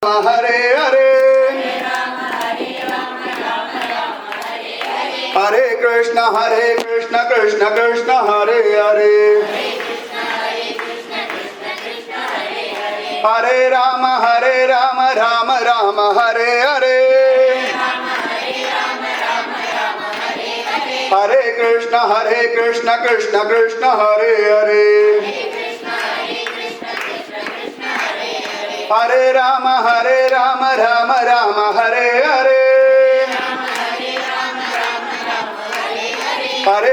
हरे हरे हरे कृष्ण कृष्ण कृष्ण हरे हरे हरे राम राम राम हरे हरे हरे कृष्ण कृष्ण कृष्ण हरे हरे हरे राम राम राम हरे हरे हरे कृष्ण कृष्ण कृष्ण हरे हरे हरे राम राम राम हरे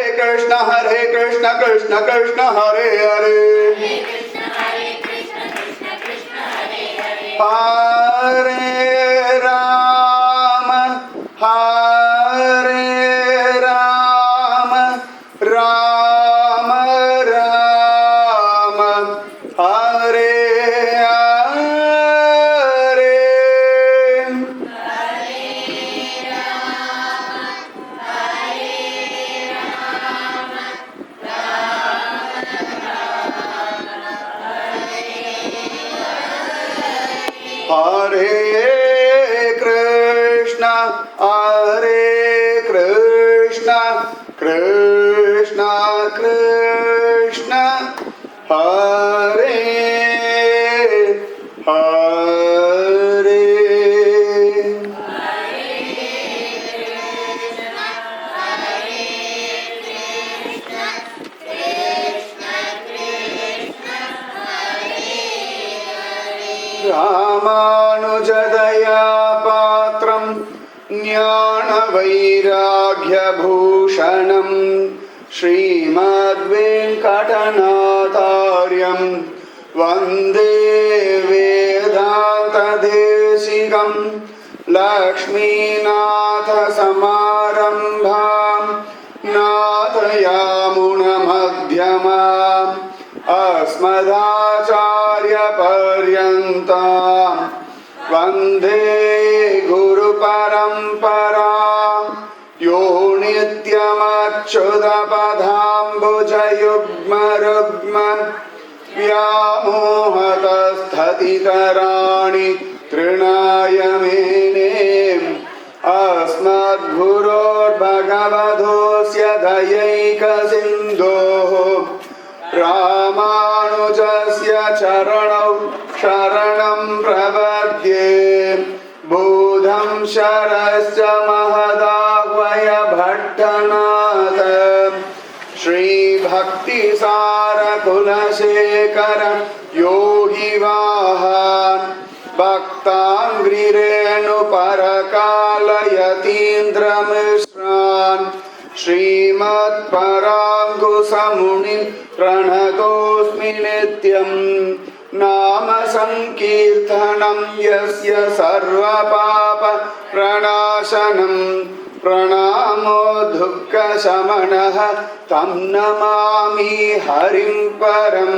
हरे कृष्ण कृष्ण कृष्ण हरे हरे रामानुजदया पात्रं ज्ञानवैराग्यभूषणं श्रीमद्वेङ्कटनाथार्यं वन्दे वेदान्तदेशिकं लक्ष्मीनाथसमारम्भां नाथयामुनमध्यमाम् अस्मदाचार्यपर्यन्तां वन्दे गुरुपरम्परां यो नित्यमच्युतपदाम्बुजयुग्मरुग्म व्यामोहतस्थतितराणि तृणाय मेने अस्मद्गुरोर्भगवतोऽस्य दयैकसिन्धोः रामानुजस्य चरणौ शरणं प्रपद्ये बुधं शरश्च महदाह्वय भट्टनाथ श्रीभक्तिसारकुलशेखर योगिवाहान् भक्ताङ्घ्रिरेणुपरकालयतीन्द्रमिश्रान् श्रीमत्पराङ्कुशमुनिं प्रणतोऽस्मि नित्यं नाम संकीर्तनं यस्य सर्वपापप्रणाशनं प्रणामो दुःखशमनः तं नमामि हरिं परं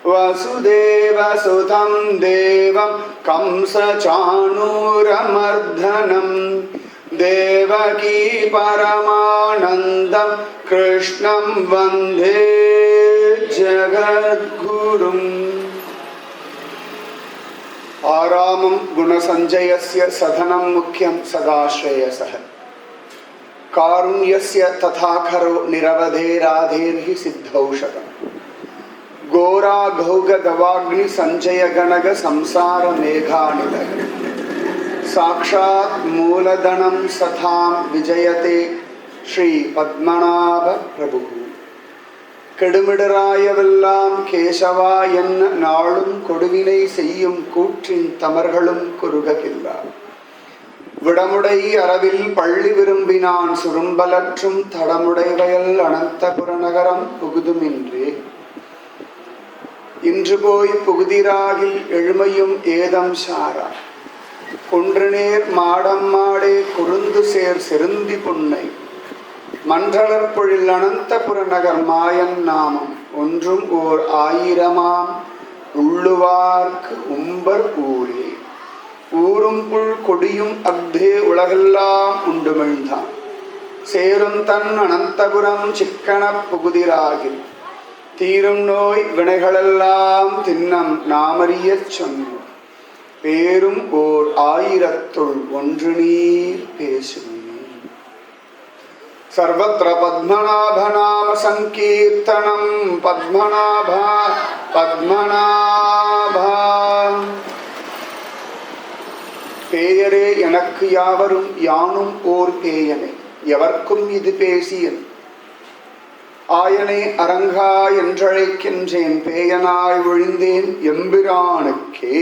वसुदेवसुतं देवं कंसचाणूरमर्दनम् देवकी परमानन्दं कृष्णं वन्दे जगद्गुरुम् आरामं गुणसञ्जयस्य सधनं मुख्यं सदाश्रेयसः कारुण्यस्य तथाखरो निरवधेराधेर्हि सिद्धौषधम् घोराघौगदवाग्नि संजय गणग संसार मेघानिलः साक्षात् मूलधनं सथां विजयते श्री पद्मनाभ प्रभु கெடுமிடராயவெல்லாம் கேசவா என்ன நாளும் கொடுவினை செய்யும் கூற்றின் தமர்களும் குறுககில்லா விடமுடை அரவில் பள்ளி விரும்பினான் சுரும்பலற்றும் தடமுடை வயல் அனந்தபுர நகரம் புகுதுமின்றே இன்று போய் புகுதிராகில் எழுமையும் ஏதம் சாரா குன்றுநேர் மாடம் மாடே குருந்து சேர் செருந்தி புன்னை மன்றளற்பொழில் அனந்தபுர நகர் மாயன் நாமம் ஒன்றும் ஓர் ஆயிரமாம் உள்ளுவார்க்கு உம்பர் ஊரே ஊரும் புல் கொடியும் அக்தே உலகெல்லாம் உண்டுமிழ்ந்தான் சேரும் தன் அனந்தபுரம் சிக்கன புகுதிராகில் தீரும் நோய் வினைகளெல்லாம் தின்னம் நாமறியச் சொன்னோம் பேரும் ஓர் ஆயிரத்துள் ஒன்று நீர் பேசுமே. சர்வத்ர பத்மநாபநாம சங்கீர்த்தனம். பத்மநாபா பத்மநாபா. பேயரே எனக்கு யாவரும் யானும் ஓர் பேயனே, எவர்க்கும் இது பேசியன். ஆயனே அரங்கா என்றழைக்கின்றேன், பேயனாய் ஒழிந்தேன் எம்பிரானுக்கே.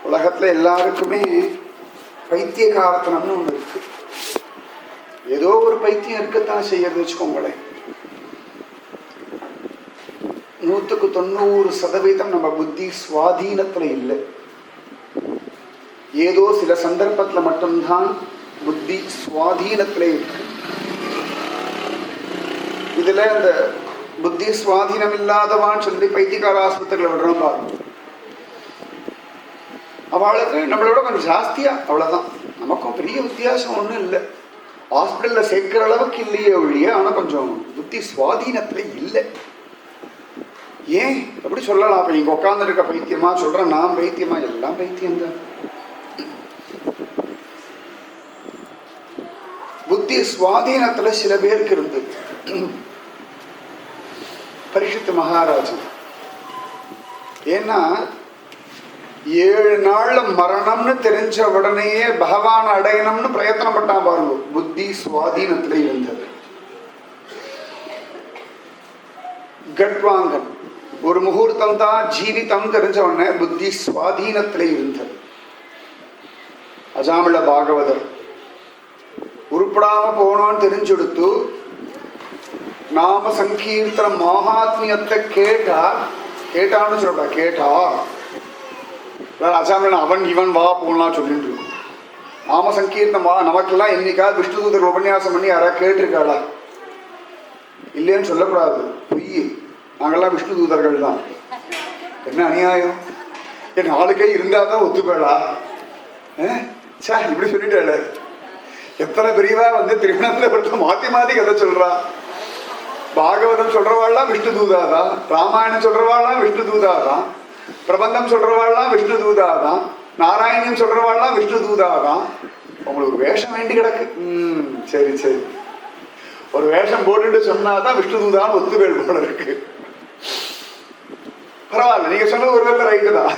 உலகத்துல எல்லாருக்குமே பைத்திய காரத்தனம்னு ஒண்ணு இருக்கு. ஏதோ ஒரு பைத்தியம் இருக்கத்தான் செய்யறது வச்சுக்கோங்களேன். 100% நம்ம புத்தி சுவாதீனத்துல இல்லை. ஏதோ சில சந்தர்ப்பத்துல மட்டும்தான் புத்தி சுவாதீனத்துல இருக்கு. இதுல அந்த புத்தி சுவாதீனம் இல்லாதவான்னு சொல்லி பைத்தியக்கார ஆஸ்பத்திரியில் விடுறோம் பாருங்க. அவளுக்கு நம்மளோட கொஞ்சம் ஜாஸ்தியா, அவ்வளவுதான். நமக்கும் பெரிய வித்தியாசம் ஒன்றும் இல்லை. ஹாஸ்பிட்டல்ல சேர்க்கிற அளவுக்கு இல்லையே ஒழிய, ஆனா கொஞ்சம் புத்தி சுவாதீனத்துல இல்லை. ஏன் எப்படி சொல்லலாம்? அப்ப இங்க உட்கார்ந்து இருக்க பைத்தியமா சொல்றேன், நான் பைத்தியமா? எல்லாம் பைத்தியம்தான். புத்தி சுவாதீனத்துல சில பேருக்கு இருந்தது. பரீட்சித் மகாராஜன் ஏன்னா 7 நாள்ல மரணம்னு தெரிஞ்ச உடனேயே பகவான் அடையணும்னு பிரயத்தனம் பண்ணான் பாருங்க. புத்தி சுவாதீனத்துல இருந்தது. கட்வாங்கன் ஒரு முகூர்த்தம் தான் ஜீவிதம் தெரிஞ்ச உடனே புத்தி சுவாதீனத்துல இருந்தது. அஜாமிள பாகவதர் உருப்படாம போனோன்னு தெரிஞ்செடுத்து நாம சங்கீர்த்தன மகாத்மியத்தை கேட்டான்னு சொல்ற. கேட்டா அசாமில் அவன் இவன் வா போகலாம் சொல்லிட்டு இருக்கும். நாம சங்கீர்த்தம் வா, நமக்கெல்லாம் என்னைக்காவது விஷ்ணுதூதர் உபன்யாசம் பண்ணி யாராவது கேட்டிருக்காளா? இல்லைன்னு சொல்லக்கூடாது, பொய். நாங்கெல்லாம் விஷ்ணு தூதர்கள் தான். என்ன அநியாயம்! என் 4 கை இருந்தாதான் ஒத்துப்பேளா? சார் இப்படி சொல்லிட்டேல. எத்தனை பெரியவா திருவண்ணாமலை மாத்தி மாத்தி கதை சொல்றா. பாகவதம் சொல்றவாள்லாம் விஷ்ணு தூதாதான், ராமாயணம் சொல்றவாள்லாம் விஷ்ணு தூதாதான், பிரபந்தம் சொல்றவாள்லாம் விஷ்ணு தூதாதான், நாராயணம் சொல்றவாள்லாம் விஷ்ணு தூதாதான். உங்களுக்கு வேஷம் வேண்டி கிடக்கு. சரி சரி, ஒரு வேஷம் போட்டுட்டு சொன்னாதான் விஷ்ணு தூதான் ஒத்துவேல் போல இருக்கு. பரவாயில்ல, நீங்க சொன்னது ஒரு வேலை ரைட்டு தான்.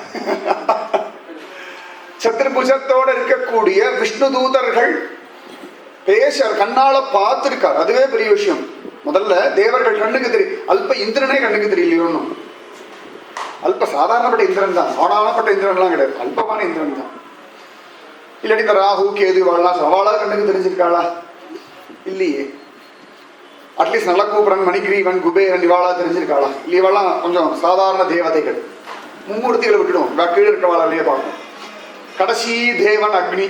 சத்ருபுஜத்தோட இருக்கக்கூடிய விஷ்ணு தூதர்கள் பேச கண்ணால பார்த்திருக்காரு. அதுவே பெரிய விஷயம். முதல்ல தேவர்கள் கண்ணுக்கு தெரியும். அல்ப இந்திரனே கண்ணுக்கு தெரியலையோன்னு. அல்ப சாதாரணப்பட்ட இந்திரன் தான், ஆனாலப்பட்ட இந்திரன்லாம் கிடையாது. அல்பமான இந்திரன் தான். இல்லாட்டி இந்த ராகு கேது வாழலாம் சவாலா கண்ணுக்கு தெரிஞ்சிருக்காளா? இல்லையே. அட்லீஸ்ட் நலக்கூபரன், மணிகிரீவன், குபேரன் இவாளா தெரிஞ்சிருக்காளா? இல்லை, இவாளாம் கொஞ்சம் சாதாரண தேவதைகள். மும்மூர்த்திகளை விட்டுடும், கீழே இருக்கவாளாலேயே பார்க்கணும். கடைசி தேவன் அக்னி.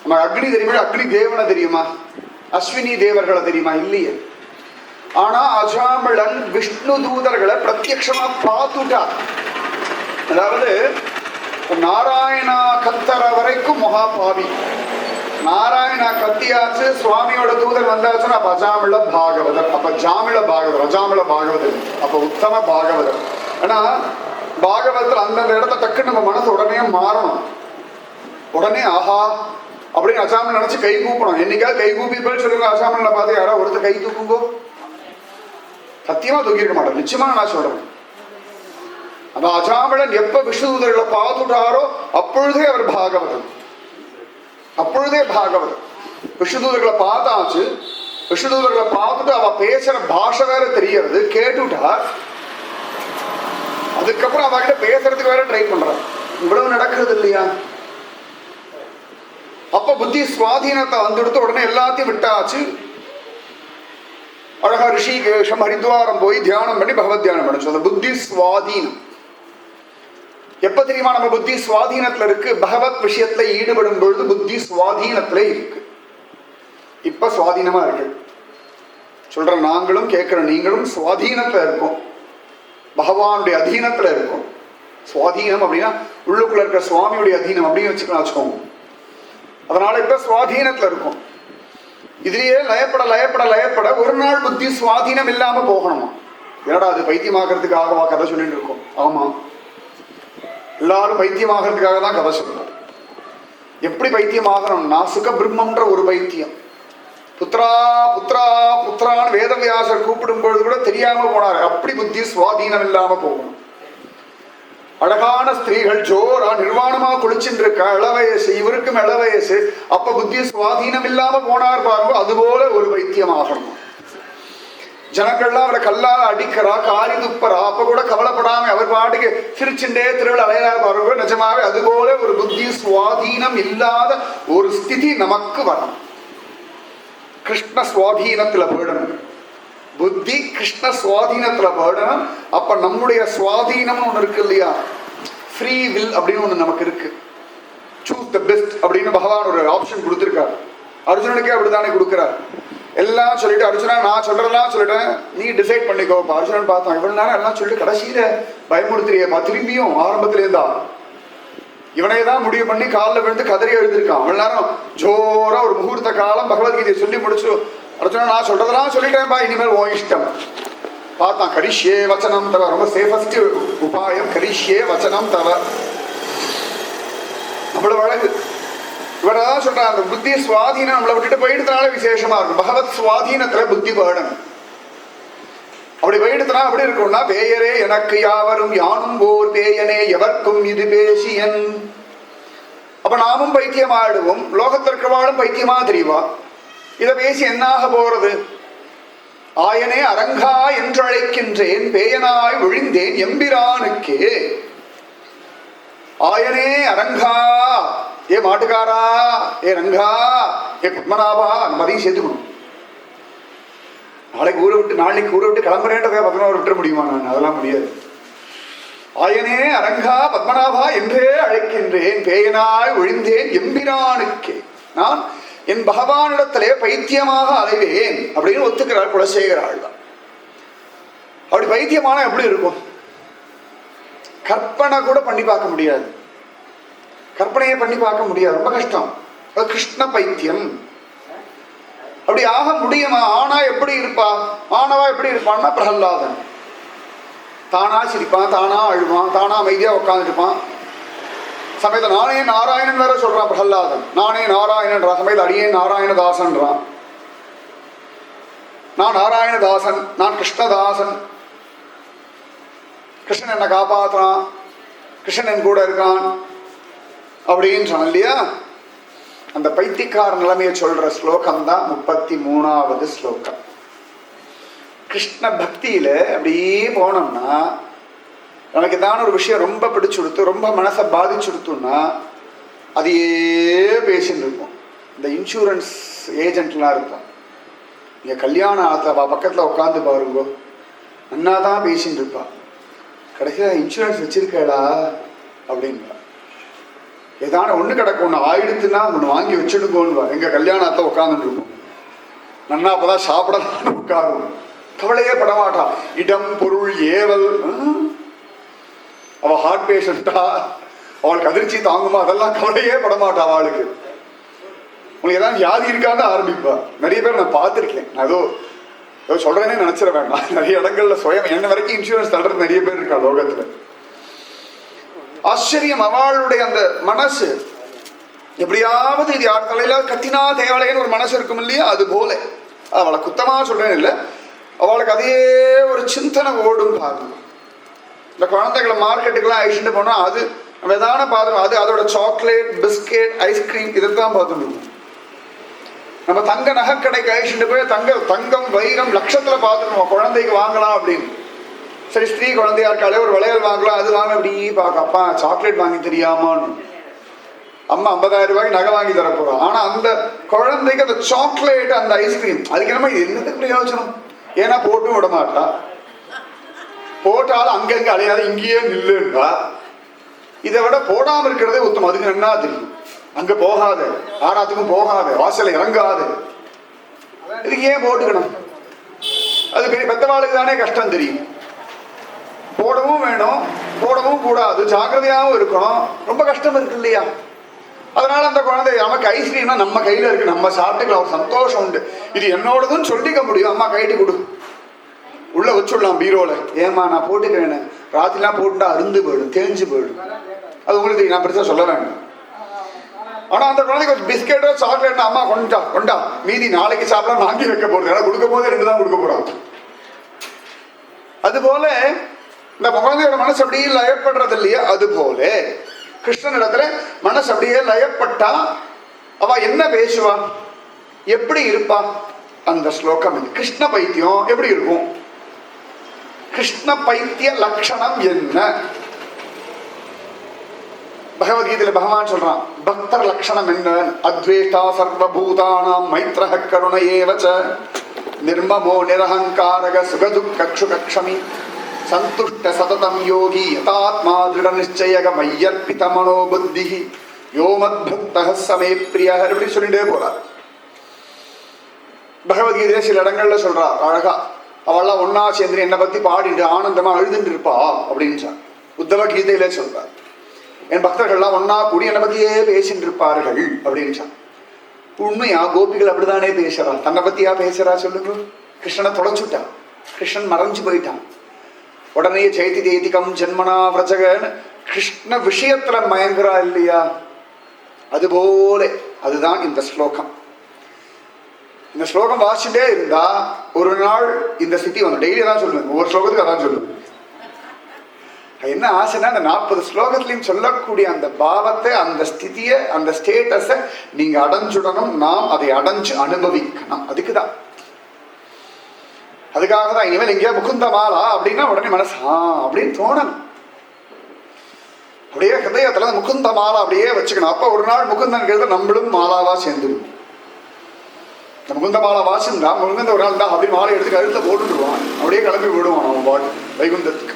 நம்ம அக்னி தெரியுமா? அக்னி தேவனை தெரியுமா? அஸ்வினி தேவர்களை தெரியுமா? இல்லையே. ஆனா அஜாமிளன் விஷ்ணு தூதர்களை பிரத்யட்சமா பார்த்துட்டார். அதாவது நாராயணா கத்தர வரைக்கும் மகாபாவி. நாராயணா கத்தியாச்சு, சுவாமியோட தூதர் வந்தாச்சுன்னா அப்ப அஜாமிள பாகவதர். அப்ப ஜாமிள பாகவதர், அஜாமிள பாகவதர், அப்ப உத்தம பாகவதர். ஆனா பாகவதத்தில் அந்தந்த இடத்த டக்குன்னு நம்ம மனசு உடனே மாறணும். உடனே ஆஹா அப்படின்னு அஜாமில் நினைச்சு கை கூப்பணும். என்னைக்காவது கை கூப்பி போய் சொல்லுங்க, அஜாமில பார்த்து யாராவது ஒருத்தர் கை தூக்குங்கோ. சத்தியமா தூக்கியிருக்க மாட்டேன், நிச்சயமா நான் சொல்றேன். அந்த அஜாமிளன் எப்ப விஷ்ணு தூதர்களை பார்த்துட்டாரோ அப்பொழுதே அவர் பாகவதன். அப்பொழுதே பாகவதன். விஷ்ணு தூதர்களை பார்த்தாச்சு. விஷ்ணு தூதர்களை பார்த்துட்டு அவ பேசுற பாஷை வேற தெரியறது, கேட்டுட்டார். அதுக்கப்புறம் அவகிட்ட பேசுறதுக்கு வேற ட்ரை பண்றான். இவ்வளவு நடக்கிறது இல்லையா? அப்ப புத்தி சுவாதீனத்தை வந்துடுத்து உடனே எல்லாத்தையும் விட்டாச்சு. அழகா ரிஷிகேஷம் ஹரித்வாரம் போய் தியானம் பண்ணி பகவத் தியானம் பண்ண சொல்ல. புத்தி சுவாதீனம் எப்ப தெரியுமா? நம்ம புத்தி சுவாதீனத்துல இருக்கு. பகவத் விஷயத்துல ஈடுபடும் பொழுது புத்தி சுவாதீனத்துல இருக்கு. இப்ப சுவாதீனமா இருக்கு சொல்ற. நாங்களும் கேட்கிற நீங்களும் சுவாதீனத்துல இருக்கோம். பகவானுடைய அதீனத்துல இருக்கும். சுவாதீனம் அப்படின்னா உள்ளுக்குள்ள இருக்கிற சுவாமியுடைய அதீனம் அப்படின்னு வச்சுக்கோங்க. அதனால இப்ப சுவாதீனத்துல இருக்கும். இதுலயே லயப்பட லயப்பட லயப்பட ஒரு நாள் புத்தி சுவாதீனம் இல்லாம போகணுமா? ஏடா அது பைத்தியமாக்குறதுக்கு ஆகவா கதை சொல்லிட்டு இருக்கோம். ஆமா, எல்லாரும் பைத்தியமாகிறதுக்காக தான் கதை சொல்றார். எப்படி பைத்தியமாகணும்னா சுகபிரம்மன்ற ஒரு பைத்தியம். புத்ரா புத்ரா புத்ரான்னு வேதவியாசர் கூப்பிடும் பொழுது கூட தெரியாம போனார். அப்படி புத்தி சுவாதீனம் இல்லாம போகணும். அழகான ஸ்திரீகள் ஜோரா நிர்வாணமா குளிச்சுட்டு இருக்க இளவயசு, இவருக்கும் இளவயசு, அப்ப புத்தி சுவாதீனம் இல்லாம போனார் பாருங்க. அதுபோல ஒரு பைத்தியமாகணும். ஜனங்கள்லாம் அவரை கல்லால அடிக்கிறா, காரி துப்பரா, அப்ப கூட கவலைப்படாம அவர் பாட்டுக்கு சிரிச்சுண்டே திருவிழா அலையாத பாருங்க. நிஜமாவே அதுபோல ஒரு புத்தி சுவாதீனம் இல்லாத ஒரு ஸ்திதி நமக்கு வரணும். கிருஷ்ண சுவாதீனத்துல போயிடணும். புத்தி கிருஷ்ண சுவாதீனத்துல போயிடணும். அப்ப நம்முடைய சுவாதீனம்னு ஒண்ணு இருக்கு இல்லையா, ஃப்ரீ வில் அப்படின்னு ஒண்ணு நமக்கு இருக்கு. சூஸ் த பெஸ்ட் அப்படின்னு பகவான் ஒரு ஆப்ஷன் கொடுத்திருக்காரு. அர்ஜுனனுக்கே அப்படித்தானே கொடுக்கிறார். எல்லாம் சொல்லிட்டு அர்ஜுனா நான் சொல்றதெல்லாம் சொல்லிட்டேன், நீ டிசைட் பண்ணிக்கோப்பா. அர்ஜுனன் பார்த்தான், இவ்வளவு நேரம் எல்லாம் சொல்லிட்டு கடைசியில பயமுறுத்துறியப்பா, திரும்பியும் ஆரம்பத்துல இருந்தா இவனை தான் முடிவு பண்ணி காலில் விழுந்து கதறி எழுதியிருக்கான். அவ்வளவு நேரம் ஜோரா ஒரு முகூர்த்த காலம் பகவத்கீதையை சொல்லி முடிச்சு அர்ஜுனா நான் சொல்றதெல்லாம் சொல்லிட்டேன்ப்பா, இனிமேல் ஓ இஷ்டம். பார்த்தான், கரிஷ்யே வச்சனம் தவ, ரொம்ப சேஃபஸ்ட் உபாயம் கரிஷ்யே வச்சனம் தவ. அவ்வளவு அழகு. இவரதான் சொல்றாங்க, அந்த புத்தி சுவாதீனம் நம்மளை விட்டுட்டு போயிடுறதுனால விசேஷமா இருக்கும். பகவத் சுவாதீனத்துல புத்தி வேணும். அப்படி போயிடுத்துனா அப்படி இருக்கும்னா, பேயரே எனக்கு யாவரும் யானும் ஓர் பேயனே எவர்க்கும் இது பேசியன். அப்ப நாமும் பைத்தியமாடுவோம், லோகத்திற்கவாளும் பைத்தியமா தெரியவா. இதை பேசி என்னாக போறது? ஆயனே அரங்கா என்று அழைக்கின்றேன், பேயனாய் ஒழிந்தேன் எம்பிரானுக்கே. ஆயனே அரங்கா, ஏ மாட்டுக்காரா, ஏ ரங்கா, ஏ பத்மநாபா, அந்த மதியம் சேர்த்துக்கணும். நாளைக்கு ஊரை விட்டு கிளம்புறேன்றதை பத்மநாபர் விட்டுற முடியுமா? நான் அதெல்லாம் முடியாது. ஆயனே அரங்கா பத்மநாபா என்றே அழைக்கின்றேன், பேயனாய் ஒழிந்தேன் எம்பிரானுக்கே. நான் என் பகவானிடத்திலே பைத்தியமாக அலைவேன் அப்படின்னு ஒத்துக்கிறார் குலசேகராள் தான். அப்படி பைத்தியமான எப்படி இருக்கும்? கற்பனை கூட பண்ணி பார்க்க முடியாது. கற்பனையை பண்ணி பார்க்க முடியாது, ரொம்ப கஷ்டம். அது கிருஷ்ண பைத்தியம். அப்படி ஆக முடியுமா? ஆனா எப்படி இருப்பா? ஆனவா எப்படி இருப்பான்னா பிரகலாதன். தானா சிரிப்பான், தானா அழுவான், தானா அமைதியா உட்காந்துருப்பான். சமயத்தை நானே நாராயணன் வேற சொல்றான் பிரகலாதன். நானே நாராயணன்றான், சமயத்தை அடியே நாராயணதாசன்றான். நான் நாராயணதாசன், நான் கிருஷ்ணதாசன், கிருஷ்ணன் என்னை காப்பாற்றுறான், கிருஷ்ணன் என் கூட இருக்கான் அப்படின்னு சொன்ன இல்லையா. அந்த பைத்தியக்கார நிலைமையை சொல்ற ஸ்லோகம் தான் 33வது ஸ்லோகம். கிருஷ்ண பக்தியில அப்படியே போனோம்னா நமக்கு ஏதான ஒரு விஷயம் ரொம்ப பிடிச்சுடுத்து, ரொம்ப மனசை பாதிச்சுடுத்துன்னா அதையே பேசிட்டு இருக்கும். இந்த இன்சூரன்ஸ் ஏஜென்ட்லாம் இருக்கும், இங்கே கல்யாண ஆத்தவா பக்கத்தில் உட்காந்து பாருங்கோ, நன்னா தான் பேசிட்டு இருப்பா. கடைசியாக இன்சூரன்ஸ் வச்சிருக்கேடா அப்படின்பா. ஏதான ஒன்று கிடக்கும், ஒன்று ஆயிடுத்துன்னா ஒன்று வாங்கி வச்சுடுங்கோன்னு எங்கள் கல்யாணத்தை உட்காந்துட்டு இருக்கும். நன்னா அப்போதான் சாப்பிடலான்னு உட்காரும், கவலையே படமாட்டான். இடம் பொருள் ஏவல், அவள் ஹார்ட் பேஷண்டா, அவளுக்கு அதிர்ச்சி தாங்குமா, அதெல்லாம் கவலையே படமாட்டா. அவளுக்கு உங்களுக்கு ஏதாவது வியாதி இருக்கான்னு ஆரம்பிப்பா. நிறைய பேர் நான் பார்த்துருக்கேன். நான் ஏதோ சொல்றேனே நினைச்சிட வேண்டாம். நிறைய இடங்கள்ல சுயம் என்ன வரைக்கும் இன்சூரன்ஸ் தள்ளுறது நிறைய பேர் இருக்கா லோகத்துல. ஆச்சரியம். அவளுடைய அந்த மனசு எப்படியாவது இது யார் தலையில கத்தினா தேவலைன்னு ஒரு மனசு இருக்கும் இல்லையா, அது போல. அவளை குத்தமா சொல்றேன்னு இல்லை, அவளுக்கு அதே ஒரு சிந்தனை ஓடும் பாருங்க. இந்த குழந்தைகளை மார்க்கெட்டுக்கெல்லாம் அழிச்சுட்டு போனா அது நம்ம எதான பார்த்துருவோம். அது அதோட சாக்லேட், பிஸ்கெட், ஐஸ்கிரீம் இதைத்தான் பார்த்துட்டு. நம்ம தங்க நகைக்கடைக்கு அழிச்சுட்டு போய் தங்கம் வைரம் லட்சத்துல பார்த்துருவோம் குழந்தைக்கு வாங்கலாம் அப்படின்னு. சரி, ஸ்திரீ குழந்தையா இருக்காளே ஒரு வளையல் வாங்கலாம், அது வாங்க அப்படி பார்க்க. அப்பா சாக்லேட் வாங்கி தெரியாமான்னு அம்மா 50,000 ரூபாய்க்கு நகை வாங்கி தர போறோம். ஆனா அந்த குழந்தைக்கு அந்த சாக்லேட், அந்த ஐஸ்கிரீம், அதுக்கு என்னமா இது என்னதுக்கு பிரயோஜனம்? ஏன்னா போட்டும் விட மாட்டா, போட்டாலும் அங்கங்க அலையாது, இங்கேயே நில்லுன்றா. இதை விட போடாம இருக்கிறதே உத்தமம். அதுக்கு என்ன தெரியும், அங்க போகாது, ஆராத்துக்கும் போகாது, வாசல இறங்காது, இதுக்கு ஏன் போட்டுக்கணும்? அது பெரிய பெத்தவாளுக்கு தானே கஷ்டம் தெரியும். போடவும் வேணும், போடவும் கூடாது, ஜாக்கிரதையாகவும் இருக்கணும், ரொம்ப கஷ்டம் இருக்கு இல்லையா. அதனால அந்த குழந்தை நமக்கு ஐஸ்கிரீம்னா நம்ம கையில இருக்கு, நம்ம சாப்பிட்டுக்கலாம், ஒரு சந்தோஷம் உண்டு. இது என்னோடதுன்னு சொல்லிக்க முடியும். அம்மா கைட்டு கொடு, உள்ள வச்சுடலாம் பீரோல. ஏமா நான் போட்டுக்கிறேன்னு ராத்திரிலாம் போட்டுட்டா அருந்து போயிடும், தேஞ்சு போயிடும். அது உங்களுக்கு தெரியும், நான் பெருசாக சொல்ல வேண்டாம். ஆனா அந்த குழந்தைக்கு ஒரு பிஸ்கெட்டோ சாக்லேட் அம்மா கொண்டா கொண்டா மீதி நாளைக்கு சாப்பிடலாம் வாங்கி வைக்க போறது, ஏன்னா கொடுக்கும் போதே 2 தான் கொடுக்க போறாங்க. அதுபோல இந்த குழந்தையோட மனசு அப்படியே லயப்படுறது இல்லையா, அதுபோல கிருஷ்ணன் இடத்துல மனசு அப்படியே லயப்பட்டா அவ என்ன பேசுவா, எப்படி இருப்பா? அந்த ஸ்லோகம் இது. கிருஷ்ண பைத்தியம் எப்படி இருக்கும்? கிருஷ்ண பைத்திய லட்சணம் என்ன? பகவத்கீதையில பகவான் சொல்றான், பக்தர் லட்சணம் என்ன? அத்வேஷ்டா சர்வபூதானாம் மைத்ரஹ கருண ஏவச நிர்மமோ நிரஹங்காரக சுகதுக்கக்ஷுகக்ஷமி சந்துஷ்ட சததம் யோகி யதாத்மா திருட நிச்சயக மையர்பித மனோபுத்தி யோ மத்பக்தஹ சமே பிரியஹ. இப்படி சொல்லிட்டே போறார். பகவத்கீதையில சில இடங்கள்ல சொல்றா அழகா, அவள்லாம் ஒன்னா சேர்ந்து என்னை பத்தி பாடிட்டு ஆனந்தமா அழுதுட்டு இருப்பா அப்படின்னு சொன்னார். உத்தவ கீதையிலே சொல்றார், என் பக்தர்கள்லாம் ஒன்னா கூடி என்னை பத்தியே பேசிட்டு இருப்பார்கள் அப்படின்னு சொன்னார். உண்மையா கோபிகள் அப்படித்தானே பேசுறா, தன்னை பத்தியா பேசுறா சொல்லுங்க? கிருஷ்ணனை தொலைச்சுட்டா, கிருஷ்ணன் மறைஞ்சு போயிட்டான். உடனே ஜெயதி ஜெயதிகம் ஜென்மனா விரஜகன் கிருஷ்ண விஷயத்துல மயங்குறா இல்லையா? அதுபோல அதுதான் இந்த ஸ்லோகம். இந்த ஸ்லோகம் வாசிச்சுட்டே இருந்தா ஒரு நாள் இந்த ஸ்திதி வந்து டெய்லி தான் சொல்லுவேன், ஒவ்வொரு ஸ்லோகத்துக்கு அதான் சொல்லுவேன். என்ன ஆசைன்னா அந்த 40 ஸ்லோகத்திலையும் சொல்லக்கூடிய அந்த பாவத்தை, அந்த ஸ்திதியை, அந்த ஸ்டேட்டஸை நீங்க அடைஞ்சுடணும், நாம் அதை அடைஞ்சு அனுபவிக்கணும். அதுக்குதான், அதுக்காக தான் இனிமேல் எங்கேயா முகுந்த மாலா அப்படின்னா உடனே மனசு அப்படின்னு தோணணும். அப்படியே ஹிருதயத்துல முகுந்த மாலா அப்படியே வச்சுக்கணும். அப்ப ஒரு நாள் முகுந்தன் நம்மளும் மாலாவா சேர்ந்துடும். இந்த முகுந்த மாலா வாசிந்தா முகுந்த ஒரு நாள் தான் அப்படி மாலை எடுத்து கழுத்துல போட்டுடுவான், அப்படியே கிளம்பி விடுவான் அவன் பாட்டு வைகுந்தத்துக்கு.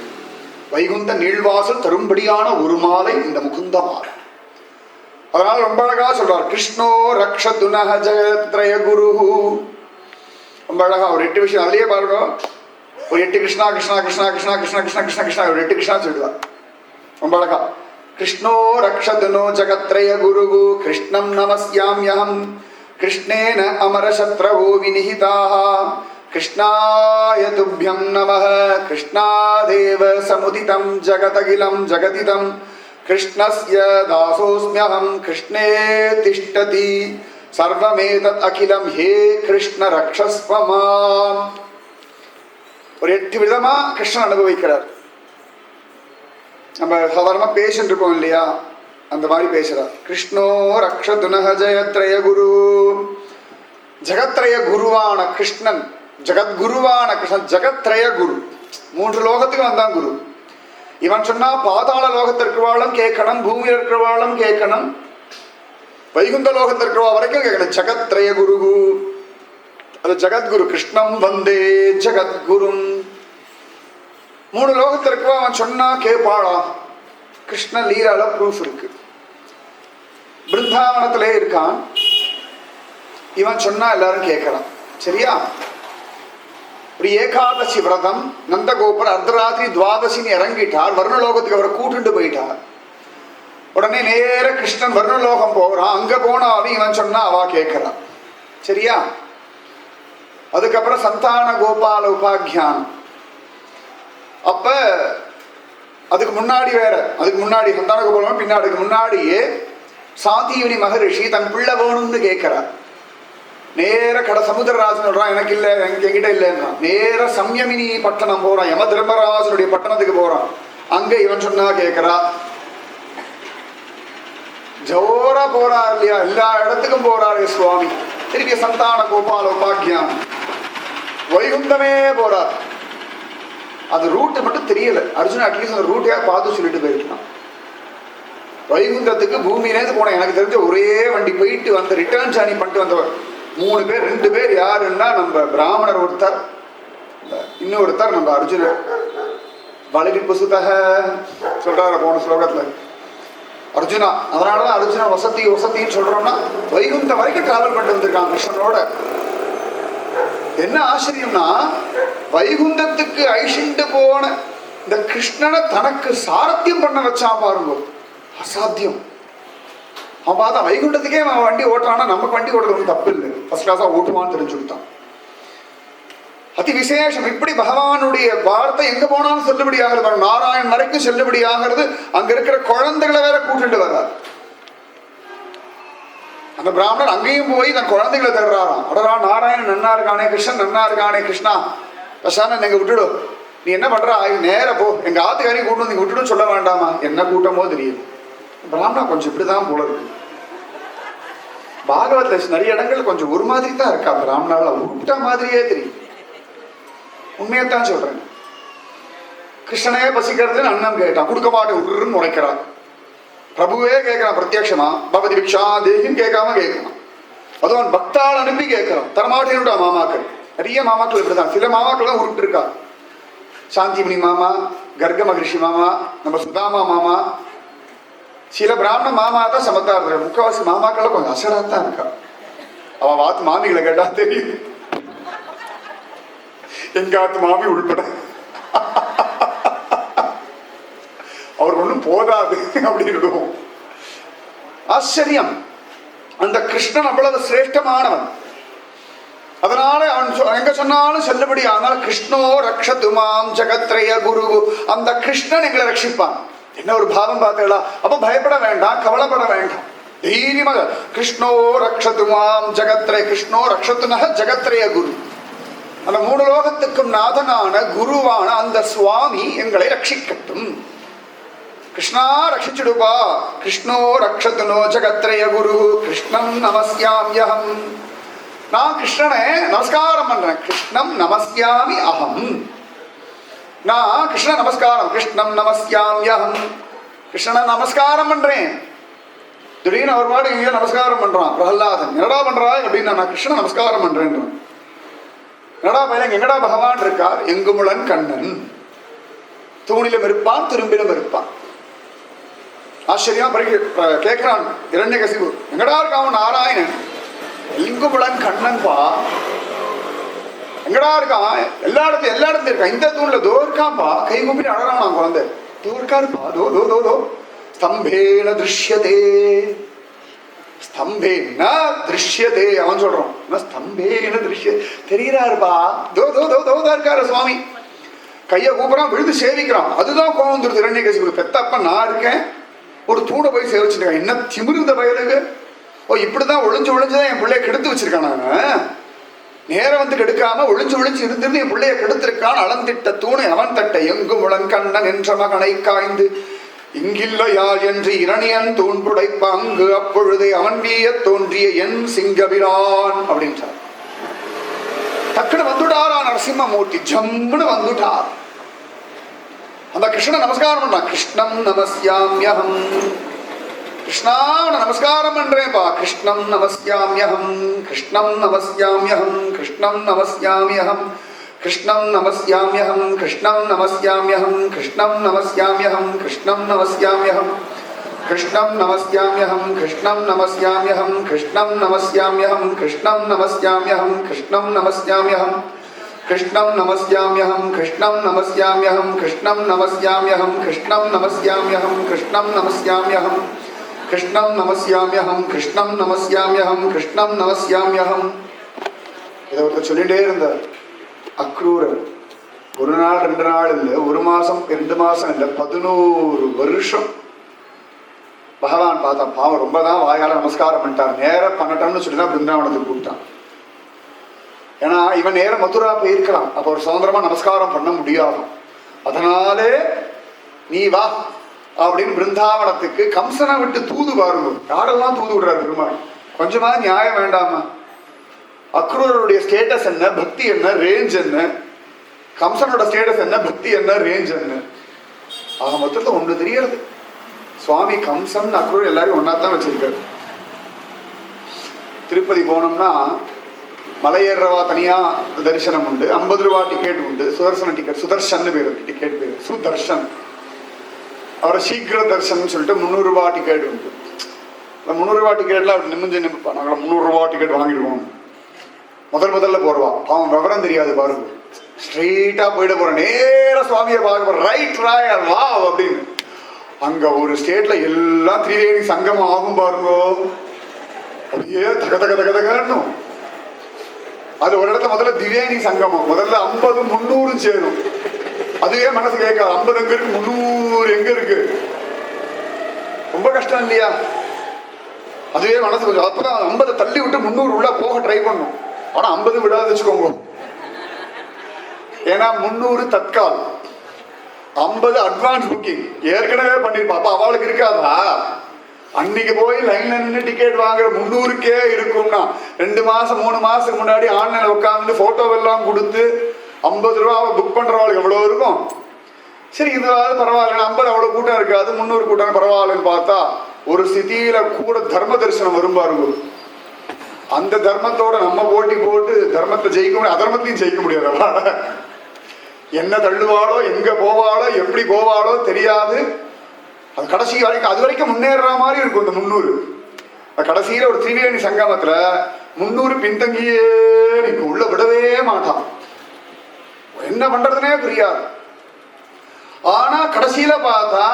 வைகுந்த நீழ்வாசல் தரும்படியான ஒரு மாலை இந்த முகுந்த மாலை. அதனால ரொம்ப அழகா சொல்றார், கிருஷ்ணோ ரக்ஷதுனஹ ஜகத்ரய குரு. ரொம்ப அழகா ஒரு 8 விஷயம் அதுலயே பாருங்க. ஒரு 8 கிருஷ்ணா கிருஷ்ணா கிருஷ்ணா கிருஷ்ணா கிருஷ்ணா கிருஷ்ணா கிருஷ்ணா கிருஷ்ணா ஒரு 8 கிருஷ்ணா சொல்லுவார். ரொம்ப அழகா, கிருஷ்ணோ ரக்ஷதுனோ ஜகத்ரய குரு கிருஷ்ணம் நமஸ்யாம்யஹம் கிருஷ்ணேன அமரசத்ரவோ விநிஹிதாஹ கிருஷ்ணாய துப்யம் நமஹ கிருஷ்ணாதேவ சமுதிதம் ஜகதகிலம் ஜகதிதம் கிருஷ்ணஸ்ய தாசோஸ்ம்யஹம் கிருஷ்ணே திஷ்டதி சர்வமேதத் அகிலம் ஹே கிருஷ்ண ரக்ஷஸ்வ மாம். ஒரு 8 விதமா கிருஷ்ணன் அனுபவிக்கிறார். நம்ம சாதாரணமா பேசிட்டு இருக்கோம் இல்லையா, அந்த மாதிரி பேசுறார். கிருஷ்ணோ ரக்ஷதுனஹ ஜயத்ரய குரு. ஜகத்ரய குருவான கிருஷ்ணன், ஜகத்குருவான கிருஷ்ணன், ஜகத்ரய குரு. 3 லோகத்துக்கு வந்தான் குரு. இவன் சொன்னா பாதாள லோகத்தில் இருக்கிறவாளும் கேட்கணும், பூமியில் இருக்கிறவாளும் கேட்கணும், வைகுந்த லோகத்தில் இருக்கிறவா வரைக்கும் கேட்கணும். ஜகத்ரய குரு, அது ஜகத்குரு. கிருஷ்ணம் வந்தே ஜகத்குரும். 3 லோகத்தில் இருக்கவா அவன் சொன்னா கேட்பாளா? கிருஷ்ண லீலால ப்ரூஃப் இருக்கு. பிருந்தாவனத்திலே இருக்கான், இவன் சொன்னா எல்லாரும் கேட்கறான். சரியா? ஒரு ஏகாதசி விரதம், நந்தகோபர் அர்த்தராத்திரி துவாதசின்னு இறங்கிட்டார், வருணலோகத்துக்கு அவரை கூட்டுண்டு போயிட்டார். உடனே நேர கிருஷ்ணன் வருணலோகம் போகிறான். அங்க போனாலும் இவன் சொன்னா அவா கேட்கறான். சரியா? அதுக்கப்புறம் சந்தான கோபால உபாக்கியானம். அப்ப அதுக்கு முன்னாடி வேற, அதுக்கு முன்னாடி சந்தான கோபாலம் பின்னாடி, முன்னாடியே சாந்தியுனி மகரிஷி தன் பிள்ளை வேணும்னு கேட்கிறார். நேர கட சமுத்திரராஜன் சொல்றான், எனக்கு இல்லை, என்கிட்ட இல்லைன்னா நேர சம்யமினி பட்டணம் போறான், யம தர்மராஜனுடைய பட்டணத்துக்கு போறான். அங்க இவன் சொன்னா கேட்கிறா. ஜோரா போறார் இல்லையா, எல்லா இடத்துக்கும் போறாரு சுவாமி. திருப்பி சந்தான கோபால உபாக்கியம் வைகுந்தமே போறார். அது ரூட்டு மட்டும் தெரியல. அர்ஜுன் அட்லீஸ்ட் அந்த ரூட்டையா பார்த்து சொல்லிட்டு போயிருக்கான். வைகுந்தத்துக்கு பூமியிலேருந்து போன எனக்கு தெரிஞ்ச ஒரே வண்டி போயிட்டு வந்த ரிட்டர்ன் ஜர்னி பண்ணிட்டு வந்தவர் 3 பேர். 2 பேர் யாருன்னா நம்ம பிராமணர் ஒருத்தர், இன்னொருத்தர் நம்ம அர்ஜுனர். வளரி புசுதக சொல்றாரு போன ஸ்லோகத்துல அர்ஜுனா. அதனாலதான் அர்ஜுனா வசதி வசத்தின்னு சொல்றோம்னா வைகுந்தம் வரைக்கும் டிராவல் பண்ணிட்டு வந்திருக்காங்க கிருஷ்ணனோட. என்ன ஆச்சரியம்னா வைகுந்தத்துக்கு ஐஷிண்டு போன இந்த கிருஷ்ணனை தனக்கு சாரத்தியம் பண்ண வச்சா பாருங்க, அசாத்தியம். அவன் பார்த்தா வைகுண்டத்துக்கே அவன் வண்டி ஓட்டுறான்னா நமக்கு வண்டி ஓட்டுறது ஒன்றும் தப்பு இல்லை, ஃபர்ஸ்ட் கிளாஸா ஓட்டுவான்னு தெரிஞ்சு கொடுத்தான். அதி விசேஷம். இப்படி பகவானுடைய வார்த்தை எங்க போனாலும் செல்லுபடியாகிறது. நாராயணன் வரைக்கும் செல்லுபடியாகிறது. அங்க இருக்கிற குழந்தைகளை வேற கூட்டிட்டு வர்றார். அந்த பிராமணன் அங்கேயும் போய் தன் குழந்தைகளை தர்றாராம். அடரா, நாராயணன் நன்னா இருக்கானே, கிருஷ்ணன் நன்னா இருக்கானே, கிருஷ்ணா பிரசான எங்க விட்டுடும், நீ என்ன பண்ற, நேர போ, எங்க ஆத்துக்காரையும் கூட்டு வந்து விட்டுடும் சொல்ல வேண்டாமா? என்ன கூட்டமோ தெரியுது. பிராமணா கொஞ்சம் இப்படிதான் போல இருக்கு. பாகவத்ல நிறைய இடங்கள் கொஞ்சம் ஒரு மாதிரி தான் இருக்கா. பிராமணால உருட்டா மாதிரியே தெரியும். உண்மையத்தான் சொல்றேன். கிருஷ்ணனே பசிக்கிறதுன்னு அண்ணன் கேட்டான், கொடுக்க மாட்டேன் உருன்னு முறைக்கிறான். பிரபுவே கேட்கிறான் பிரத்யட்சமா, பகவதி பிக்ஷா தேகின்னு கேட்காம கேட்கறான். அதுவும் பக்தாள் அனுப்பி கேட்கிறான், தரமாட்டேன்னுட்டா மாமாக்கள். நிறைய மாமாக்கள் இப்படிதான். சில மாமாக்கள் தான் உருட்டு இருக்கா. சாந்திமணி மாமா, கர்க மகிழ்ச்சி மாமா, நம்ம சுதாமா மாமா, சில பிராமண மாமா தான் சமத்தா இருக்கிற. முக்கவாசி மாமாக்கள் கொஞ்சம் அசடாத்தான் இருக்கா. அவ வாத்து மாமிகளை கேட்டா தெரியும், எங்காத்து மாமி உள்பட அவர் ஒண்ணும் போதாது அப்படின்னு. ஆச்சரியம். அந்த கிருஷ்ணன் அவ்வளவு சிரேஷ்டமானவன். அதனால அவன் எங்க சொன்னாலும் செல்லுபடி. ஆனால் கிருஷ்ணோ ரக்ஷதுமாம் ஜகத்ரய குரு, அந்த கிருஷ்ணன் எங்களை ரட்சிப்பான். என்ன ஒரு பாவம் பார்த்தீங்களா? அப்ப பயப்பட வேண்டாம், கவலைப்பட வேண்டாம், தைரியமாக கிருஷ்ணோ ரக்ஷதுமாம் ஜகத்ரய, கிருஷ்ணோ ரக்ஷதுனக ஜகத்ரய குரு, அந்த மூணு லோகத்துக்கும் நாதனான குருவான அந்த சுவாமி எங்களை ரட்சிக்கட்டும். கிருஷ்ணா ரட்சிச்சுடுப்பா. கிருஷ்ணோ ரக்ஷதுனோ ஜகத்ரய குரு கிருஷ்ணம் நமஸ்யாம்யஹம். நான் கிருஷ்ணனை நமஸ்காரம் பண்றேன். கிருஷ்ணம் நமஸ்யாமி அகம். நான் கிருஷ்ண நமஸ்காரம், கிருஷ்ணம் நமஸ்யாம்யஹம், கிருஷ்ணனை நமஸ்காரம் பண்றேன். திடீர்னு அவர் பாடு இங்கே நமஸ்காரம் பண்றான் பிரகலாதன். என்னடா பண்றாய் அப்படின்னா, நான் கிருஷ்ண நமஸ்காரம் பண்றேன். என்னடா பையன், எங்கடா பகவான் இருக்கார்? எங்குமுளன் கண்ணன், தூணிலும் இருப்பான் துரும்பிலும் இருப்பான். ஆச்சரியம் கேட்கிறான் இரண்யகசிபு, எங்கடா இருக்கான் நாராயணன்? எங்குமுளன் கண்ணன் பா, எங்கடா இருக்கான்? எல்லா இடத்துலயும் இருக்கான். இந்த தூண்ல தோ இருக்கான்பா. கை கூப்பிட்டு அழறான் குழந்தை. தோ இருக்காருப்பா, தோ தோ தோ தோ. ஸ்தம்பேன திருஷ்யதே, ஸ்தம்பேன திருஷ்யதே அவன் சொல்றான். ஸ்தம்பேன திருஷ்ய தெரிகிறாருப்பா. தோ தோ தோ தோதா இருக்காரு சுவாமி. கையை கூப்பிடான், விழுந்து சேவிக்கிறான். அதுதான் கோவம் வந்துருது இரண்யகசிபு. பெத்தப்ப நான் இருக்கேன், ஒரு தூணை போய் சேவிச்சிருக்கேன். என்ன திமிருந்த பயலுக்கு. ஓ இப்படிதான் ஒளிஞ்சு ஒளிஞ்சுதான் என் பிள்ளைய கெடுத்து வச்சிருக்கான். நான் நேரம் வந்து கெடுக்காம ஒளிஞ்சு ஒளிஞ்சு இருந்திருந்து என் பிள்ளைய கெடுத்திருக்கான். அளந்திட்ட தூணை அவன் தட்ட எங்கும் முழங்கண்ணன் என்ற மகனை காய்ந்து இங்கில்லையாள் என்று இரணியன் தூண் புடைப்பாங்கு அப்பொழுதே அவன் வீய தோன்றிய என் சிங்கபிரான் அப்படின்றார். டக்குன்னு வந்துட்டாரா நரசிம்மமூர்த்தி, ஜம்முன்னு வந்துட்டார். அந்த கிருஷ்ணன் நமஸ்காரம் பண்றான். கிருஷ்ணம் நமஸ்யாம்யஹம், கிருஷ்ணா நமஸ்காரம் பண்றேன்பா. கிருஷ்ணம் நமஸ்யாம்யஹம், கிருஷ்ணம் நமஸ்யாம்யஹம், கிருஷ்ணம் நமஸ்யாம்யஹம், கிருஷ்ணம் நமஸ்யாம்யஹம், கிருஷ்ணம் நமஸ்யாம்யஹம், கிருஷ்ணம் நமஸ்யாம்யஹம், கிருஷ்ணம் நமஸ்யாம்யஹம், கிருஷ்ணம் நமஸ்யாம்யஹம், கிருஷ்ணம் நமஸ்யாம்யஹம், கிருஷ்ணம் நமஸ்யாம்யஹம், கிருஷ்ணம் நமஸ்யாம்யஹம், கிருஷ்ணம் நமஸ்யாம்யஹம், கிருஷ்ணம் நமஸ்யாம்யஹம், கிருஷ்ணம் நமஸ்யாம்யஹம், கிருஷ்ணம் நமஸ்யாம்யஹம், கிருஷ்ணம் நமஸ்யாம்யஹம், கிருஷ்ணம் நமஸ்யாம்யஹம், கிருஷ்ணம் நமஸ்யாம்யஹம், கிருஷ்ணம் நமஸ்யாம்யஹம், கிருஷ்ணம் நமஸ்யாம்யஹம். இதை ஒருத்தர் சொல்லிட்டே இருந்தார். அக்ரூரர் ஒரு நாள் 2 நாள் இல்லை, 1 மாசம் 2 மாசம் இல்லை, 11 வருஷம் பகவான் பார்த்தா. பாவம் ரொம்ப தான் வாயால நமஸ்காரம் பண்ணிட்டார். நேரம் பண்ணட்டோம்னு சொல்லி தான் பிருந்தாவனத்துக்கு கூப்பிட்டான். ஏன்னா இவன் நேரம் மதுரா போயிருக்கலாம், அப்போ ஒரு சுதந்திரமா நமஸ்காரம் பண்ண முடியாது. அதனாலே நீ வா அப்படின்னு பிருந்தாவனத்துக்கு கம்சனை விட்டு தூது பாருங்க. யாரெல்லாம் தூது விடுறாரு பெருமாள்? கொஞ்சமா நியாயம் வேண்டாமா? அக்ரூரருடைய ஸ்டேட்டஸ் என்ன, பக்தி என்ன, ரேஞ்ச் என்ன? கம்சனோட ஸ்டேட்டஸ் என்ன, பக்தி என்ன, ரேஞ்ச் என்ன? ஆக மொத்தத்தை ஒன்று தெரியறது. சுவாமி கம்சன் அக்ரூர் எல்லாரும் ஒன்னாத்தான் வச்சிருக்காரு. திருப்பதி போனோம்னா மலை ஏறுறவா தனியா தரிசனம் உண்டு, 50 ரூபா டிக்கெட் உண்டு. சுதர்சன டிக்கெட், சுதர்ஷன் பேரு டிக்கெட் பேரு, சுதர்ஷன். அவரை சீக்கிர தரிசனம் சொல்லிட்டு 300 ரூபா டிக்கெட் உண்டு. 300 ரூபா டிக்கெட்ல அப்படி நிமிப்பா. நாங்கள் 300 ரூபா டிக்கெட் வாங்கிடுவோம். முதல்ல போடுவா. அவன் விவரம் தெரியாது பாருங்க. ஸ்ட்ரெயிட்டா போயிட போறேன், நேர சுவாமியை பார்க்க போறேன். ரைட் ராயல் வா அப்படின்னு. அங்க ஒரு ஸ்டேட்ல எல்லாம் திரிவேணி சங்கமம் ஆகும் பாருங்க. அப்படியே தக தக தக தகணும். அது ஒரு இடத்துல முதல்ல திவ்யானி சங்கமம், முதல்ல 50 300 சேரும். அதுவே மனசு கேட்காது, 50 எங்க இருக்கு 300 எங்க இருக்கு, ரொம்ப கஷ்டம் இல்லையா? அதுவே மனசு கொஞ்சம், அப்பதான் 50 தள்ளி விட்டு 300 உள்ள போக ட்ரை பண்ணும். ஆனா 50 விடாது வச்சுக்கோங்க. ஏன்னா 300 தற்கால், 50 அட்வான்ஸ் புக்கிங் ஏற்கனவே பண்ணிருப்பா. அப்ப அவளுக்கு இருக்காதா? அன்னைக்கு போய் லைன்ல நின்று டிக்கெட் வாங்குற 300க்கே இருக்கும்னா 2 மாசம் 3 மாசத்துக்கு முன்னாடி ஆன்லைன்ல உட்காந்து போட்டோவெல்லாம் கொடுத்து 50 ரூபாவை புக் பண்றவாளுக்கு எவ்வளவு இருக்கும்? சரி, இதுவாது பரவாயில்ல, 50 அவ்வளவு கூட்டம் இருக்காது, 300 கூட்டம் பரவாயில்லன்னு பார்த்தா ஒரு ஸ்திதியில கூட தர்ம தரிசனம் வரும் பாருங்க. அந்த தர்மத்தோட நம்ம போட்டி போட்டு தர்மத்தை ஜெயிக்க முடியும், அதர்மத்தையும் ஜெயிக்க முடியாது. என்ன தள்ளுவாளோ, எங்க போவாளோ, எப்படி போவாளோ தெரியாது. அது கடைசி வரைக்கும், அது வரைக்கும் முன்னேற மாதிரி இருக்கும் இந்த 300. கடைசியில ஒரு திரிவேணி சங்கமத்துல 300 பின்தங்கியே நிற்கும், உள்ள விடவே மாட்டான். என்ன பண்றதுனே புரியாது. ஆனா கடைசியில பார்த்தா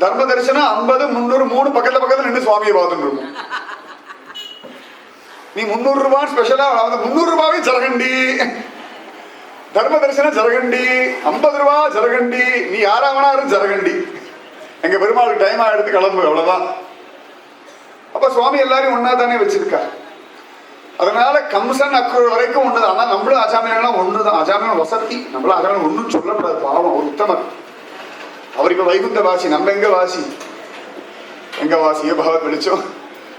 தர்ம தரிசனம் 50 300 3 பக்கத்துல நின்று சுவாமியை பார்த்துட்டு இருக்கும். நீ 300 ரூபாய் ஸ்பெஷலா 300 ரூபாவே ஜரகண்டி, தர்ம தரிசனம் ஜரகண்டி, 50 ரூபாய் ஜரகண்டி, நீ யாராவனாரும் ஜரகண்டி. எங்க பெருமாளுக்கு டைம் எடுத்து கிளம்பு, அவ்வளவுதான். அப்ப சுவாமி எல்லாரையும் ஒன்னா தானே வச்சிருக்கா. அதனால கம்சன் அக்ரூர் வரைக்கும் ஒண்ணுதான். ஆனா நம்மளும் ஆச்சாமியெல்லாம் ஒண்ணுதான். ஆச்சாமியன் வசதி, நம்மளும் ஆச்சாமியன் ஒன்றும் சொல்லக்கூடாது. பாவம், ஒரு உத்தமர். அவர் இப்ப வைகுந்த வாசி, நம்ம எங்க வாசி? எங்க வாசிய பகவத் வெளிச்சம்.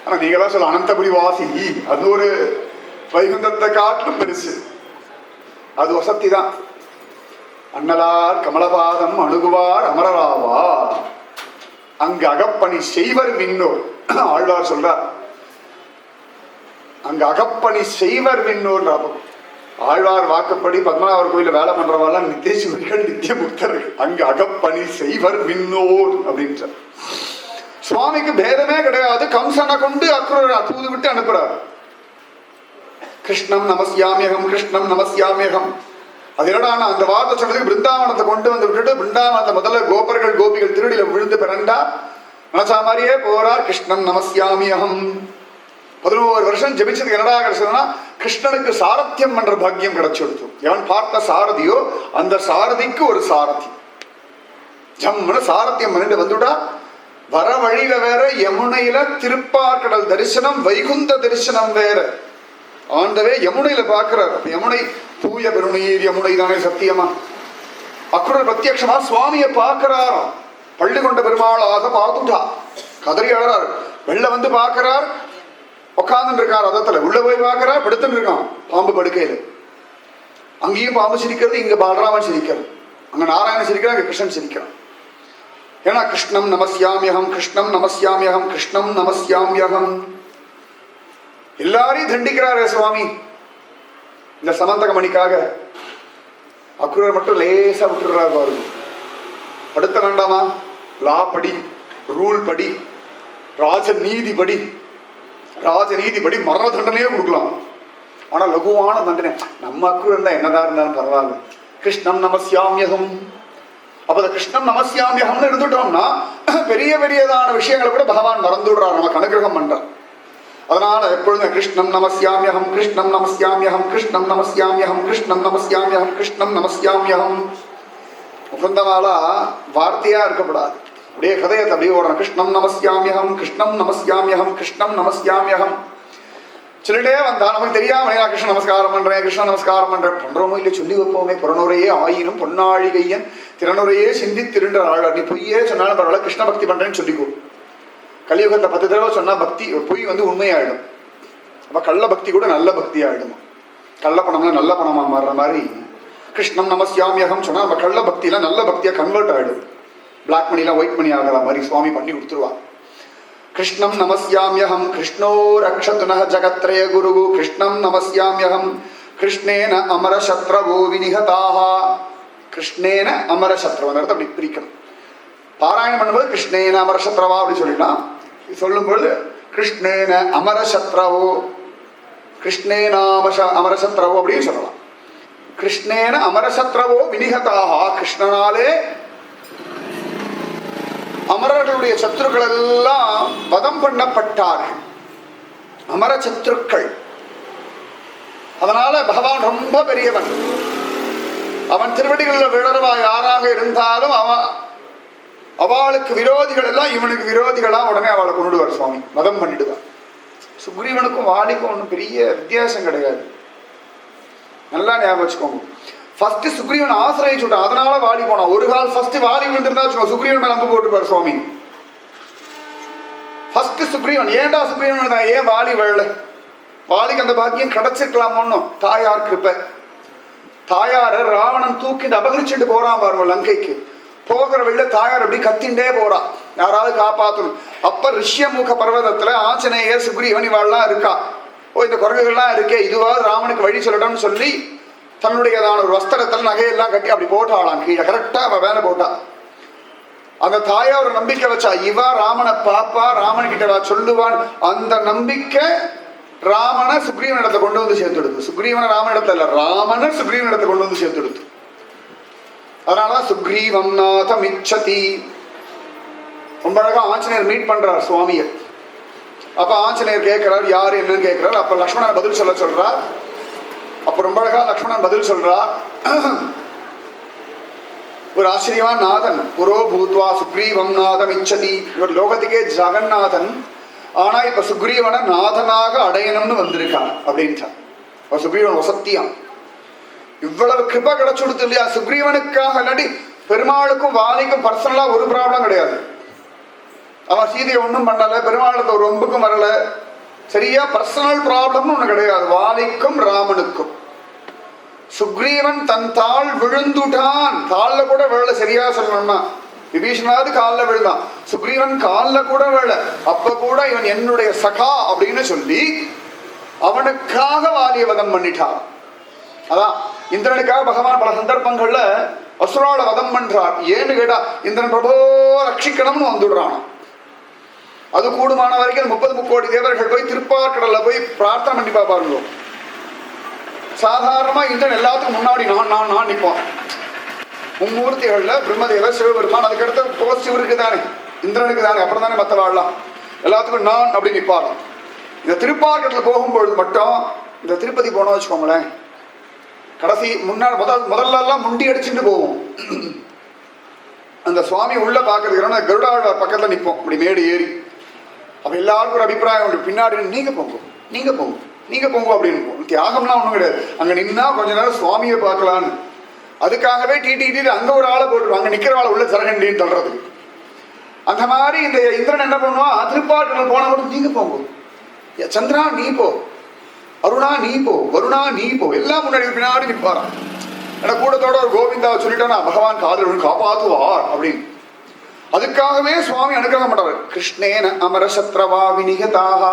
ஆனா நீங்களாம் சொல்ல அனந்தபுரி வாசி, அது ஒரு வைகுந்தத்தை காட்டிலும் பெருசு. அது வசதி தான். அண்ணலார் கமலபாதம் அணுகுவார் அமரராவார், அங்கு அகப்பணி செய்வர் விண்ணோர். ஆழ்வார் சொல்றார், அங்க அகப்பணி செய்வர் விண்ணோர். ஆழ்வார் வாக்குப்படி பத்மநாபர் கோயில வேலை பண்றவாள் நித்தியசூரிகள் நித்திய முக்தர்கள். அங்கு அகப்பணி செய்வர் விண்ணோர் அப்படின்ற சுவாமிக்கு பேதமே கிடையாது. கம்சனை கொண்டு அக்ரூரை தூது விட்டு அனுப்புறார். கிருஷ்ணம் நமஸ்யாமியகம், கிருஷ்ணம் நமஸ்யாமியகம். அது என்னடா அந்த வார்த்தை சொன்னதுக்கு பிருந்தாவனத்தை கொண்டு வந்து விட்டுட்டு பிருந்தாவனத்தை முதல்ல கோபர்கள் கோபிகள் திருடியில விழுந்து பிறண்டா நினைச்சா மாதிரியே போறார். கிருஷ்ணம் நமஸ்யாமியகம் 11 வருஷம் ஜபிச்சதுக்கு என்னடா கிடைச்சதுன்னா கிருஷ்ணனுக்கு சாரத்தியம் என்ற பாக்கியம் கிடைச்சுடுத்து. எவன் பார்த்த சாரதியோ அந்த சாரதிக்கு ஒரு சாரதி ஜம்னு சாரத்தியம் பண்ணிட்டு வந்துட்டா. வர வழியில வேற யமுனையில திருப்பார்கடல் தரிசனம், வைகுந்த தரிசனம் வேற. ஆண்டவே யமுனையில பாக்குறார். யமுனை தூய பெருநீர் யமுனை தானே சத்தியமா. அக்ரூர் பிரத்யட்சமா சுவாமியை பார்க்கிறார். பள்ளி கொண்ட பெருமாளாக பார்த்துட்டா கதறி அழறார். வெளில வந்து பார்க்கிறார், உட்கார்ந்து இருக்கார் ரதத்துல. உள்ள போய் பார்க்கிறார், படுத்துட்டு இருக்கான் பாம்பு படுக்கையில. அங்கேயும் பாம்பு சிரிக்கிறது, இங்க பாலராமன் சிரிக்கிறது. அங்க நாராயணன் சிரிக்கிறான், அங்க கிருஷ்ணன் சிரிக்கிறான். ஏன்னா கிருஷ்ணம் நமஸ்யாமியகம், கிருஷ்ணம் நமஸ்யாமியகம், கிருஷ்ணம் நமஸ்யாமியகம். எல்லாரையும் தண்டிக்கிறாரே சுவாமி இந்த சமந்தக மணிக்காக. அக்ரூர் மட்டும் லேசா விட்டுறாரு பாருங்க. படுத்த வேண்டாமா? லா படி, ரூல் படி, ராஜநீதிபடி, ராஜநீதிபடி மரண தண்டனையே கொடுக்கலாம். ஆனா லகுவான தண்டனை. நம்ம அக்ரூர் இருந்தா என்னதான் இருந்தாலும் பரவாயில்ல. கிருஷ்ணம் நமஸ்யாமியகம். அப்ப கிருஷ்ணம் நமஸ்யாமியகம்னு இருந்துட்டோம்னா பெரிய பெரியதான விஷயங்களை கூட பகவான் மறந்துடுறார், நமக்கு அனுகிரகம் பண்றார். அதனால எப்பொழுதும் கிருஷ்ணம் நமஸ்யாமியகம், கிருஷ்ணம் நமஸ்யாமியகம், கிருஷ்ணம் நமஸ்யாமியகம், கிருஷ்ணம் நமஸ்யாமியகம், கிருஷ்ணம் நமஸ்யாமியகம். முகுந்தமாலா வார்த்தையா இருக்கப்படாது, அப்படியே கதையத்தை அப்படியே ஓடணும். கிருஷ்ணம் நமஸ்யாமியகம், கிருஷ்ணம் நமஸ்யாமியகம், கிருஷ்ணம் நமஸ்யாமியகம். சொல்லிட்டே வந்தா நமக்கு தெரியாம கிருஷ்ண நமஸ்காரம் பண்றேன், கிருஷ்ண நமஸ்காரம் பண்றேன். பண்றோமோ இல்லை சொல்லி வைப்போமே. புறனுரையே ஆயினும் பொன்னாழி கையன் திறனுரையே சிந்தி திருன்ற ஆள். நீ பொய்யே சொன்னாலும் பரவாயில்ல, கிருஷ்ண பக்தி பண்றேன்னு சொல்லிக்கோ. கலியுகத்தை 10 தடவை சொன்னா பக்தி பொய் வந்து உண்மையாயிடும். அப்ப கள்ள பக்தி கூட நல்ல பக்தி ஆயிடும். கள்ள பணம்னா நல்ல பணமா மாறுற மாதிரி கிருஷ்ணம் நமஸ்யாமியகம் சொன்னா நம்ம கள்ள பக்தியில நல்ல பக்தியா கன்வெர்ட் ஆயிடும். பிளாக் மணிலாம் ஒயிட் மணி ஆகிற மாதிரி சுவாமி பண்ணி கொடுத்துருவா. கிருஷ்ணம் நமஸ்யாமியகம், கிருஷ்ணோ ரக்ஷதுனஹ ஜகத்ரய குரு. கிருஷ்ணம் நமஸ்யாமியகம், கிருஷ்ணேன அமர சத்ரவோ விநிஹதாக. கிருஷ்ணேன அமர சத்ரவ அப்படி பிரிக்கணும். பாராயணம் பண்ணும்போது கிருஷ்ணேன அமர சத்ரவா அப்படி சொல்லிடலாம். சொல்லும்போது கிருஷ்ணேன அமர சத்ரவோ, கிருஷ்ணேனாம அமர சத்ரவோ அப்படின்னு சொல்லலாம். கிருஷ்ணேன அமர சத்ரவோ விநிஹதாக. கிருஷ்ணனாலே அமரர்களுடைய சத்ருக்கள் எல்லாம் வதம் பண்ணப்பட்டார்கள். அமர சத்ருக்கள் அதனால பகவான் ரொம்ப பெரியவன். அவன் திருவடிகளில் விழறவா யாராக இருந்தாலும் அவளுக்கு விரோதிகள் எல்லாம் இவனுக்கு விரோதிகளா உடனே அவளை கொண்டுடுவார் சுவாமி, வதம் பண்ணிடுவார். சுக்ரீவனுக்கும் வாலிக்கும் ஒன்றும் பெரிய வித்தியாசம் கிடையாது. நல்லா ஞாபகம் வச்சுக்கோங்க. ஃபர்ஸ்ட் சுக்ரீவன் ஆசிரியிச்சுட்டான், அதனால வாலி போனான். ஒரு கால் ஃபர்ஸ்ட் வாலி விழுந்திருந்தா வச்சுக்கோங்க, சுக்ரீவன் மேல அம்பு போட்டுப்பார் சுவாமி. ஃபர்ஸ்ட் சுக்ரீவன். ஏன்டா சுக்ரீவன் ஏன் வாலி விழல? வாலிக்கு அந்த பாக்கியம் கிடைச்சிருக்கலாமோன்னு தாயார் கிருப்பை. தாயார ராவணன் தூக்கிட்டு அபகரிச்சுட்டு போறான் பாருங்க லங்கைக்கு. போகிற வழியில தாயார் அப்படி கத்திண்டே போறா, யாராவது காப்பாற்றணும். அப்ப ரிஷ்யமுக பர்வதத்துல ஆஞ்சநேயர் சுக்ரீவன் இவாள்லாம் இருக்கா. ஓ, இந்த குரங்குகள்லாம் இருக்கே, இதுவாவது ராமனுக்கு வழி சொல்லணும்னு சொல்லி தன்னுடையதான ஒரு வஸ்திரத்தில் நகையெல்லாம் கட்டி அப்படி போட்டாளாம் கீழே. கரெக்டா அவ வேலை போட்டா. அந்த தாயா ஒரு நம்பிக்கை வச்சா, இவா ராமனை பாப்பா, ராமன் கிட்ட சொல்லுவான். அந்த நம்பிக்கை ராமனை சுக்ரீவன் இடத்தை கொண்டு வந்து சேர்த்துடுது. சுக்ரீவனை ராமன் இடத்துல இல்ல, ராமனை சுக்ரீவன் இடத்தை கொண்டு வந்து சேர்த்துடுது. அதனாலதான் சுக்ரீவம் நாதம் இச்சதி. ரொம்ப அழகா ஆஞ்சநேயர் மீட் பண்றார் சுவாமிய. அப்ப ஆஞ்சநேயர் கேட்கிறார், யாரு என்னன்னு கேட்கிறார். அப்ப லக்ஷ்மணன் பதில் சொல்றார். அப்ப ரொம்ப அழகா லக்ஷ்மணன் பதில் சொல்றார். ஒரு ஆச்சரியமான நாதன், புரோ பூத்வா சுக்ரீவம் நாதம் இச்சதி. இவர் லோகத்துக்கே ஜெகநாதன், ஆனா இப்ப சுக்ரீவனை நாதனாக அடையணும்னு வந்திருக்கான் அப்படின்ட்டான். சுக்ரீவன் வசத்தியான். இவ்வளவு கிருபா கிடைச்சுடுத்து இல்லையா சுக்ரீவனுக்காக. இல்லாட்டி பெருமாளுக்கும் வாலிக்கும் பர்சனலா ஒரு ப்ராப்ளம் கிடையாது. அவன் சீதையை ஒன்றும் பண்ணல, பெருமாளுக்கு ஒரு ரொம்புக்கும் வரல, சரியா பர்சனல் ப்ராப்ளம்னு ஒண்ணு கிடையாது வாலிக்கும் ராமனுக்கும். சுக்ரீவன் தன் தாள் விழுந்துட்டான், தாள்ல கூட விழல. சரியா சொல்லணும்னா விபீஷணாவது காலில் விழுந்தான், சுக்ரீவன் காலில் கூட விழல. அப்ப கூட இவன் என்னுடைய சகா அப்படின்னு சொல்லி அவனுக்காக வாலிய வதம் பண்ணிட்டான். அதான் இந்திரனுக்காக பகவான் பல சந்தர்ப்பங்கள்ல அசுரால வதம் பண்றார். ஏன்னு கேட்டா இந்திரன் பிரபோ ரட்சிக்கணும்னு வந்துடுறான். அது கூடுமான வரைக்கும் 30 முக்கோடி தேவர்கள் போய் திருப்பார்கடல்ல போய் பிரார்த்தனை பண்ணி பாப்பாருங்க. சாதாரணமா இந்திரன் எல்லாத்துக்கும் முன்னாடி நான் நிற்பான். மும்மூர்த்திகள்ல பிரம்மதேவர், சிவபெருமான், அதுக்கடுத்த போஸ்ட் இவருக்கு தானே, இந்திரனுக்கு தானே, அப்புறம் தானே மற்ற வாழலாம். எல்லாத்துக்கும் நான் அப்படி நிற்பாரு. இந்த திருப்பார்கடல போகும்பொழுது மட்டும், இந்த திருப்பதி போனோம் வச்சுக்கோங்களேன், கடைசி முன்னாள் முதல்ல எல்லாம் முண்டி அடிச்சுட்டு போவோம். அந்த சுவாமி உள்ள பாக்குறதுக்கு கருடாழ்வார் பக்கத்துல நிற்போம், அப்படி மேடு ஏறி. அப்ப எல்லாருக்கும் ஒரு அபிப்பிராயம் உண்டு, பின்னாடி நீங்க போங்க நீங்க போங்க நீங்க போங்க அப்படின்னு. தியாகம்லாம் ஒண்ணும் கிடையாது, அங்க நின்னா கொஞ்ச நேரம் சுவாமியை பார்க்கலான்னு. அதுக்காகவே டிடி அங்க ஒரு ஆளை போட்டுருவாங்க, அங்க நிக்கிற ஆளை உள்ள சரகண்டின்னு சொல்றதுக்கு. அந்த மாதிரி இந்த இந்திரன் என்ன பண்ணுவான், திருப்பாட்டில் போன கூட நீங்க போங்க, சந்திரா நீ போ, அருணா நீ போ, வருணா நீ போ, எல்லாம் முன்னாடி பின்னாடி நிற்பாராம். ஏன்னா கூட்டத்தோட ஒரு கோவிந்தாவை சொல்லிட்டோன்னா பகவான் காதல் காப்பாற்றுவார் அப்படின்னு. அதுக்காகவே சுவாமி அனுகிரகம் பண்றவர். கிருஷ்ணேன அமரசத்ரவா விநிகதாக.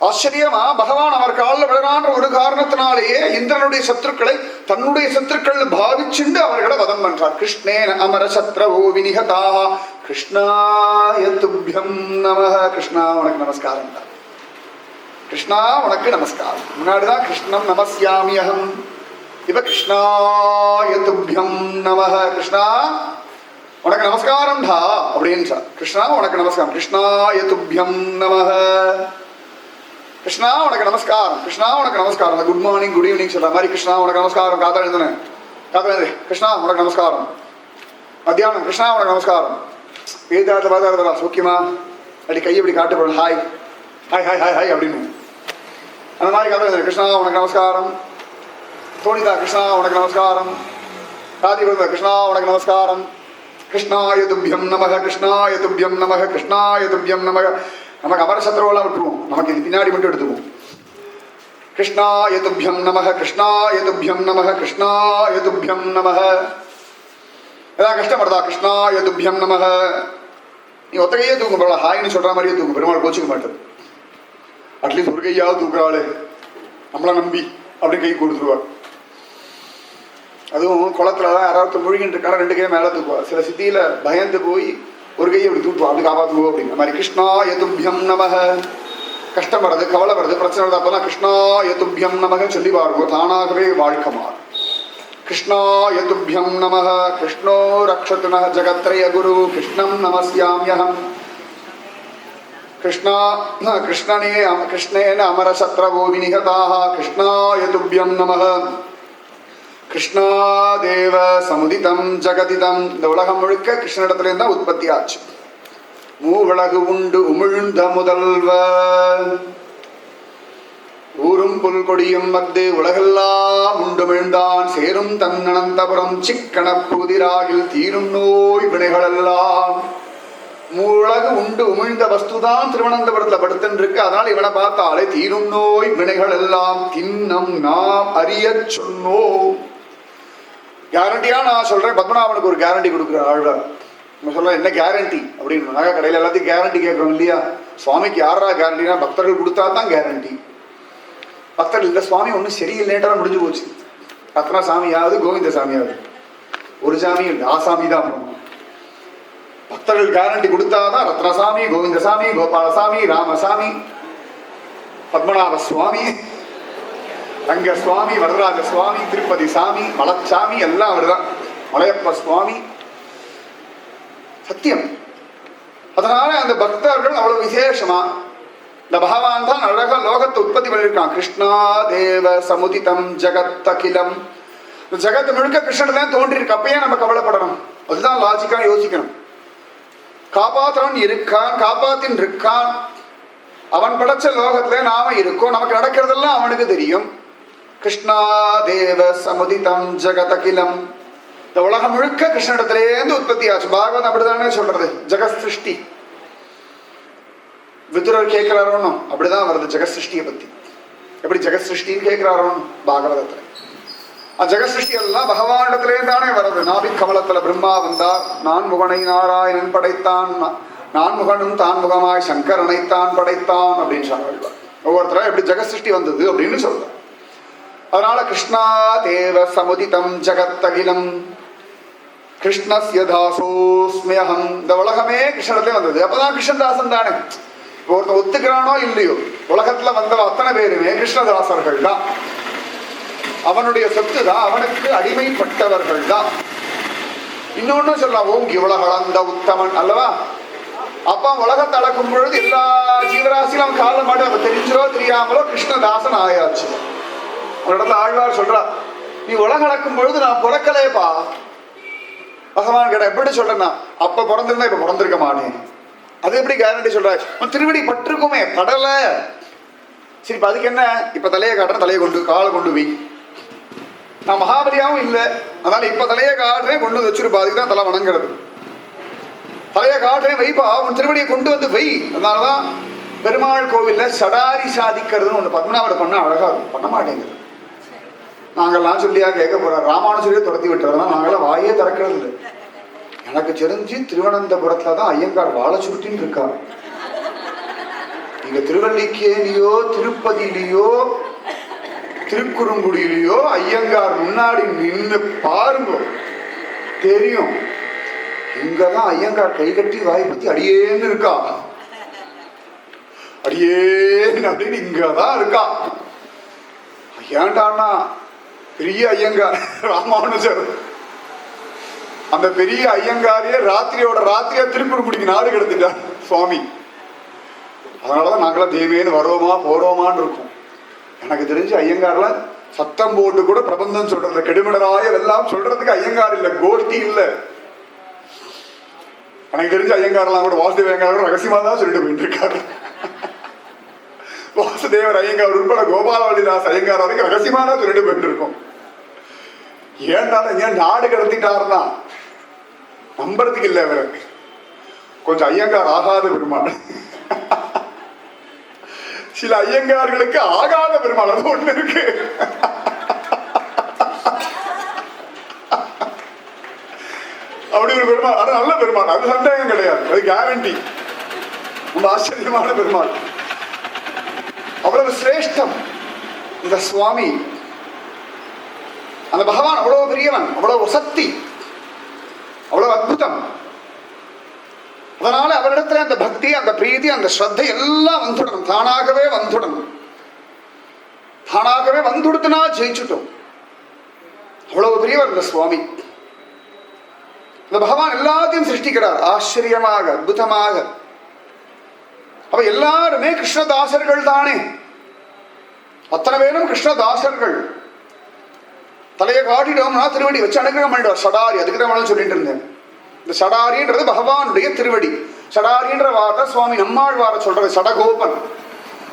ஆச்சரியமா பகவான் அவர் காலில் விழறான்ற ஒரு காரணத்தினாலேயே இந்திரனுடைய சத்துருக்களை தன்னுடைய சத்துருக்கள் பாவிச்சுண்டு அவர்களை வதம் பண்றார். கிருஷ்ணேன அமரசத்ரவோ விநிகதாக. கிருஷ்ணாய துப்யம் நமஹ. கிருஷ்ணா உனக்கு நமஸ்காரம் தான், கிருஷ்ணா உனக்கு நமஸ்காரம். முன்னாடிதான் கிருஷ்ணம் நமஸ்யாமி அகம், இப்ப கிருஷ்ணாய துப்யம் நமஹ. கிருஷ்ணா உனக்கு நமஸ்காரம் டா அப்படின்னு. கிருஷ்ணா உனக்கு நமஸ்காரம். கிருஷ்ணாய துப்யம் நமஹ. கிருஷ்ணா உனக்கு நமஸ்காரம். கிருஷ்ணா உனக்கு நமஸ்காரம். குட் மார்னிங் குட் ஈவினிங் சொல்ற மாதிரி கிருஷ்ணா உனக்கு நமஸ்காரம். காத்தா எழுதுனேன், காத்தா எழுது. கிருஷ்ணா உனக்கு நமஸ்காரம். மத்தியானம் கிருஷ்ணா உனக்கு நமஸ்காரம். எழுதாத பாதாத சோக்கியமா அப்படி கையை இப்படி காட்டு போடணும், hi hi hi hi hi அப்படின்னு. அந்த மாதிரி காத்தா எழுதுனேன். கிருஷ்ணா உனக்கு நமஸ்காரம். தோணிதா கிருஷ்ணா உனக்கு நமஸ்காரம். ராதி கிருஷ்ணா உனக்கு நமஸ்காரம். கிருஷ்ணாய துப்யம் நமக. கிருஷ்ணாய துப்யம் நமக. கிருஷ்ணாய துப்யம் நமக. நமக்கு அமர சத்ருவெல்லாம் விட்டுருவோம், நமக்கு இது பின்னாடி மட்டும் எடுத்துக்குவோம். கிருஷ்ணாய துப்யம் நமக. கிருஷ்ணாய துப்யம் நமக. கிருஷ்ணாய துப்யம் நமக. ஏதாவது கஷ்டப்படுதா, கிருஷ்ணாய துப்யம் நமக. நீ ஒத்தகையே தூங்க போல, ஹாய்னு சொல்ற மாதிரியே தூங்க, பெருமாள் கோச்சிக்க மாட்டேன். அட்லீஸ்ட் ஒரு கையாவது தூக்குறாளே நம்மளை நம்பி அப்படின்னு கை கொடுத்துருவாள். அதுவும் குளத்துலதான் யாராவது முழுகிட்டு இருக்காங்க, 2 கையை மேலே தூக்குவா. சில சித்தியில பயந்து போய் ஒரு கையை அப்படி தூக்குவா, அப்படி காப்பாற்றுவோம் அப்படிங்கிற மாதிரி. கிருஷ்ணாய துப்யம் நமக. கஷ்டம் வருது, கவலை வருது, பிரச்சனை வருது, அப்பதான் கிருஷ்ணாய துப்யம் நமக சொல்லி பாருங்க, தானாகவே வாழ்க்கை மாறும். கிருஷ்ணாய துப்யம் நமக. கிருஷ்ணோ ரக்ஷத்து ந ஜகத்ரய குரு. கிருஷ்ணம் நமஸ்யாம்யஹம். கிருஷ்ணேன அமரசத்ரவோ விநிகதாக கிருஷ்ணாய துப்யம் நமः. கிருஷ்ணாதேவ சமுதிதம் ஜகதிதம். இந்த உலகம் முழுக்க கிருஷ்ணனிடத்துல தான் உற்பத்தி ஆச்சு. மூவுலகு உண்டு உமிழ்ந்த முதல்வ ஊரும் புல்கொடியும் மத்து உலகெல்லாம் உண்டுமிழ்ந்தான் சேரும் தன் அனந்தபுரம் சிக்கன புதிராகில் தீரும் நோய் வினைகளெல்லாம். மூலகு உண்டு உமிழ்ந்த வஸ்துதான் திருவனந்தபுரத்துல படுத்துன்னு இருக்கு. அதனால இவனை பார்த்தாலே தீரும் நோய் வினைகள் எல்லாம் தின்னம் நாம் அறிய சொன்னோம். கேரண்டியா நான் சொல்றேன். பத்மநாபனுக்கு ஒரு கேரண்டி கொடுக்குற ஆழ்வார். நம்ம சொல்ல என்ன கேரண்டி அப்படின்னு நகை கடையில் எல்லாத்தையும் கேரண்டி கேட்குறோம் இல்லையா? சுவாமிக்கு யாரா கேரண்டினா பக்தர்கள் கொடுத்தா தான் கேரண்டி. பக்தர்கள் இந்த சுவாமி ஒன்றும் சரியில்லைன்றா முடிஞ்சு போச்சு. ரத்ன சாமியாவது கோவிந்த சாமியாவது ஒரு சாமி இல்லை, ஆசாமி தான். அப்புறம் பக்தர்கள் கேரண்டி கொடுத்தாதான் ரத்னசாமி, கோவிந்தசாமி, கோபாலசாமி, ராமசாமி, பத்மநாப சுவாமி, ரங்க சுவாமி, வரதராஜ சுவாமி, திருப்பதி சாமி, மலச்சாமி எல்லாம் அவர்தான். மலையப்ப சுவாமி சத்தியம். அதனால அந்த பக்தர்கள் அவ்வளவு விசேஷமா இந்த பகவான் தான் அழகா லோகத்தை உற்பத்தி பண்ணியிருக்கான். கிருஷ்ணா தேவ சமுதிதம் ஜகத் அகிலம். ஜகத்து முழுக்க கிருஷ்ணன் தோன்றிருக்கு. அப்பயே நம்ம கவலைப்படணும். அதுதான் லாஜிக்கா யோசிக்கணும். காப்பாற்றவன் இருக்கான், காப்பாத்தின் இருக்கான். அவன் படைச்ச லோகத்துல நாம இருக்கோம். நமக்கு நடக்கிறதெல்லாம் அவனுக்கு தெரியும். கிருஷ்ணா தேவ சமுதிதம் ஜகத் அகிலம். இந்த உலகம் முழுக்க கிருஷ்ணனிடத்திலேருந்து உற்பத்தி ஆச்சு. பாகவதம் அப்படிதானே சொல்றது. ஜெகத் சிருஷ்டி விதுரர் கேட்கிறாரோன்னு அப்படிதான் வருது. ஜெகத் சிருஷ்டியை பத்தி எப்படி ஜெகத் சிருஷ்டின்னு கேட்கிறாரோன்னு பாகவதத்துல. ஜெகத் சிருஷ்டி எல்லாம் பகவானிடத்திலே தானே வருது. நாபிக் கமலத்துல பிரம்மா வந்தார். நான் முகனை நாராயணன் படைத்தான், நான் முகனும் தான் முகமாய் சங்கரனைத்தான் படைத்தான் அப்படின்னு சொல்றாங்க. ஒவ்வொருத்தரா எப்படி ஜெகத் சிருஷ்டி வந்தது அப்படின்னு சொல்றாங்க. அதனால கிருஷ்ணா தேவ சமுதிதம் ஜகத் அகிலம் கிருஷ்ணஸ்ய தாசோஸ்மியஹம். இந்த உலகமே கிருஷ்ணத்திலே வந்தது. அப்பதான் கிருஷ்ணதாசன் தானே. ஒருத்தன் ஒத்துக்கிறானோ இல்லையோ, உலகத்துல வந்த அத்தனை பேருமே கிருஷ்ணதாசர்கள் தான். அவனுடைய சொத்து தான், அவனுக்கு அடிமைப்பட்டவர்கள் தான். இன்னொன்னு சொல்லலாம், ஓங்கி உலகளந்த உத்தமன் அல்லவா. அப்ப உலகத்தை அளக்கும் பொழுது எல்லா ஜீவராசியும் அவன் காலம் மாட்டு அவன் தெரிஞ்சோ தெரியாமலோ கிருஷ்ணதாசன் ஆயாச்சு. ஒரு இடத்துல ஆழ்வார் சொல்றா, நீ உலக அளக்கும் பொழுது நான் பிறக்கலேப்பா. பகவான் கிட்ட எப்படி சொல்றேன்னா, அப்ப பிறந்திருந்தா இப்ப பிறந்திருக்க மாட்டேன். அது எப்படி கேரண்டி சொல்ற? திருவடி பட்டிருக்குமே, படல. சரி, இப்ப அதுக்கு என்ன? இப்ப தலையை காட்டுறேன், தலையை கொண்டு காலை கொண்டு வை. நான் மகாபலியாவும் இல்லை, அதனால இப்ப தலையை காட்டுறேன், கொண்டு வந்து வச்சிருப்பா. அதுக்கு தான் தலை வணங்குறது. தலையை காட்டுறேன், வைப்பா, உன் திருவடியை கொண்டு வந்து வை. அதனாலதான் பெருமாள் கோவில்ல சடாரி சாதிக்கிறதுன்னு ஒண்ணு பத்மநாபர் பண்ண அழகா இருக்கும். பண்ண மாட்டேங்குது. நாங்கள்லாம் சொல்லியா கேட்க போறோம். ராமானுஜரையே துரத்தி விட்டுறதுனா நாங்களாம் வாயே திறக்கிறது இல்லை. எனக்கு தெரிஞ்சு திருவனந்தபுரத்துல தான் ஐயங்கார் வாழை சுருட்டின்னு இருக்காரு. நீங்க திருவல்லிக்கேணியோ திருப்பதியிலையோ திருக்குறுங்குடியிலையோ ஐயங்கார் முன்னாடி நின்று பாருங்க, தெரியும். இங்கதான் ஐயங்கார் கை கட்டி வாய் பத்தி அடியேன்னு இருக்கா. அடியேன் அப்படின்னு இங்கதான் இருக்கா. ஏண்டான்னா பெரிய ஐயங்கார் ராமானுஜர், அந்த பெரிய ஐயங்காரியே ராத்திரியோட ராத்திரியா திருக்குறுங்குடிக்கு நாடு கிடந்துட்டார் சுவாமி. அதனாலதான் நாங்களாம் தெய்வேன்னு வரோமா போறோமான்னு இருக்கோம். எனக்கு தெரிஞ்சு ஐயங்கார்ல சத்தம் போட்டு கூட பிரபந்தம் சொல்றது, கெடுமிடராய எல்லாம் சொல்றதுக்கு ஐயங்கார் இல்ல, கோஷ்டி இல்ல. எனக்கு தெரிஞ்சு ஐயங்காரெல்லாம் கூட வாசுதேவ ஐயங்கார் ரகசியமா தான் சொல்லிட்டு போயிட்டு இருக்காரு. வாசுதேவர் ஐயங்கார் உட்பட கோபாலவல்லிதாஸ் ஐயங்கார் வரைக்கும் ரகசியமா தான் சொல்லிட்டு போயிட்டு இருக்கோம். ஏன் நாடு கடத்திட்டாருன்னா நம்புறதுக்கு இல்லை. அவருக்கு கொஞ்சம் ஐயங்கார் ஆகாத பெருமாள். சில ஐயங்கார்களுக்கு ஆகாத பெருமாள் அது ஒண்ணு இருக்கு. அப்படி ஒரு பெருமாள், அது நல்ல பெருமாள், அது சந்தேகம் கிடையாது, அது கேரண்டி. ரொம்ப ஆச்சரியமான பெருமாள், அவ்வளவு சிரேஷ்டம் இந்த சுவாமி. அந்த பகவான் அவ்வளவு பெரியவன், அவ்வளவு சக்தி, அவ்வளவு அற்புதம். அதனால அவரிடத்துல அந்த பக்தி, அந்த பிரீதி, அந்த ஸ்ரத்தை எல்லாம் வந்துடணும், தானாகவே வந்துடணும். தானாகவே வந்துடுத்துனா ஜெயிச்சுட்டோம். அவ்வளவு பெரியவர் இந்த சுவாமி. இந்த பகவான் எல்லாத்தையும் சிருஷ்டிக்கிறார் ஆச்சரியமாக, அற்புதமாக. அவ அப்ப எல்லாருமே கிருஷ்ணதாசர்கள் தானே, அத்தனை பேரும் கிருஷ்ணதாசர்கள். தலையை காட்டிட்டோம்னா திருவடி வச்சு அனுகிரகம் பண்ணிடுவார். சடாரி, அதுக்கு தான் சொல்லிட்டு இருந்தேன். இந்த சடாரின்றது பகவானுடைய திருவடி. சடாரின்ற வார்த்தை சுவாமி நம்மாழ்வார சொல்றது. சடகோபன்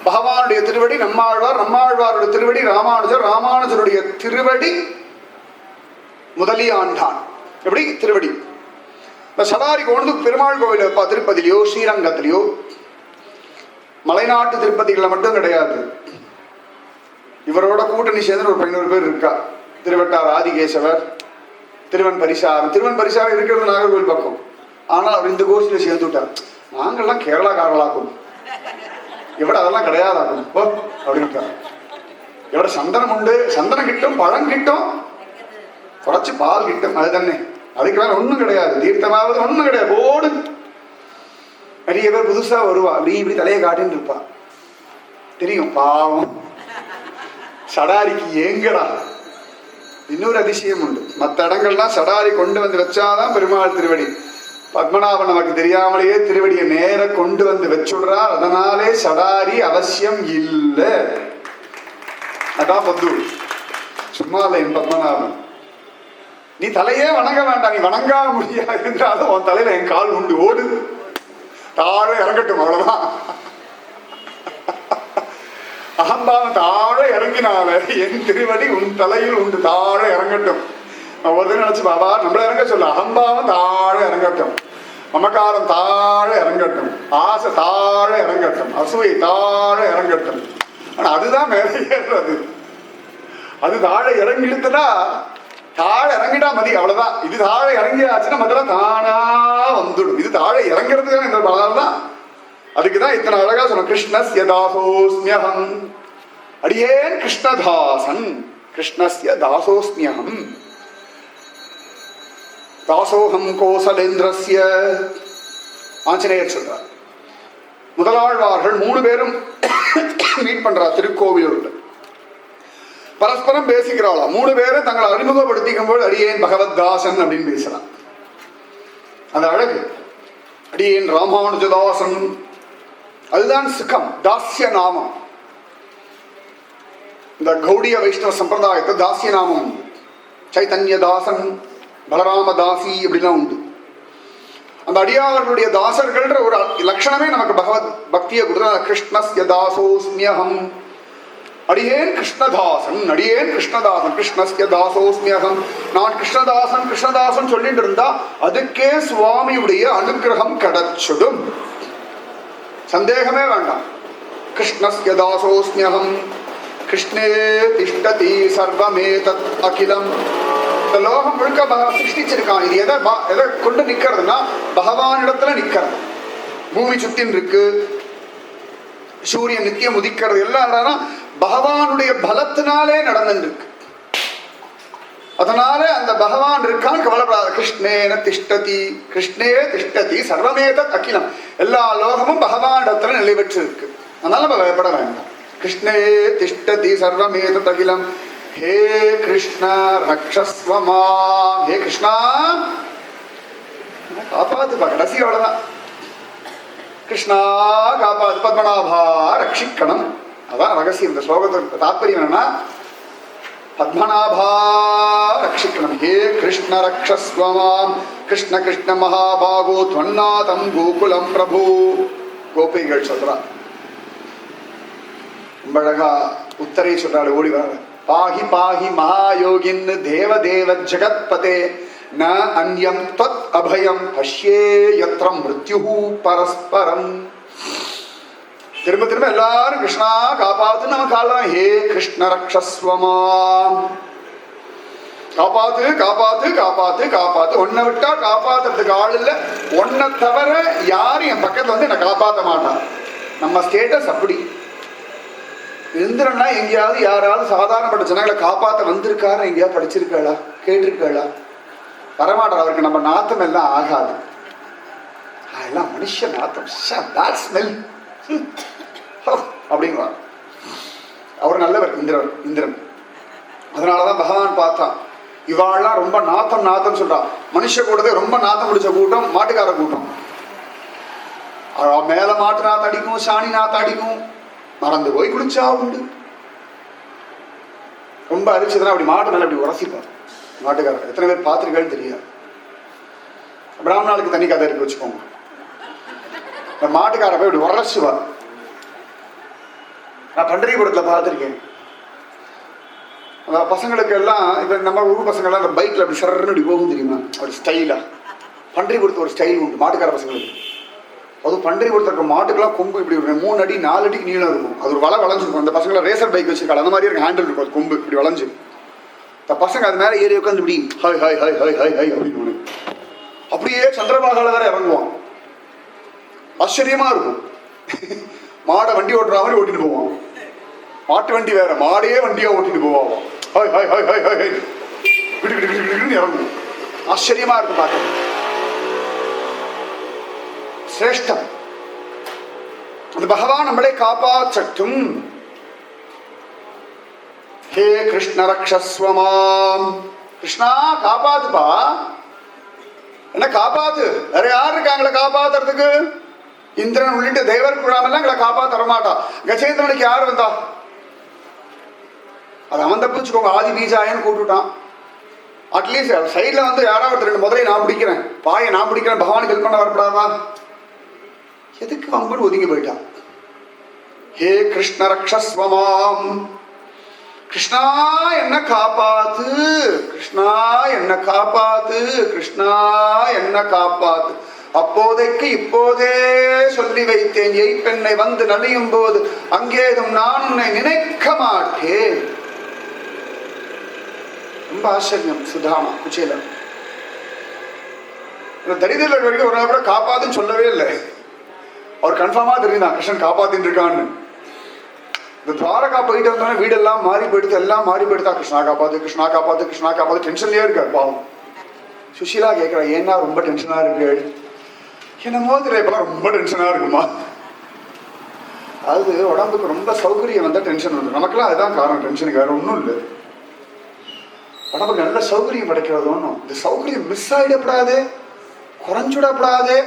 பகவானுடைய திருவடி, நம்மாழ்வார், நம்மாழ்வாருடைய திருவடி ராமானுஜர், ராமானுஜருடைய திருவடி முதலியாண்டான். எப்படி திருவடி. இந்த சடாரி கொண்டு பெருமாள் கோவில் வைப்பா. திருப்பதிலையோ ஸ்ரீரங்கத்திலையோ, மலைநாட்டு திருப்பதிகளில் மட்டும் கிடையாது. இவரோட கூட்டணி சேர்ந்து ஒரு 500 பேர் இருக்கா. திருவட்டார் ஆதிகேசவர், திருவன் பரிசாரம். திருவன் பரிசாரம் இருக்கிறது நாகர்கோவில் பக்கம். ஆனால் அவர் இந்த கோஷ்டியில் சேர்ந்து விட்டார். நாங்கள்லாம் கேரளாக்காரர்களாக்கும், எவ்வளோ அதெல்லாம் கிடையாதாக்கும் அப்படின்னு. எவ்வளோ சந்தனம் உண்டு, சந்தனம் கிட்டும், பழம் கிட்டும், குறைச்சி பால் கிட்டும், அது தானே. அதுக்கு மேலே ஒன்றும் கிடையாது. தீர்த்தமாவது ஒன்றும் கிடையாது. ஓடு நிறைய பேர் புதுசா வருவா, அப்படி இப்படி தலையை காட்டின்னு இருப்பா. தெரியும் பாவம் சடாரிக்கு ஏங்கடா. இன்னொரு அதிசயம் உண்டு. மற்ற இடங்கள்லாம் சடாரி கொண்டு வந்து வச்சாதான் பெருமாள் திருவடி. பத்மநாபன் நமக்கு தெரியாமலேயே திருவடியை நேர கொண்டு வந்து வச்சுடுறார். அதனாலே சடாரி அவசியம் இல்லை. அதான் பொது. சும்மா இல்லை என் பத்மநாபன். நீ தலையே வணங்க வேண்டாம், நீ வணங்கா முடியாது என்றாலும் உன் தலையில என் கால் உண்டு, ஓடு, தாழ இறங்கட்டும், அவ்வளவுதான். அகம்பாவம் தாழ இறங்கினால என் திருவடி உன் தலையில் உண்டு, தாழ இறங்கட்டும். ஒருத்தர் நினைச்சு பாபா நம்மள இறங்க சொல்ல. அகம்பாவம் தாழ இறங்கட்டும், மமக்காரம் தாழ இறங்கட்டும், ஆசை தாழ இறங்கட்டும், அசூயை தாழ இறங்கட்டும். ஆனா அதுதான் மேலே ஏறுறது. அது தாழ இறங்கி இழுத்துனா, தாழ இறங்கிட்டா மதி, அவ்வளவுதான். இது தாழ இறங்கியாச்சுன்னா மதெல்லாம் தானா வந்துடும். இது தாழ இறங்கிறதுக்கான இந்த பலம் தான். அதுக்குதான் இத்தனை அழகா சொன்ன கிருஷ்ணஸ்ய தாசோஸ்மியகம். அடியேன் கிருஷ்ணதாசன், கிருஷ்ணஸ்ய தாசோஸ்மியகம். தாசோகம் கோசலேந்திரஸ்ய. ஆஞ்சநேயர் சொல்றார். முதலாழ்வார்கள் 3 பேரும் மீட் பண்றா திருக்கோவிலூர்ல. பரஸ்பரம் பேசிக்கிறாளா. 3 பேரும் தங்களை அறிமுகப்படுத்திக்கும் போது அடியேன் பகவத் தாசன் அப்படின்னு பேசலாம். அது அழகு. அடியேன் ராமானுஜதாசன், அதுதான் சுகம். தாசிய நாமம். இந்த கௌடிய வைஷ்ணவ சம்பிரதாயத்தை தாசிய நாமம் உண்டு. சைத்தன்ய தாசன், பலராமதாசி அப்படிலாம் உண்டு. அந்த அடியார்களுடைய தாசர்கள்ன்ற ஒரு லட்சணமே நமக்கு பகவத் பக்தியை கொடுத்தா. கிருஷ்ணஸ்ய தாசோஸ்மியகம். அடியேன் கிருஷ்ணதாசன், அடியேன் கிருஷ்ணதாசன், கிருஷ்ணஸ்ய தாசோஸ்மியகம். நான் கிருஷ்ணதாசன் கிருஷ்ணதாசன் சொல்லிட்டு இருந்தா அதுக்கே சுவாமியுடைய அனுகிரகம் கிடைச்சிடும், சந்தேகமே வேண்டாம். கிருஷ்ணஸ்ய தாசோஸ்மியகம். கிருஷ்ணே திஷ்டதி சர்வமேதத் அகிலம். இந்த லோகம் முழுக்க சிருஷ்டிச்சிருக்கான். இது எதை கொண்டு நிக்கிறதுனா பகவானிடத்துல நிக்கிறது. பூமி சுத்தின் இருக்கு, சூரியன் நித்தியம் உதிக்கிறது, எல்லாம் பகவானுடைய பலத்தினாலே நடந்துருக்கு. அதனால அந்த பகவான் இருக்கான், கவலைப்படாத. கிருஷ்ணேன திஷ்டதி, கிருஷ்ணே திஷ்டதி சர்வமேதத் அகிலம். எல்லா லோகமும் பகவானிடத்துல நிலை பெற்று இருக்கு. அதனால நம்ம பயப்பட வேண்டாம். கிருஷ்ணே திஷ்டதி சர்வமேதத் அகிலம். ஹே கிருஷ்ண ரக்ஷஸ்வமா. ஹே கிருஷ்ணா காப்பாத்துப்பா. கடைசி அவ்வளவுதான். கிருஷ்ணா காப்பாத்து, பத்மநாபா ரட்சிக்கணும். அதான் ரகசியம். இந்த ஸ்லோகத்துக்கு தாத்பரியம் என்னன்னா பத்மநாபா ரட்சிக்கணும். ஹே கிருஷ்ண ரக்ஷஸ்வமாம். கிருஷ்ண கிருஷ்ண மகாபாகோ துவன்னாதம் கோகுலம் பிரபு. கோபிகள் சொல்றா. ரொம்ப அழகா உத்தரை சொல்றாள். ஓடி வர பாஹி பாஹி மகாயோகின் தேவ தேவ ஜெகத்பதே ந அன்யம் த்வத் அபயம் பஷ்யே யத்ர மிருத்யுஹு பரஸ்பரம். திரும்ப திரும்ப எல்லாரும் கிருஷ்ணா காப்பாத்து நம்ம காலம். ஹே கிருஷ்ண ரக்ஷஸ்வமாம். காப்பாத்து காப்பாத்து காப்பாத்து காப்பாத்து. ஒன்னை விட்டா காப்பாத்துறதுக்கு ஆள் இல்லை. ஒன்னை தவிர யாரும் என் பக்கத்துல வந்து என்னை காப்பாற்ற மாட்டான். நம்ம ஸ்டேட்டஸ் அப்படி. இந்திரன்னா எங்கேயாவது யாராவது சாதாரணப்பட்ட ஜனங்களை காப்பாற்ற வந்திருக்காரு, எங்கேயாவது படிச்சிருக்காளா, கேட்டிருக்காளா? வரமாட்டார். அவருக்கு நம்ம நாத்தம் எல்லாம் ஆகாது. அதெல்லாம் மனுஷ நாத்தம், பேட் ஸ்மெல் அப்படிங்குவார். அவர் நல்லவர் இந்திரன். அதனாலதான் பகவான் பார்த்தான், இவாள்லாம் ரொம்ப நாத்தம் நாத்தம் சொல்றான். மனுஷ கூடதே ரொம்ப நாத்தம் பிடிச்ச கூட்டம் மாட்டுக்கார கூட்டம். மேல மாட்டு நாத்து அடிக்கும், சாணி நாத்து அடிக்கும், மறந்து போய் குளிச்சா உண்டு. ரொம்ப அரிச்சதுன்னா அப்படி மாட்டு மேல அப்படி உரசிப்பார் மாட்டுக்காரர். எத்தனை பேர் பார்த்துருக்கான்னு தெரியாது. பிராமணாளுக்கு தனி கதை இருக்கு வச்சுக்கோங்க. மாட்டுக்கார போய் இப்படி உரசுவார். நான் பண்டரிபுரத்துல பார்த்துருக்கேன். பசங்களுக்கு எல்லாம் இப்ப நம்ம ஊர் பசங்கள்லாம் அந்த பைக்ல அப்படி சரன்னு இப்படி போகும் தெரியுமா, அப்படி ஸ்டைலா. பண்டரிபுரத்து ஒரு ஸ்டைல் உண்டு மாட்டுக்கார பசங்களுக்கு. அதுவும் பண்டரிபுரத்துல இருக்க மாட்டுக்கெல்லாம் கொம்பு இப்படி ஒரு 3 அடி 4 அடிக்கு நீளம் இருக்கும். அது ஒரு வலை வளைஞ்சிருக்கும். அந்த பசங்களை ரேசர் பைக் வச்சிருக்காங்க, அந்த மாதிரி இருக்கு. ஹேண்டில் இருக்கும், அது கொம்பு இப்படி வளைஞ்சு. இந்த பசங்க அது மேலே ஏறி உட்காந்து இப்படி hi hi hi hi hi hi அப்படின்னு அப்படியே சந்திரபாகால வேற இறங்குவான். ஆச்சரியமா இருக்கும். மாடை வண்டி ஓட்டுற மாதிரி ஓட்டிட்டு போவான். மாட்டு வண்டி வேற, மாடையே வண்டியா ஓட்டிட்டு போவான். Hi hi hi hi hi விடு விடு விடு விடுன்னு இறங்கும். ஆச்சரியமா இருக்கும் பார்க்க. சிரேஷ்டம். அந்த பகவான் நம்மளை காப்பாற்றட்டும். ஹே கிருஷ்ண ரக்ஷஸ்வமாம். கிருஷ்ணா காப்பாத்துப்பா, என்ன காப்பாத்து. வேற யார் இருக்காங்கள காப்பாத்துறதுக்கு? இந்திரன் உள்ளிட்ட தேவர் குழாமெல்லாம் எங்களை காப்பாத்த தரமாட்டா. கஜேந்திரனுக்கு யார் வந்தா? அது அவன் தப்பிச்சுக்கோங்க. ஆதி பீஜாயன்னு கூட்டுட்டான். அட்லீஸ்ட் சைட்ல வந்து யாராவது 2 முதலை நான் பிடிக்கிறேன், பாயை நான் பிடிக்கிறேன், பகவானுக்கு ஹெல்ப் பண்ண வரப்படாதா? எதுக்கு வம்புன்னு ஒதுங்கி போயிட்டான். ஹே கிருஷ்ண ரக்ஷஸ்வமாம். கிருஷ்ணா என்ன காப்பாத்து, கிருஷ்ணா என்ன காப்பாத்து, கிருஷ்ணா என்ன காப்பாத்து. அப்போதைக்கு இப்போதே சொல்லி வைத்தேன், எய்ப்பெண்ணை வந்து நலியும் போது அங்கேதும் நான் உன்னை நினைக்க மாட்டேன். ரொம்ப ஆச்சரியம். சுதாமா குச்சேல தரிதிரர் வரைக்கும் ஒரு நாள் கூட காப்பாத்துன்னு சொல்லவே இல்லை. அவர் கன்ஃபார்மா தெரியுதான் கிருஷ்ணன் காப்பாத்தின்னு இருக்கான்னு. இந்த துவாரகா போயிட்டு வந்தோன்னா வீடெல்லாம் மாறி போயிடுது, எல்லாம் மாறி போயிடுதா. கிருஷ்ணா காப்பாத்து, கிருஷ்ணா காப்பாத்து, கிருஷ்ணா காப்பாத்து. டென்ஷன்லயே இருக்காரு பாவம். சுஷீலா கேட்கிறா, ஏன்னா ரொம்ப டென்ஷனா இருக்கு? என்னமோ தெரியல, ரொம்ப டென்ஷனா இருக்குமா. அது உடம்புக்கு ரொம்ப சௌகரியம் வந்தா டென்ஷன் வந்து. நமக்கெல்லாம் அதுதான் காரணம் டென்ஷனுக்கு, வேற ஒன்றும் இல்லை. உடம்புக்கு நல்ல சௌகரியம் கிடைக்கிறது ஒன்றும். இந்த சௌகரியம் மிஸ் ஆகிடப்படாது, குறைஞ்சுடப்படாது,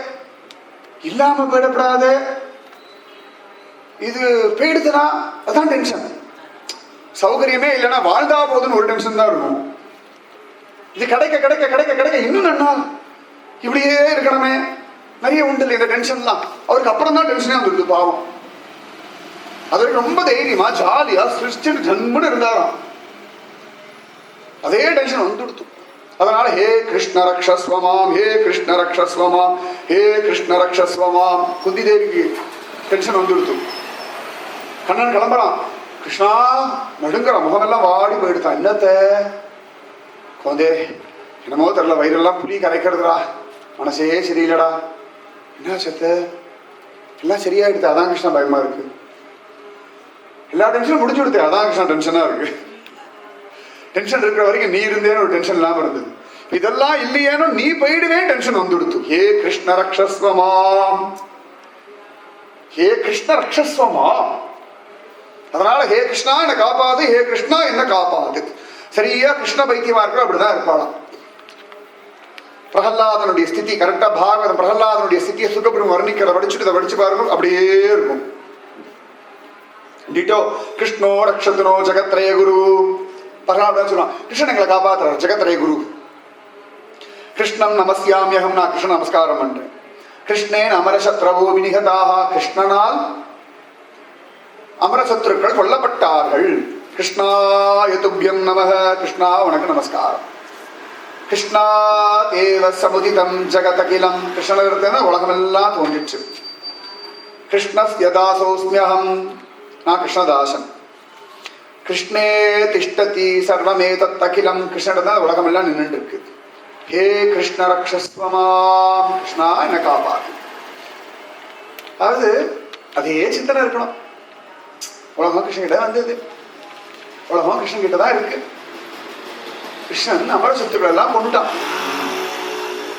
இல்லாம போயிடப்படாது. இது போயிடுதுன்னா அதான் டென்ஷன். சௌகரியமே இல்லைன்னா வாழ்ந்தா போதுன்னு ஒரு டென்ஷன் தான் இருக்கும். இது கிடைக்க கிடைக்க கிடைக்க கிடைக்க இன்னும் நன்னா இப்படியே இருக்கணுமே, நிறைய உண்டு இல்லை இந்த டென்ஷன்லாம். அவருக்கு அப்புறம் தான் டென்ஷனே வந்துருக்கு பாவம். அது ரொம்ப தைரியமா ஜாலியா சிரிச்சுட்டு ஜன்முன்னு இருந்தாராம். அதே டென்ஷன் வந்துடுத்து. அதனால ஹே கிருஷ்ண ரக்ஷஸ்வமாம், ஹே கிருஷ்ண ரக்ஷஸ்வமாம், ஹே கிருஷ்ண ரக்ஷஸ்வமாம். குந்தி தேவிக்கு டென்ஷன் வந்துடுத்து. கண்ணன் கிளம்புறான். கிருஷ்ணா நடுங்கிற முகமெல்லாம் வாடி போயிடுத்தான். என்னத்த குழந்தே, என்னமோ தெரியல, வயிறெல்லாம் புளி கரைக்கிறதுடா, மனசே சரியில்லடா. என்ன சத்த எல்லாம் சரியாயிடுது, அதான் கிருஷ்ணா பயமா இருக்கு. எல்லா டென்ஷனும் முடிஞ்சு கொடுத்தேன், அதான் கிருஷ்ணா டென்ஷனா இருக்கு. டென்ஷன் இருக்கிற வரைக்கும் நீ இருந்தேன்னு ஒரு டென்ஷன் இல்லாம இருந்தது. இதெல்லாம் இல்லையேனோ நீ போயிடுவேன் டென்ஷன் வந்துடுத்து. ஹே கிருஷ்ண ரக்ஷஸ்வமாம், ஹே கிருஷ்ண ரக்ஷஸ்வமாம். அதனால ஹே கிருஷ்ணா என்ன காப்பாது, ஹே கிருஷ்ணா என்ன காப்பாது. சரியா கிருஷ்ண பைத்தியமா இருக்கிற அப்படிதான் இருப்பாளாம். பிரகலாதனுடைய ஸ்திதி கரெக்டா பாகவதம் பிரகலாதனுடைய ஸ்திதியை சுகபிரம் வர்ணிக்கிற படிச்சுட்டு இதை படிச்சு பாருங்க, அப்படியே இருக்கும். டிட்டோ கிருஷ்ணோ ரக்ஷதுனோ ஜெகத்ரய குரு. பிரகலாதான் சொல்லுவான், கிருஷ்ணன் எங்களை காப்பாத்துறார், ஜெகத்ரய குரு. கிருஷ்ணம் நமஸ்யாமியகம், நான் கிருஷ்ணன் நமஸ்காரம் பண்றேன். கிருஷ்ணேன் அமரசத்ரவோ வினிகதாக, கிருஷ்ணனால் அமரசத்ருக்கள் கொல்லப்பட்டார்கள். கிருஷ்ணாய துப்யம் நமஹ, கிருஷ்ணா உனக்கு நமஸ்காரம். கிருஷ்ணா தேவ சமுதிதம் ஜகதகிலம், கிருஷ்ணன் உலகமெல்லாம் தோன்றிச்சு. கிருஷ்ணஸ்ய தாசோஸ்மியகம், நான் கிருஷ்ணதாசன். கிருஷ்ணே திஷ்டதி சர்வமேதத் அகிலம், கிருஷ்ணன் தான் உலகமெல்லாம் நின்றுட்டு இருக்கு. ஹே கிருஷ்ண ரக்ஷஸ்வமாம், கிருஷ்ணா என்ன காப்பாது. அதாவது அதே சிந்தனை இருக்கணும். உலகம் கிருஷ்ணன் கிட்ட வந்தது, உலகம் கிருஷ்ணன் கிட்ட தான் இருக்கு. கிருஷ்ணன் அமர சொத்துக்கள் எல்லாம் கொண்டுட்டான்.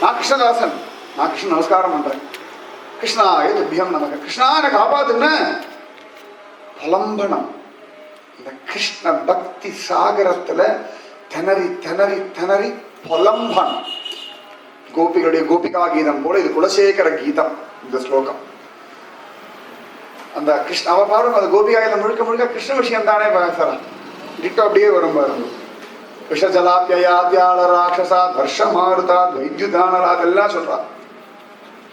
நான் கிருஷ்ணதாசன், நான் கிருஷ்ணன் நமஸ்காரம் பண்றேன். கிருஷ்ணா துப்பியம் நமக்கு, கிருஷ்ணா என்ன காப்பாத்துன்னு புலம்பனம். இந்த கிருஷ்ண பக்தி சாகரத்துல திணறி திணறி திணறி புலம்பனம். கோபிகளுடைய கோபிகா கீதம் போல இது குலசேகர கீதம். இந்த ஸ்லோகம் அந்த கிருஷ்ண அவ பாருங்க, அந்த கோபிகாயில முழுக்க முழுக்க கிருஷ்ண விஷயம் தானே பேசுறான். டிட்டோ அப்படியே வரும் பாருங்க. விஷஜலாபியாத்யால ராட்சசா வர்ஷமாருதா வைத்யுதானரா அதெல்லாம் சொல்றான்.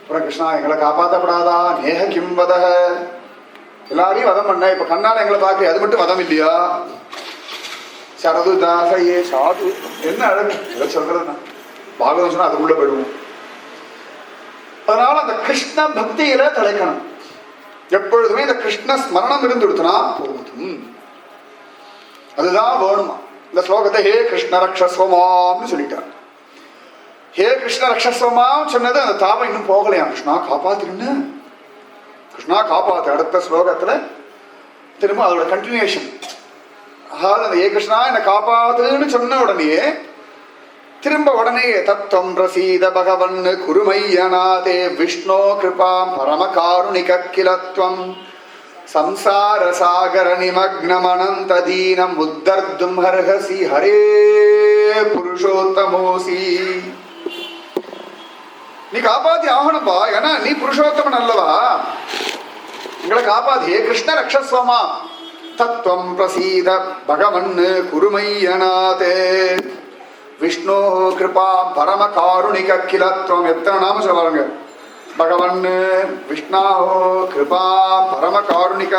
அப்புறம் கிருஷ்ணா எங்களை காப்பாற்றப்படாதா, நேக கிம்பத, எல்லாரையும் வதம் பண்ண, இப்ப கண்ணால எங்களை பார்க்க அது மட்டும் வதம் இல்லையா? சரது தாசையே சாது என்ன அழகு எதை சொல்றதுன்னா பாகவதம் சொன்னா அதுக்குள்ள போயிடுவோம். அதனால அந்த கிருஷ்ண பக்தியில தலைக்கணும். எப்பொழுதுமே இந்த கிருஷ்ண ஸ்மரணம் இருந்துடுத்துனா போதும். அதுதான் வேணுமா. இந்த ஸ்லோகத்தை ஹே கிருஷ்ண ரக்ஷஸ்வமாம்னு சொல்லிட்டார். ஹே கிருஷ்ண ரக்ஷஸ்வமாம் சொன்னது அந்த தாபம் இன்னும் போகலையா. கிருஷ்ணா காப்பாத்திருன்னு, கிருஷ்ணா காப்பாத்து. அடுத்த ஸ்லோகத்துல திரும்ப அதோட கண்டினியூஷன். அதாவது அந்த ஏ கிருஷ்ணா என்னை காப்பாத்துன்னு சொன்ன உடனே திரும்ப உடனே தத்துவம் பிரசீத பகவன் குருமையநாதே விஷ்ணோ கிருபாம் பரமகாருணிக கிலத்வம் சம்சார சாகர நிமக்னமனந்த தீனம் உத்தர்தும் ஹர்ஹசி ஹரே புருஷோத்தமோசி. நீ காப்பாத்தி ஆகணும்பா, ஏன்னா நீ புருஷோத்தமன் அல்லவா, எங்களை காப்பாத்தி. ஹே கிருஷ்ண ரக்ஷஸ்வமா தத்துவம் பிரசீத பகவன் குருமையநாதே விஷ்ணு கிருபா பரம காருணிக கிலத்வம். எத்தனை நாம சொல்லுவாங்க. பகவன் விஷ்ணா கிருபா பரம காருணிக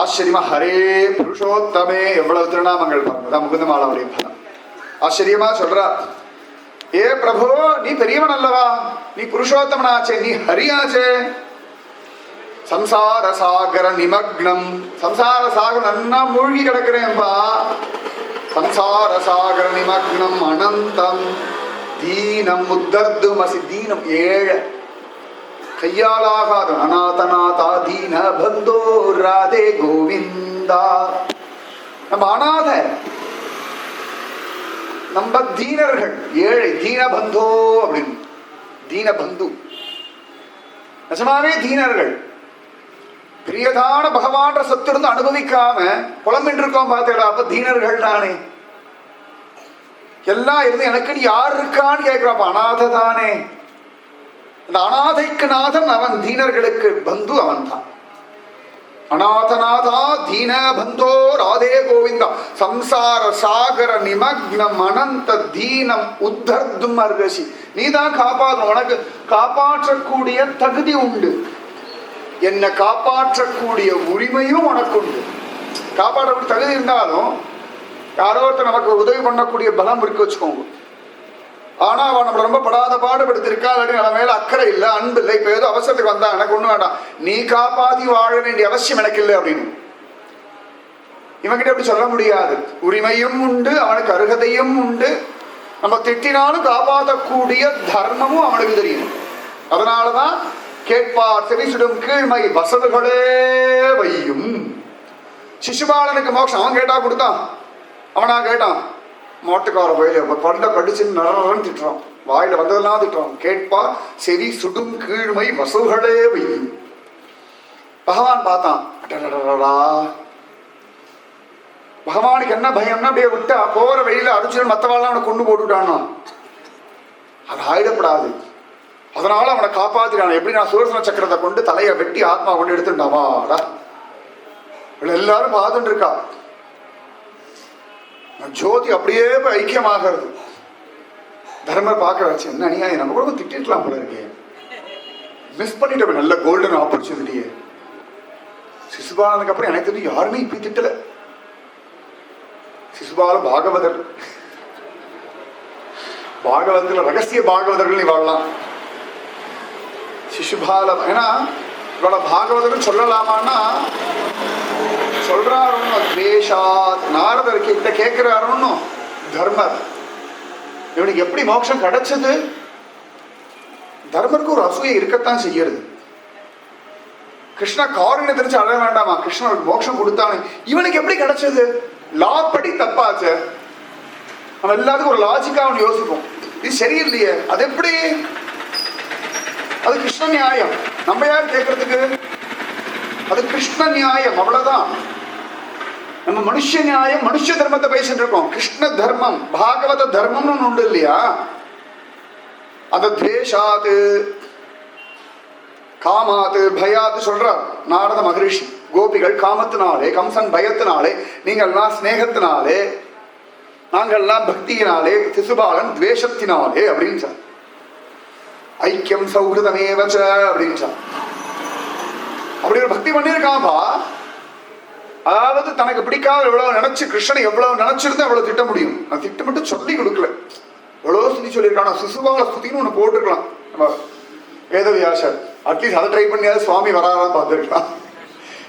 ஆச்சரியமா ஹரே புருஷோத்தமே. எவ்வளவு திருநாமங்கள் பாருங்க. முகுந்தமாலாவுடைய பலம் ஆச்சரியமா சொல்றா. ஏ பிரபு நீ பெரியவன் அல்லவா, நீ புருஷோத்தமனாச்சே, நீ ஹரியாச்சே. சம்சார சாகர நிமக்னம், சம்சார சாகர நன்னா மூழ்கி கிடக்கிறேன்பா. சம்சார சாகர நிமக்னம் அனந்தம் தீனம் உத்தர்துமசி. தீனம் ஏழை, கையாலாகாத அநாதநாதா தீன பந்தோ ராதே கோவிந்தா. நம்ம அநாத, நம்ம தீனர்கள், ஏழை, தீனபந்தோ அப்படின்னு. தீனபந்து நிஜமாவே தீனர்கள். பிரியதான பகவான் சொத்து இருந்து அனுபவிக்காம புலம்பின்று இருக்கோம் பார்த்தேடா. அப்ப தீனர்கள் தானே. எல்லாம் இருந்து எனக்கு யார் இருக்கான்னு கேட்கிறாப்ப. அநாத தானே. அந்த அநாதைக்கு நாதன் அவன், தீனர்களுக்கு பந்து அவன் தான். அநாதநாதா தீன பந்தோ ராதே கோவிந்தா சம்சார சாகர நிமக்னம் அனந்த தீனம் உத்தர்தும் அர்ஹசி. நீதான் காப்பாற்றணும். உனக்கு காப்பாற்றக்கூடிய தகுதி உண்டு, என்னை காப்பாற்றக்கூடிய உரிமையும் உனக்கு உண்டு. காப்பாற்றக்கூடிய தகுதி இருந்தாலும் யாரோ ஒருத்தர் நமக்கு உதவி பண்ணக்கூடிய பலம் இருக்கு வச்சுக்கோங்க. ஆனா அவன் நம்மளை ரொம்ப படாத பாடுபடுத்திருக்கா, இல்லாட்டி நம்ம மேல அக்கறை இல்லை, அன்பு இல்லை. இப்ப ஏதோ அவசரத்துக்கு வந்தா எனக்கு ஒண்ணு வேண்டாம், நீ காப்பாத்தி வாழ வேண்டிய அவசியம் எனக்கு இல்லை அப்படின்னு இவன்கிட்ட அப்படி சொல்ல முடியாது. உரிமையும் உண்டு, அவனுக்கு அருகதையும் உண்டு. நம்ம திட்டினாலும் காப்பாற்றக்கூடிய தர்மமும் அவனுக்கு தெரியும். அதனாலதான் கேட்பார் செவிசுடும் கீழ்மை வசதுகளே வையும். சிசுபாலனுக்கு மோட்சம் அவன் கேட்டா கொடுத்தான். அவனா கேட்டான், மாட்டுக்கார வயல பண்ட கடிச்சுன்னு நடன்னு திட்டுறான், வாயில வந்ததெல்லாம் திட்டுறான். கேட்பார் செவி சுடும் கீழ்மை வசதுகளே வையும். பகவான் பார்த்தான், பகவானுக்கு என்ன பயம்னா அப்படியே விட்டா போற வழியில அடிச்சு மற்றவாள்லாம் அவனை கொண்டு போட்டுட்டானா, அது ஆயிடப்படாது. அதனால அவனை காப்பாத்தினான். எப்படி நான் சுதர்சன சக்கரத்தை கொண்டு தலையை வெட்டி ஆத்மா கொண்டு எடுத்துட்டாவாடா. எல்லாரும் பார்த்துட்டு இருக்கா. ஜோதி அப்படியே ஐக்கியமாகிறது. தர்மர் பார்க்க வச்சு என்ன அநியாயம், நம்ம கூட திட்டிருக்கலாம் போல இருக்கே, மிஸ் பண்ணிட்டோம் நல்ல கோல்டன் ஆப்பர்ச்சுனிட்டியே. சிசுபாலனுக்கு அப்புறம் எனக்கு தெரியும் யாருமே இப்படி திட்டல. சிசுபால பாகவதர், பாகவதத்துல ரகசிய பாகவதர்கள் நீ வாழலாம். சிசுபால ஏன்னா இவள பாகவதர் சொல்லலாமான்னா சொல்றாரு. துவேஷாத் நாரதர் கிட்ட கேட்கிறாரு தர்மர், இவனுக்கு எப்படி மோட்சம் கிடைச்சது? தர்மருக்கு ஒரு அசூயை இருக்கத்தான் செய்யறது. கிருஷ்ணா காரணம் தெரிஞ்சு அழ வேண்டாமா, கிருஷ்ணனுக்கு மோட்சம் கொடுத்தானு இவனுக்கு எப்படி கிடைச்சது? லா படி தப்பாச்சு. நம்ம எல்லாத்துக்கும் ஒரு லாஜிக்கா அவன் யோசிப்போம், இது சரியில்லையே, அது எப்படி? அது கிருஷ்ண நியாயம். நம்ம யார் கேட்கறதுக்கு? அது கிருஷ்ண நியாயம், அவ்வளவுதான். நம்ம மனுஷ நியாயம், மனுஷ தர்மத்தை பேசிட்டு இருக்கோம். கிருஷ்ண தர்மம், பாகவத தர்மம்னு ஒண்ணு உண்டு இல்லையா? அந்த துவேஷாது காமாத்து பயாத்து சொல்றார் நாரத மகரிஷி. கோபிகள் காமத்தினாலே, கம்சன் பயத்தினாலே, நீங்கள்லாம் ஸ்நேகத்தினாலே, நாங்கள்லாம் பக்தியினாலே, சிசுபாலன் துவேஷத்தினாலே அப்படின்னு சார். ஐக்கியம் சௌஹிருதமேவச்ச அப்படின்னு சார். அப்படி ஒரு பக்தி பண்ணியிருக்கான்பா. அதாவது தனக்கு பிடிக்காத எவ்வளவு நினைச்சு, கிருஷ்ணனை எவ்வளவு நினைச்சிருந்தா எவ்வளவு திட்ட முடியும். நான் திட்டமிட்டு சொல்லி கொடுக்கல. எவ்வளவு ஸ்துதி சொல்லியிருக்கான். சிசுபால ஸ்துதின்னு ஒண்ணு போட்டிருக்கலாம் நம்ம வேதவியாசர். அட்லீஸ்ட் அதை ட்ரை பண்ணியாவது சுவாமி வராதான் பார்த்துருக்கலாம்.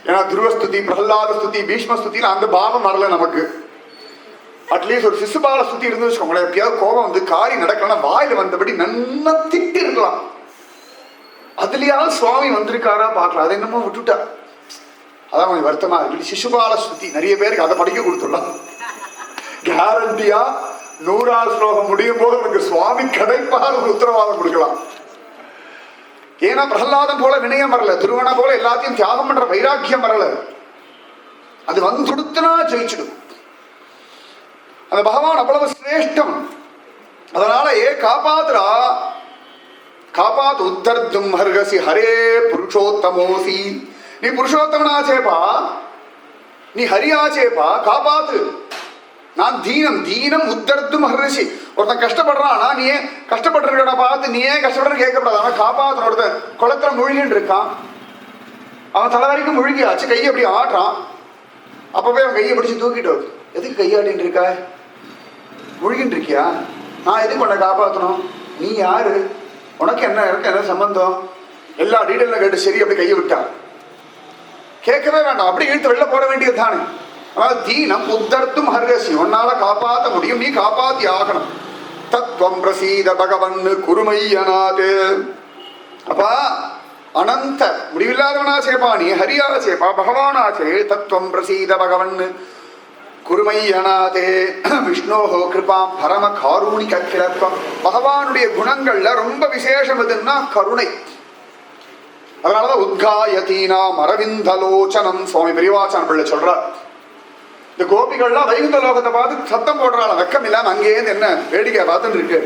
ஏன்னா துருவஸ்துதி, பிரகலாத ஸ்துதி, பீஷ்ம ஸ்துதியில அந்த பாவம் வரல நமக்கு. அட்லீஸ்ட் ஒரு சிசுபால ஸ்துதி இருந்து வச்சுக்கோங்களேன். எப்பயாவது கோபம் வந்து காரி நடக்கலாம், வாயில வந்தபடி நன்னா திட்டி இருக்கலாம். அதுலயாவது சுவாமி வந்திருக்காரா பார்க்கலாம். அதை என்னமோ விட்டுட்டா. அதான் கொஞ்சம் வருத்தமா இருக்கு. சிசுபால ஸ்துதி நிறைய பேருக்கு அதை படிக்க கொடுத்துடலாம். கேரண்டியா 100வது ஸ்லோகம் முடியும் போது உனக்கு சுவாமி கிடைப்பார் உத்தரவாதம் கொடுக்கலாம். ஏன்னா பிரகலாதன் போல வினயம் வரல, துருவன போல எல்லாத்தையும் தியாகம் பண்ற வைராக்கியம் வரல. அது வந்து கொடுத்தனா ஜெயிச்சிடும். அந்த பகவான் அவ்வளவு சிரேஷ்டம். அதனால காப்பாத்துரா, காப்பாத்து உத்தர்தும் ஹர்கசி ஹரே புருஷோத்தமோசி. நீ புருஷோத்தமனாச்சேப்பா, நீ ஹரியாச்சேப்பா, காப்பாத்து. நான் தீனம் தீனம் உத்தர்தும் ஹர்ஷி. ஒருத்தன் கஷ்டப்படுறான்னா நீ ஏன் கஷ்டப்பட்டு பார்த்து நீ ஏன் கஷ்டப்படுற கேட்கப்படாது. அவன் காப்பாத்தன. ஒருத்தன் குளத்துல முழுகின்னு இருக்கான், அவன் தலை வரைக்கும் முழுகியாச்சு, கையை அப்படி ஆடுறான். அப்பவே அவன் கையை பிடிச்சி தூக்கிட்டு வருது. எதுக்கு கையாட்டின்னு இருக்கா, முழுகின்னு இருக்கியா, நான் எதுக்கு உன்னை காப்பாற்றணும், நீ யாரு, உனக்கு என்ன இருக்கு, என்ன சம்பந்தம், எல்லா டீட்டெயில கேட்டு சரி அப்படி கையை விட்டான். கேட்கவே வேண்டாம், அப்படி இழுத்து வெளில போட வேண்டியது தானே. அதாவது தீனம் உத்தர்த்தும் ஹர்கசி, உன்னால காப்பாற்ற முடியும், நீ காப்பாத்தி ஆகணும். தத்துவம் பிரசீத பகவன் குருமையனாது. அப்பா அனந்த முடிவில்லாதவனாச்சேப்பா, நீ ஹரியாச்சேப்பா, பகவானாச்சே. தத்துவம் பிரசீத பகவன் குருமையனாதே. விஷ்ணோஹோ கிருபாம் பரம காரூணிக கிளத்வம். பகவானுடைய குணங்கள்ல ரொம்ப விசேஷம் எதுன்னா கருணை. அதனாலதான் உத்காயதீனாம் அரவிந்தலோச்சனம் சுவாமி பெரியவாச்சான் பிள்ளை சொல்றார். இந்த கோபிகள்லாம் வைகுந்த லோகத்தை பார்த்து சத்தம் போடுறாள், வெக்கம் இல்லாம அங்கேயிருந்து என்ன வேடிக்கை பார்த்துட்டு இருக்கு.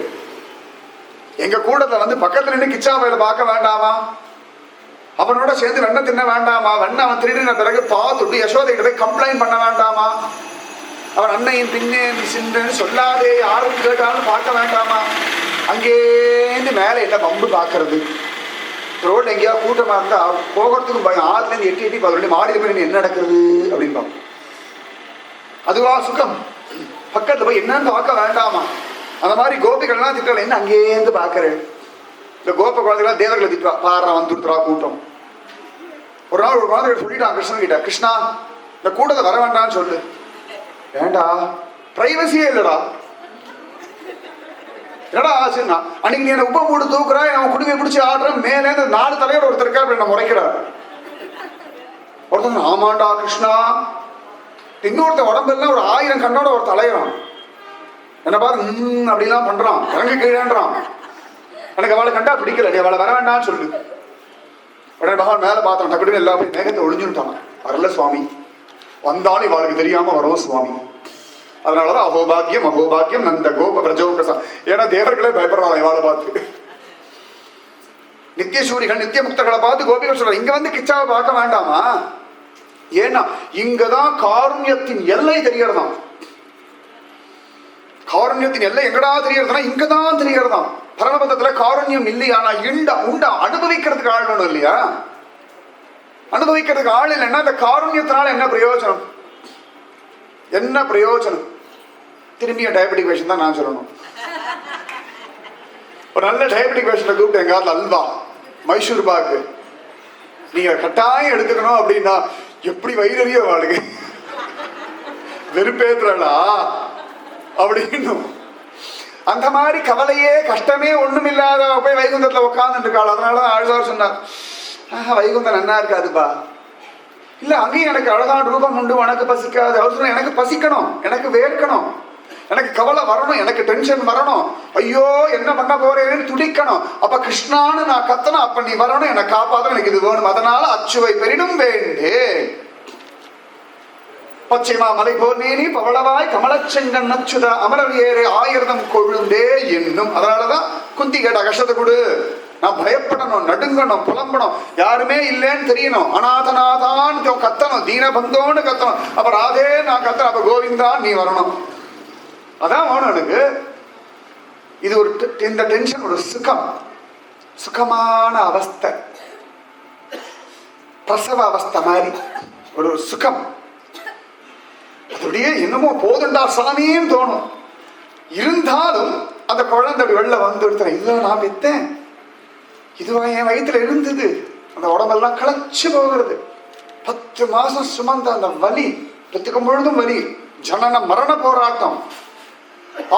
எங்க கூடத்துல வந்து பக்கத்துல நின்று கிச்சா வயல பார்க்க வேண்டாமா, அவனோட சேர்ந்து வெண்ணை தின்ன வேண்டாமா, வெண்ணை அவன் திருடின பிறகு பார்த்துட்டு யசோதைகிட்ட போய் கம்ப்ளைண்ட் பண்ண வேண்டாமா, அவன் அன்னையின் பின்னேன் சிந்தன்னு சொல்லாதே யாரும் கேட்டாலும் பார்க்க வேண்டாமா. அங்கேருந்து மேலே என்ன பம்பு பார்க்கறது, ரோட்ல எங்கேயாவது கூட்டமா இருந்தா போகிறதுக்கும் பயம். ஆறுல இருந்து எட்டி எட்டி பார்த்து மாடியில் போய் என்ன நடக்கிறது அப்படின்னு பார்ப்போம். அதுவா சுகம், பக்கத்துல போய் என்னன்னு பார்க்க வேண்டாமா. அந்த மாதிரி கோபிகள்லாம் திட்டல, என்ன அங்கேருந்து பார்க்கறேன். இந்த கோப குழந்தைகளா தேவர்களை திட்டுவா, பாடுறா வந்துடுறா கூட்டம். ஒரு நாள் ஒரு குழந்தை சொல்லிட்டான் கிருஷ்ணன் கிட்ட, கிருஷ்ணா இந்த கூட்டத்தை வர வேண்டாம்னு சொல்லு. வேண்டா, பிரைவசியே இல்லடா. என்னடா ஆச்சுன்னா, அன்னைக்கு நீ என்ன உப்ப மூடு தூக்குறா, அவன் குடுமையை பிடிச்சி ஆடுறேன், மேலே 4 தலையோட ஒருத்தர் இருக்கா, அப்படி என்ன முறைக்கிறார். ஒருத்தன் ஆமாண்டா கிருஷ்ணா, இன்னொருத்த உடம்புலாம் ஒரு 1000 கண்ணோட ஒரு தலையிறான், என்ன பாரு அப்படிலாம் பண்றான், இறங்க கீழேன்றான். எனக்கு அவளை கண்டா பிடிக்கல, நீ அவளை வர வேண்டாம்னு சொல்லு. உடனே பகவான் மேல பார்த்தான், டக்குனு எல்லா போய் மேகத்தை ஒழிஞ்சுட்டான். வரல சுவாமி, வந்தாலும் இவளுக்கு தெரியாம வரும் சுவாமி. அதனாலதான் அகோபாக்கியம் அகோபாக்கியம் நந்த கோப பிரஜோ பிரசாத். ஏன்னா தேவர்களே பயப்படுறாங்க இவாளை பார்த்து. நித்திய சூரிகள் நித்திய முக்தர்களை பார்த்து கோபிகள் சொல்ற, இங்க வந்து கிச்சாவை பார்க்க வேண்டாமா. ஏன்னா இங்கதான் காருண்யத்தின் எல்லை தெரியறதாம். காருண்யத்தின் எல்லை எங்கடா தெரியறதுனா இங்கதான் தெரியறதாம். பரமபந்தத்துல காருண்யம் இல்லையானா உண்டா அனுபவிக்கிறதுக்கு ஆள் வேணும் இல்லையா. அனுபவிக்கிறதுக்கு ஆள் இல்லைன்னா இந்த காருண்யத்தினால என்ன பிரயோஜனம், என்ன பிரயோஜனம். திரும்பிய டயபெட்டிக் பேஷண்ட் தான் நான் சொல்லணும். ஒரு நல்ல டயபெட்டிக் பேஷண்ட்டை கூப்பிட்டு எங்காவது அல்வா மைசூர் பாக்கு நீங்க கட்டாயம் எடுத்துக்கணும் அப்படின்னா எப்படி வயிறறிய வாழுங்க வெறுப்பேத்துறா அப்படின்னு. அந்த மாதிரி கவலையே கஷ்டமே ஒண்ணும் இல்லாத போய் வைகுந்தத்துல உட்கார்ந்துட்டு இருக்காள். அதனாலதான் ஆழ்வார் சொன்னார், வைகுந்தம் நன்னா இருக்காதுப்பா. இல்ல அங்கேயும் எனக்கு அழகான ரூபம் உண்டு, உனக்கு பசிக்காது. அவர் சொன்ன, எனக்கு பசிக்கணும், எனக்கு வேர்க்கணும், எனக்கு கவலை வரணும், எனக்கு டென்ஷன் வரணும், ஐயோ என்ன பண்ண போறேன்னு துடிக்கணும். அப்ப கிருஷ்ணான்னு நான் கத்தணும், அப்ப நீ வரணும், என்னை காப்பாற்ற, எனக்கு இது வேணும். அதனால அச்சுவை பெரிடும் வேண்டே. பச்சைமா மலை போர்நேனி பவளவாய் கமலச்செங்கன் நச்சுத அமரர் ஏறே 1000 கொழுந்தே என்னும். அதனாலதான் குந்தி கேட்டா கஷ்டத்தை கொடு, நான் பயப்படணும், நடுங்கணும், புலம்பணும், யாருமே இல்லைன்னு தெரியணும், அநாதநாதான்னு கத்தணும், தீனபந்தோன்னு கத்தணும். அப்ப ராதே நான் கத்தணும், அப்ப கோவிந்தான் நீ வரணும். அதான் வேணும் எனக்கு. இது ஒரு இந்த டென்ஷன் ஒரு சுகம், சுகமான அவஸ்தை, பிரசவ அவஸ்தை மாதிரி ஒரு சுகம். அப்படியே என்னமோ போதுண்டா சாமின்னு தோணும். இருந்தாலும் அந்த குழந்தை அப்படி வெளில வந்து எடுத்தேன், இதுதான் நான் பெத்தேன், இதுவா என் வயிற்றுல இருந்தது. அந்த உடம்பெல்லாம் களைச்சு போகிறது. 10 மாசம் சுமந்த அந்த வலி, பெத்துக்கும் பொழுதும் வலி, ஜனன மரண போராட்டம்.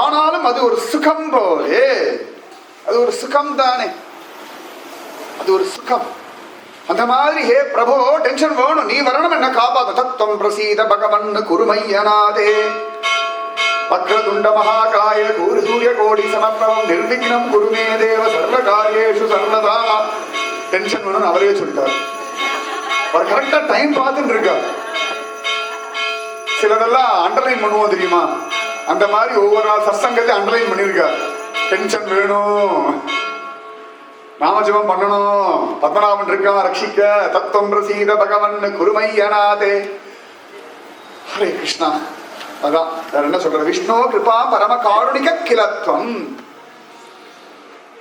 ஆனாலும் அது ஒரு சுகம் போலே, அது ஒரு சுகம் தானே, அது ஒரு சுகம். அந்த மாதிரி ஹே பிரபோ டென்ஷன் வேணும், நீ வரணும், என்ன காப்பாத்த. தத்துவம் பிரசீத பகவன் குருமையநாதே வக்ரதுண்ட மகாகாய கூறு சூரிய கோடி சமப்பிரபம் நிர்விக்னம் குருமே தேவ சர்வ காரியேஷு சர்வதா. டென்ஷன் வேணும்னு அவரே சொல்லிட்டார். அவர் கரெக்டா டைம் பார்த்துட்டு இருக்கார். சிலதெல்லாம் அண்டர்லைன் பண்ணுவோம் தெரியுமா, அந்த மாதிரி ஒவ்வொரு நாள் சத்சங்கத்தையும் அண்டர்லைன் பண்ணியிருக்கார். டென்ஷன் வேணும், நாமஜபம் பண்ணணும், பத்மநாபன் இருக்கா ரட்சிக்க. தத்துவம் பிரசீத பகவன் குருமையநாதே. ஹரே கிருஷ்ணா. அதான் வேற என்ன சொல்ற, விஷ்ணு கிருபா பரம காருணிக கிலத்வம்.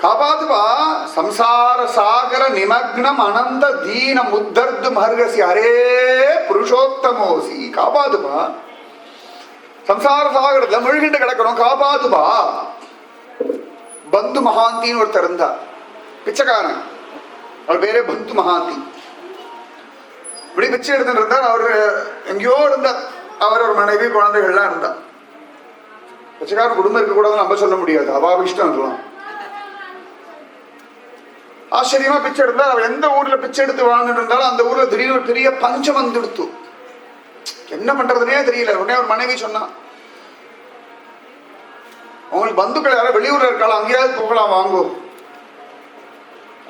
காபாதுவா சம்சார சாகர நிமக்னம் அனந்த தீனம் உத்தர்து மர்கசி ஹரே புருஷோத்தமோசி. காபாதுவா சம்சார சாகரத்துல முழுகிட்டு கிடக்கணும், காபாதுவா. பந்து மகாந்தின்னு ஒருத்தர் இருந்தார், பிச்சைக்காரன். அவர் பேரே பந்து மகாந்தி. இப்படி பிச்சை எடுத்துட்டு இருந்தார். அவர் எங்கேயோ இருந்தார். அவர் ஒரு மனைவி குழந்தைகள்லாம் இருந்தார். பிச்சைக்காரன் குடும்பம் இருக்கக்கூடாதுன்னு நம்ம சொல்ல முடியாது, அபாவிஷ்டம் இருக்கலாம். ஆச்சரியமா பிச்சை எடுத்தார். அவர் எந்த ஊர்ல பிச்சை எடுத்து வாழ்ந்துட்டு இருந்தாலும் அந்த ஊர்ல திடீர்னு பெரிய பஞ்சம் வந்துடுத்து. என்ன பண்றதுனே தெரியல. உடனே ஒரு மனைவி சொன்னா, உங்களுக்கு பந்துக்கள் யாராவது வெளியூர்ல இருக்காலும் அங்கேயாவது போகலாம் வாங்கோ.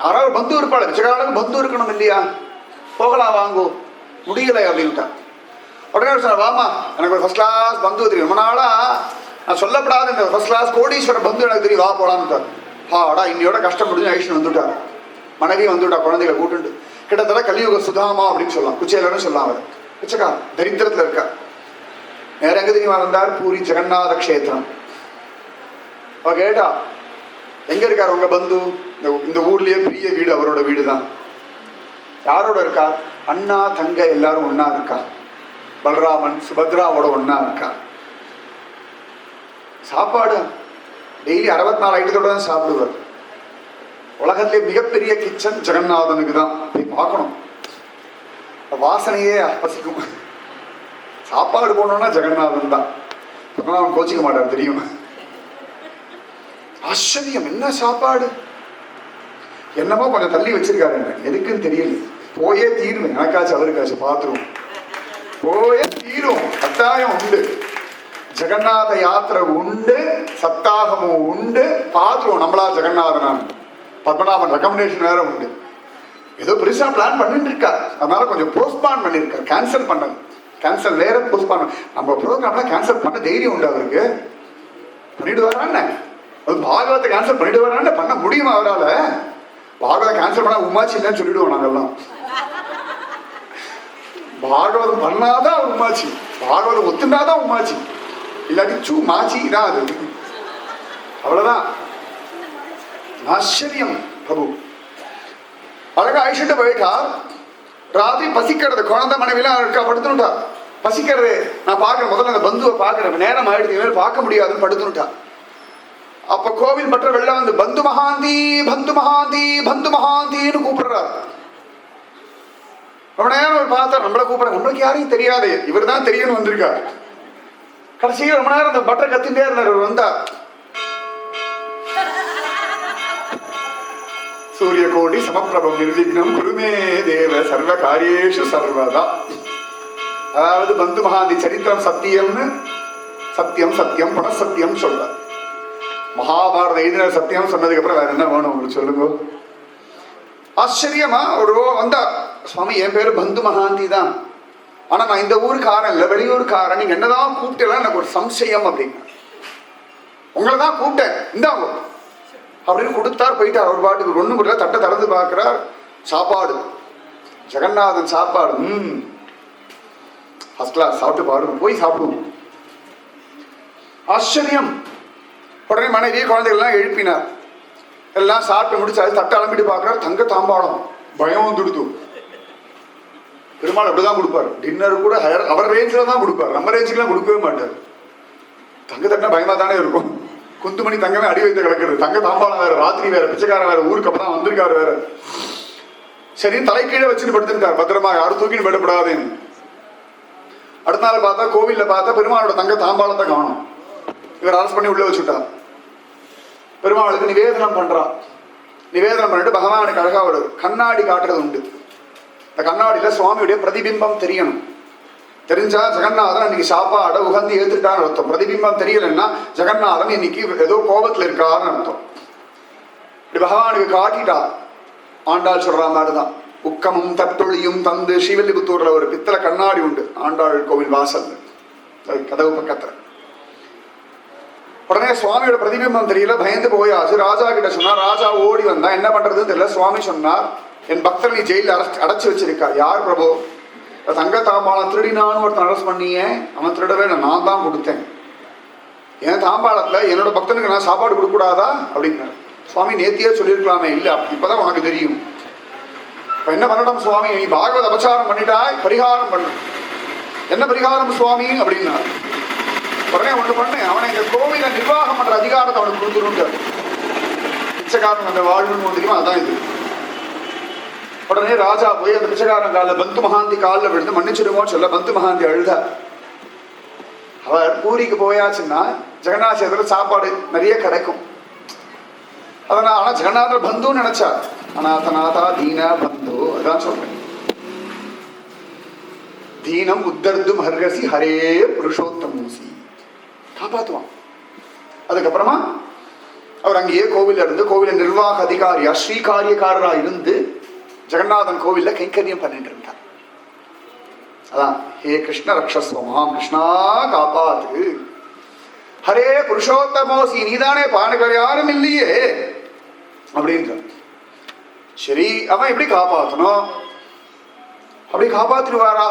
யாராவது பந்து இருப்பாள், பிச்சைக்காரனுக்கு பந்து இருக்கணும் இல்லையா, போகலாம் வாங்கோ. முடியலை அப்படின்ட்டா. உடனே சொன்ன, வாமா எனக்கு ஒரு ஃபர்ஸ்ட் கிளாஸ் பந்து தெரியும், ரொம்ப நாளா நான் சொல்லப்படாத இந்த ஃபர்ஸ்ட் கிளாஸ் கோடீஸ்வரர் பந்து எனக்கு தெரியும், வா போலான்னு. ஹாடா இன்னையோட கஷ்டம் முடிஞ்சு ஐஷன் வந்துட்டார். மனைவி வந்துவிட்டா குழந்தைகளை கூட்டுண்டு. கிட்டத்தட்ட கலியுக சுதாமா அப்படின்னு சொல்லலாம், குச்சேலன்னு சொல்லலாம். அவர் பிச்சைக்காரன், தரித்திரத்துல இருக்கா. வேற எங்க தெரியுமா வந்தார், பூரி ஜெகநாத கஷேத்திரம். அவ கேட்டா, எங்க இருக்கார் உங்க பந்து? இந்த ஊர்லயே பெரிய வீடு அவரோட வீடு தான். யாரோட இருக்கா? அண்ணா தங்க எல்லாரும் ஒன்னா இருக்கா. பலராமன் சுபத்ராவோட ஒன்னா இருக்கா. சாப்பாடு டெய்லி 64 ஐட்டத்தோட தான் சாப்பிடுவார். உலகத்திலே மிகப்பெரிய கிச்சன் ஜெகநாதனுக்கு தான். போய் பார்க்கணும், வாசனையே பசிக்கும். சாப்பாடு போனோம்னா ஜெகநாதன் தான். அவன் கோச்சிக்க மாட்டார் தெரியும். ஆச்சரியம், என்ன சாப்பாடு, என்னமோ கொஞ்சம் தள்ளி வச்சிருக்காரு, எதுக்குன்னு தெரியல. போயே தீரும், எனக்காச்சு அவருக்காச்சு பார்த்துருவோம், போயே தீரும். கட்டாயம் உண்டு, ஜெகநாத யாத்திரை உண்டு, சப்தாகமும் உண்டு, பார்த்துருவோம். நம்மளா ஜெகநாதனான் பத்மநாபன் ரெக்கமெண்டேஷன் வேற உண்டு. ஏதோ பெருசா பிளான் பண்ணிட்டு இருக்கார், அதனால கொஞ்சம் போஸ்ட்பான் பண்ணிருக்கார், கேன்சல் பண்ணது. கேன்சல் வேற போஸ்ட்பான். நம்ம ப்ரோக்ராம்லாம் கேன்சல் பண்ண தைரியம் உண்டு அவருக்கு. பண்ணிடுவாரான்னு, அது பாகவத்தை கேன்சல் பண்ணிடுவாரான்னு. பண்ண முடியுமா அவரால்? பாகவதை கேன்சல் பண்ணா உமாச்சி இல்லைன்னு சொல்லிடுவோம் நாங்கெல்லாம். பாகவதம் பண்ணாதான் அவர் உமாச்சி, பாகவதம் ஒத்துனாதான் உமாச்சி, இல்லாட்டி சூ மாச்சி தான் அது. அவ்வளவுதான். ஆச்சரியம். பிரபு அழகா அழிச்சுட்டு போயிட்டா. ராத்திரி பசிக்கிறது, குழந்தை மனைவிலாம் இருக்கா, படுத்துனுட்டா. பசிக்கிறது நான் பார்க்கறேன், முதல்ல அந்த பந்துவை பார்க்கறேன், நேரம் ஆயிடுது, இனிமேல் பார்க்க முடியாதுன்னு படுத்துனுட்டா. அப்ப கோவில் மற்ற வெள்ள வந்து பந்து மகாந்தி பந்து மகாந்தி பந்து மகாந்தின்னு கூப்பிடுறார். ரொம்ப நேரம் ஒரு பார்த்தா நம்மளை கூப்பிடுற, நம்மளுக்கு யாரையும் தெரியாது, இவர் தான் தெரியும்னு வந்திருக்கார். கடைசியில் ரொம்ப நேரம் அந்த பட்டரை கத்திட்டே இருந்தார். இவர் வந்தார். சூரிய கோடி சமப்பிரபம் நிர்விக்னம் குருமே தேவ சர்வ காரியேஷு சர்வதா. அதாவது பந்து மகாந்தி சரித்திரம் சத்தியம்னு, சத்தியம் சத்தியம் புனசத்தியம் சொல்றார். மகாபாரத எழுதின சத்தியம் சொன்னதுக்கு அப்புறம் வேற என்ன வேணும் உங்களுக்கு சொல்லுங்க. ஆச்சரியமா ஒரு வந்தா, சுவாமி என் பேரு பந்து மகாந்தி தான், ஆனா நான் இந்த ஊருக்காரன் இல்ல, வெளியூருக்காரன், நீங்க என்னதான் கூப்பிட்டேன் எனக்கு ஒரு சம்சயம் அப்படின்னு. உங்களை தான் கூப்பிட்டேன், இந்தாங்க அப்படின்னு கொடுத்தார், போயிட்டார். அவர் பாட்டுக்கு ஒண்ணு முடியல. தட்டை திறந்து பார்க்கிறார், சாப்பாடு, ஜெகநாதன் சாப்பாடு. ஃபர்ஸ்ட் கிளாஸ், சாப்பிட்டு பாருங்க, போய் சாப்பிடுவோம். ஆச்சரியம். உடனே மனைவி குழந்தைகள்லாம் எழுப்பினார். எல்லாம் சாப்பிட்டு முடிச்சு அது தட்டை அலம்பிட்டு பார்க்குறாரு, தங்க தாம்பாளம். பயம் வந்துடுத்து. பெருமாள் அப்படிதான் கொடுப்பார். டின்னர் கூட அவர் ரேஞ்சில் தான் கொடுப்பார், நம்ம ரேஞ்சுக்கெல்லாம் கொடுக்கவே மாட்டார். தங்க தட்டினா பயமா தானே இருக்கும். குந்துமணி தங்கமே அடி வைத்து கிடக்கிறது, தங்க தாம்பாளம் வேற, ராத்திரி வேற, பிச்சைக்கார வேற, ஊருக்கு அப்பதான் வந்திருக்காரு வேற. சரி, தலை கீழே வச்சுட்டு படுத்திருக்கார் பத்திரமா, யாரும் தூக்கின்னு விடப்படாதேன்னு. அடுத்த நாள் பார்த்தா கோவில்ல பார்த்தா பெருமாளோட தங்க தாம்பாளத்தை காணும். இவர் அரசு பண்ணி உள்ள வச்சுட்டார். பெருமாளுக்கு நிவேதனம் பண்றா. நிவேதனம் பண்ணிட்டு பகவானுக்கு அழகா ஒரு கண்ணாடி காட்டுறது உண்டு. இந்த கண்ணாடியில சுவாமியுடைய பிரதிபிம்பம் தெரியணும். தெரிஞ்சா ஜெகநாதன் இன்னைக்கு சாப்பாடை உகந்து ஏத்துட்டான்னு அர்த்தம். பிரதிபிம்பம் தெரியலன்னா ஜெகநாதன் இன்னைக்கு ஏதோ கோபத்துல இருக்காருன்னு அர்த்தம். இப்படி பகவானுக்கு காட்டிட்டா. ஆண்டாள் சொல்ற மாதிரிதான் உக்கமும் தட்டொழியும் தந்து ஸ்ரீவில்லிபுத்தூர்ல ஒரு பித்தளை கண்ணாடி உண்டு ஆண்டாள் கோவில் வாசல் கதவு பக்கத்துல. உடனே சுவாமியோட பிரதிபிம்பம் தெரியல, பயந்து போயாச்சு. ராஜா கிட்ட சொன்னா, ராஜா ஓடி வந்தா, என்ன பண்றதுன்னு தெரியல. சுவாமி சொன்னார், என் பக்தர் நீ ஜெயில அடைச்சு வச்சிருக்கா. யார் பிரபு? தங்க தாம்பாளம் திருடினான்னு ஒருத்தன் அரெஸ்ட் பண்ணியே, அவன் திருடவே இல்லை, நான் தான் கொடுத்தேன். என் தாம்பாளத்துல என்னோட பக்தனுக்கு நான் சாப்பாடு கொடுக்க கூடாதா அப்படின்னாரு. சுவாமி நேத்தியே சொல்லியிருக்கலாமே. இல்ல, இப்பதான் உனக்கு தெரியும். இப்ப என்ன பண்ணணும் சுவாமி? நீ பாகவத அபச்சாரம் பண்ணிட்டாய், பரிகாரம் பண்ணு. என்ன பரிகாரம் சுவாமி அப்படின்னா, உடனே ஒண்ணு பண்ணு, அவனை இந்த கோவில நிர்வாகம் பண்ற அதிகாரத்தை அவனுக்கு கொடுத்துருந்தார். பிச்சைக்காரன் அந்த வாழ்வுன்னு தெரியுமா, அதான் இது. உடனே ராஜா போய் அந்த பிச்சைக்காரன் காலில் பந்து மகாந்தி காலில் விழுந்து மன்னிச்சிடுமோன்னு சொல்ல பந்து மகாந்தி அழுத. அவர் பூரிக்கு போயாச்சுன்னா ஜெகநாதத்துல சாப்பாடு நிறைய கிடைக்கும். அதனால ஆனா ஜெகநாதர் பந்துன்னு நினைச்சார். அநாதநாதா தீன பந்து, அதான் சொல்றேன். தீனம் உத்தர்தும் ஹர்கசி ஹரே புருஷோத்தமூசி, காப்பாத்துவான். அதுக்கப்புறமா அவர் அங்கேயே கோவில இருந்து கோவில நிர்வாக அதிகாரியா ஸ்ரீகாரியக்காரரா இருந்து ஜெகநாதன் கோவில்ல கைங்கரியம் பண்ணிட்டு இருந்தார். அதான் ஹே கிருஷ்ண ரக்ஷஸ்வமாம், கிருஷ்ணா காப்பாத்து, ஹரே புருஷோத்தமோசி, நீதானே பானகர் யாரும் இல்லையே அப்படின்ற. சரி, அவன் எப்படி காப்பாத்தணும்? அப்படி காப்பாத்திடுவாரா?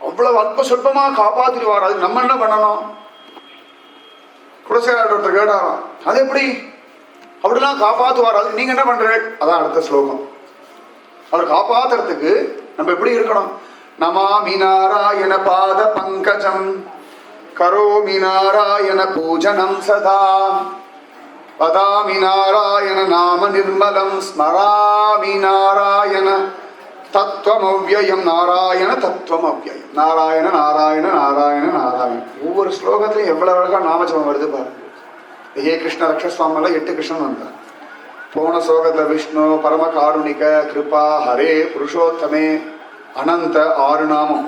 அவ்வளவு அல்ப சொல்பமா காப்பாத்திடுவாரா? அது நம்ம என்ன பண்ணணும்? குலசேகர் ஒருத்தர் கேட்டாராம், அது எப்படி அப்படிலாம் காப்பாத்துவார், அது நீங்க என்ன பண்றீங்க? அதான் அடுத்த ஸ்லோகம். அவர் காப்பாத்துறதுக்கு நம்ம எப்படி இருக்கணும்? நமாமி நாராயண பாத பங்கஜம் கரோமி நாராயண பூஜனம் சதா வதாமி நாராயண நாம நிர்மலம் ஸ்மராமி நாராயண தத்துவமவ்யயம், நாராயண தத்துவமவ்யயம், நாராயண நாராயண நாராயண நாராயண. ஒவ்வொரு ஸ்லோகத்திலையும் எவ்வளவு அழகா நாமஜபம் வருது பாருங்க. ஹே கிருஷ்ண ரக்ஷஸ்வாமில 8 கிருஷ்ணன் வந்தார். போன ஸ்லோகத்துல விஷ்ணு பரம காருணிக கிருபா ஹரே புருஷோத்தமே அனந்த 6 நாமம்.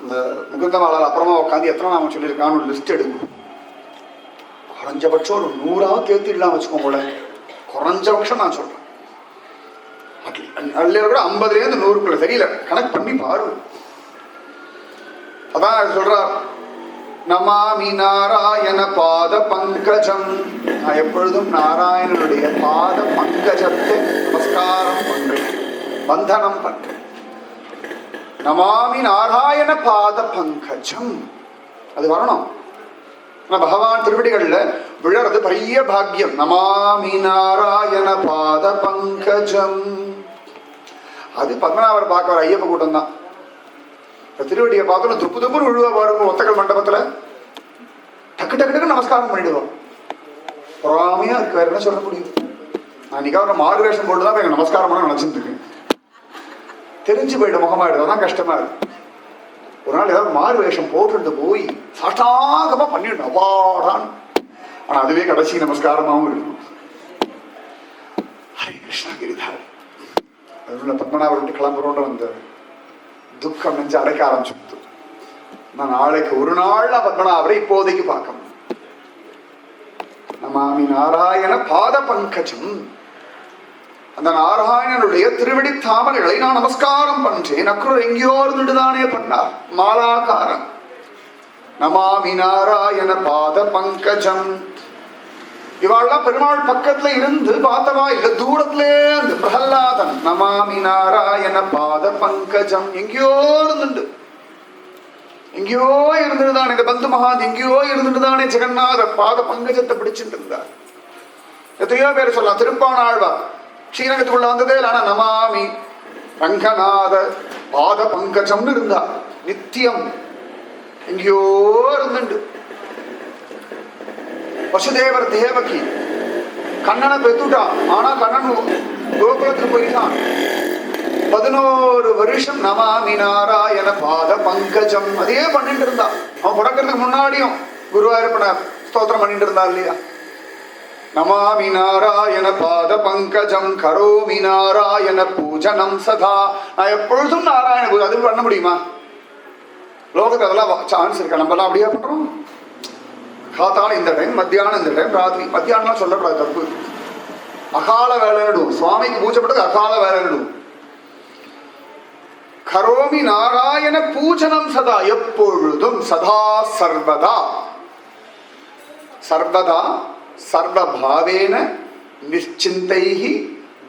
இந்த முகுந்தமாலால் அப்புறமா உட்காந்து எத்தனை நாமம் சொல்லியிருக்கான்னு ஒரு லிஸ்ட் எடுக்கும். குறைஞ்சபட்சம் ஒரு 100ஆவது தேர்த்திடலாம் வச்சுக்கோங்களேன். குறைஞ்சபட்சம் நான் சொல்றேன். அதுல கூட 50லேருந்து 100க்குள்ள தெரியல, கணக்கு பண்ணி பாருங்க. அதான் சொல்றார், நமாமி நாராயண பாத பங்கஜம், நான் எப்பொழுதும் நாராயணனுடைய பாத பங்கஜத்தை நமஸ்காரம் பண்றேன், வந்தனம் பண்றேன். நமாமி நாராயண பாத பங்கஜம், அது வரணும். பகவான் திருவடிகள்ல விழறது பெரிய பாக்கியம். நமாமி நாராயண பாத பங்கஜம். அது பத்மநாபர் பார்க்க வர ஐயப்ப கூட்டம் தான். திருவடியை பார்த்தோம் துப்பு துப்புன்னு விழுவா பாருங்க. ஒத்தக்கல் மண்டபத்துல டக்கு டக்கு டக்கு நமஸ்காரம் பண்ணிடுவோம். பொறாமையா இருக்கு, வேற என்ன சொல்ல முடியும்? நான் இன்னைக்கு மாறு வேஷம் போட்டுதான் எங்க நமஸ்காரம் பண்ண நினைச்சிட்டு இருக்கேன். தெரிஞ்சு போயிட்டு முகமாயிடுது, அதான் கஷ்டமா இருக்கு. ஒரு நாள் ஏதாவது மாறு வேஷம் போட்டு போய் சாஷ்டாகமா பண்ணிடணும் அப்பாடான்னு. ஆனா அதுவே கடைசி நமஸ்காரமாவும் இருக்கணும். ஹரே கிருஷ்ணா கிரிதார். அதுல பத்மநாபர் விட்டு கிளம்புறோன்ற அந்த துக்கம் நெஞ்சு அடைக்க ஆரம்பிச்சு. நான் நாளைக்கு ஒரு நாள் பத்மநாபரை இப்போதைக்கு பார்க்கணும். நமாமி நாராயண பாத பங்கஜம், அந்த நாராயணனுடைய திருவடி தாமரைகளை நான் நமஸ்காரம் பண்றேன். அக்ரூர் எங்கேயோ இருந்துட்டுதானே பண்ணார், மாலாகாரம். நமாமி நாராயண பாத பங்கஜம். இவாள்லாம் பெருமாள் பக்கத்துல இருந்து பார்த்தவா இல்ல, தூரத்திலே இருந்து பிரகல்லாதன் நமாமி நாராயண பாத பங்கஜம் எங்கேயோ இருந்துண்டு, எங்கேயோ இருந்துட்டுதான் இந்த பந்து மகான் எங்கேயோ இருந்துட்டுதானே ஜெகநாத பாத பங்கஜத்தை பிடிச்சிட்டு இருந்தார். எத்தனையோ பேர் சொல்லலாம். திருப்பாணாழ்வார் ஸ்ரீரங்கத்துக்குள்ள வந்ததே இல்ல, ஆனா நமாமி ரங்கநாத பாத பங்கஜம்னு இருந்தா நித்தியம் எங்கேயோ இருந்துண்டு. வசுதேவர் தேவகி கண்ணனை பெத்துட்டான், ஆனா கண்ணன் கோகுலத்துக்கு போயிட்டான். 11 வருஷம் நமாமி நாராயண பாத பங்கஜம் அதே பண்ணிட்டு இருந்தான். அவன் பிறக்கிறதுக்கு முன்னாடியும் குருவாயூரப்பன ஸ்தோத்திரம் பண்ணிட்டு இருந்தா இல்லையா? நமாமி நாராயண பாத பங்கஜம் கரோமி நாராயண பூஜனம் சதா. நான் எப்பொழுதும் நாராயண பூஜை அது பண்ண முடியுமா? லோகத்துக்கு அதெல்லாம் சான்ஸ் இருக்கா? நம்ம எல்லாம் அப்படியே பண்றோம். காத்தாலும் இந்த டைம், மத்தியானம் இந்த டைம், ராத்திரி. மத்தியானம்லாம் சொல்லக்கூடாது, தப்பு. அகால வேலையிடும் சுவாமிக்கு பூஜை பண்றது, அகால வேலையிடும். கரோமி நாராயண பூஜனம் சதா எப்பொழுதும், சதா சர்வதா. சர்வதா சர்வபாவேன நிச்சிந்தைஹி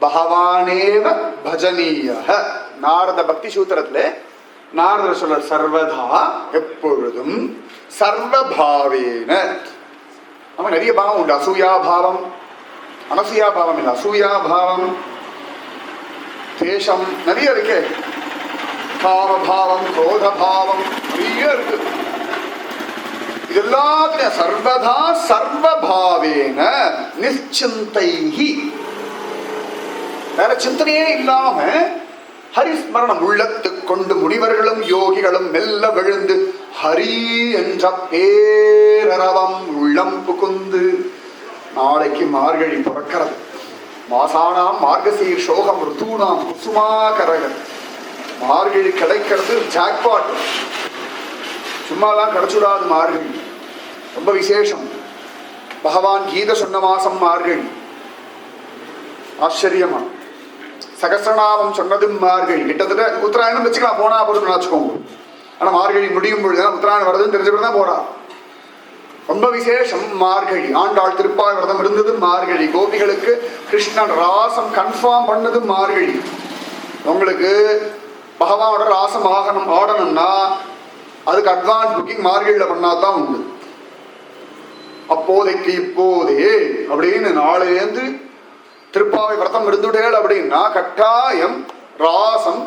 பகவானேவ பஜனீயஹ. நாரத பக்தி சூத்திரத்துல நாரதர் சொல்றார், சர்வதா எப்பொழுதும் சர்வபாவேன. நமக்கு நிறைய பாவம் உண்டு. அசூயா பாவம், அனசூயா பாவம் இல்லை, அசூயா பாவம், தேசம் நிறைய இருக்கு. காமபாவம், குரோத பாவம் நிறைய இருக்கு. இதெல்லாத்திலும் சர்வதா சர்வபாவேன நிச்சிந்தைஹி, வேற சிந்தனையே இல்லாம ஹரிஸ்மரணம் உள்ளத்து கொண்டு முனிவர்களும் யோகிகளும் மெல்ல விழுந்து ஹரி என்ற பேரரவம் உள்ளம் புகுந்து. நாளைக்கு மார்கழி பிறக்கிறது. மாசானாம் மார்கசீர் சோகம் ருத்தூனாம் குசுமாகரகன். மார்கழி கிடைக்கிறது ஜாக்பாட். சும்மாலாம் கிடைச்சுடாது மார்கழி, ரொம்ப விசேஷம். பகவான் கீதை சொன்ன மாசம் மார்கழி. ஆச்சரியமா சகசிரநாமம் சொன்னதும் மார்கழி. கிட்டத்தட்ட உத்தராயணம் வச்சுக்கலாம், போனா போதும் வச்சுக்கோங்க. ஆனா மார்கழி முடியும் பொழுது உத்தராயணம் வருதுன்னு தெரிஞ்சப்படி தான் போறா. ரொம்ப விசேஷம் மார்கழி. ஆண்டாள் திருப்பாய் விரதம் இருந்தது மார்கழி. கோபிகளுக்கு கிருஷ்ணன் ராசம் கன்ஃபார்ம் பண்ணது மார்கழி. உங்களுக்கு பகவானோட ராசம் ஆடணும்னா அதுக்கு அட்வான்ஸ் புக்கிங் மார்கழியில பண்ணாதான் உண்டு. அப்போதைக்கு இப்போதே அப்படின்னு நாளையிலேருந்து திருப்பாவை விரதம் இருந்துட்டேள் அப்படின்னா கட்டாயம் ராசம்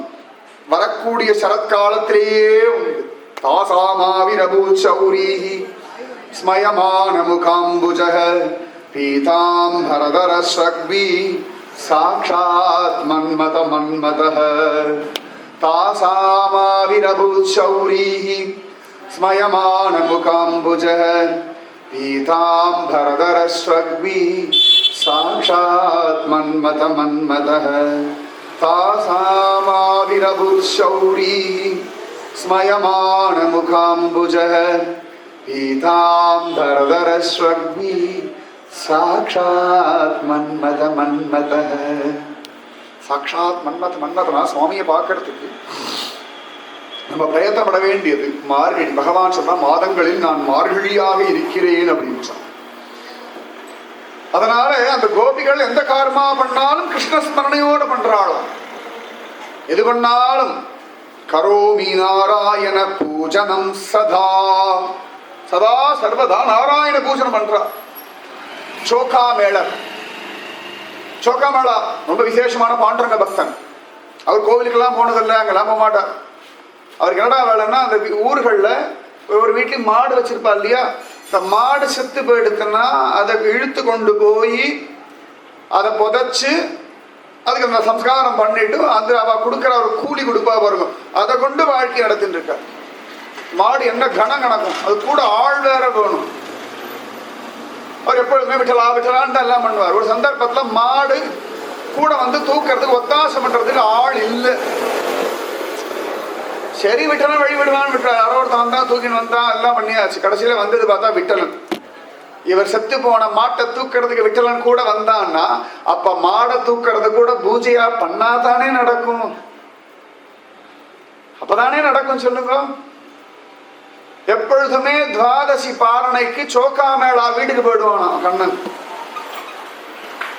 வரக்கூடிய சரத்காலத்திலேயே உண்டு. தாசாமாவிரபூச்சௌரீஹி ஸ்மயமான முகாம்புஜஹ பீதாம்பரதர ஸ்ரக்வி சாக்ஷாத் மன்மத மன்மதஹ. தாசாமாவிரபூச்சௌரீஹி ஸ்மயமான முகாம்புஜஹ பீதாம்பரதர ஸ்ரக்வி சாக்ஷாத் மன்மத மன்மதஹ. தாசாமாவிரபூச்சௌரீஹி ஸ்மயமான முகாம்புஜஹ பீதாம்பரதர ஸ்ரக்வி சாக்ஷாத் மன்மத மன்மதஹ. சாக்ஷாத் மன்மத மன்மதனா சுவாமியை பார்க்கறதுக்கு நம்ம பிரயத்தப்பட வேண்டியது மார்கழி. பகவான் சொன்னா மாதங்களில் நான் மார்கழியாக இருக்கிறேன் அப்படின்னு சொன்ன. அதனால அந்த கோபிகள் எந்த கார்மா பண்ணாலும் கிருஷ்ணஸ்மரணையோடு பண்றாளாம். எது பண்ணாலும் கரோமி நாராயண பூஜனம் சதா. சதா சர்வதா நாராயண பூஜனம் பண்றா. சோகா மேளர், சோகா மேளா ரொம்ப விசேஷமான பாண்டரங்க பக்தன். அவர் கோவிலுக்கெல்லாம் போனதில்லை, அங்கெல்லாம் போக மாட்டார். அவருக்கு என்னடா வேலைன்னா அந்த ஊர்களில் ஒரு வீட்லையும் மாடு வச்சிருப்பா இல்லையா, இந்த மாடு செத்து போயிடுத்துன்னா அதை இழுத்து கொண்டு போய் அதை புதைச்சு அதுக்கு அந்த சம்ஸ்காரம் பண்ணிட்டு அந்த அவ கொடுக்குற ஒரு கூலி கொடுப்பா பாருங்க, அதை கொண்டு வாழ்க்கை நடத்திட்டு இருக்க. மாடு என்ன கணம் கணக்கும், அது கூட ஆள் வேற வேணும். அவர் எப்பொழுதுமே விட்டலா விட்டலான்ட்டு எல்லாம் பண்ணுவார். ஒரு சந்தர்ப்பத்தில் மாடு கூட வந்து தூக்கிறதுக்கு ஒத்தாசம் பண்றதுக்கு ஆள் இல்லை. சரி விட்டலன் வழி விடுவான்னு விட்டார். யாரோ ஒருத்தன் வந்தா தூக்கின்னு வந்தா எல்லாம் பண்ணியாச்சு. கடைசியில வந்தது பார்த்தா விட்டலன். இவர் செத்து போன மாட்டை தூக்கிறதுக்கு விட்டலன் கூட வந்தான்னா அப்ப மாடை தூக்கிறது கூட பூஜையா பண்ணாதானே நடக்கும். அப்பதானே நடக்கும் சொல்லுங்க. எப்பொழுதுமே துவாதசி பாரணைக்கு சோக்கா மேளா வீட்டுக்கு போயிடுவானா கண்ணன்.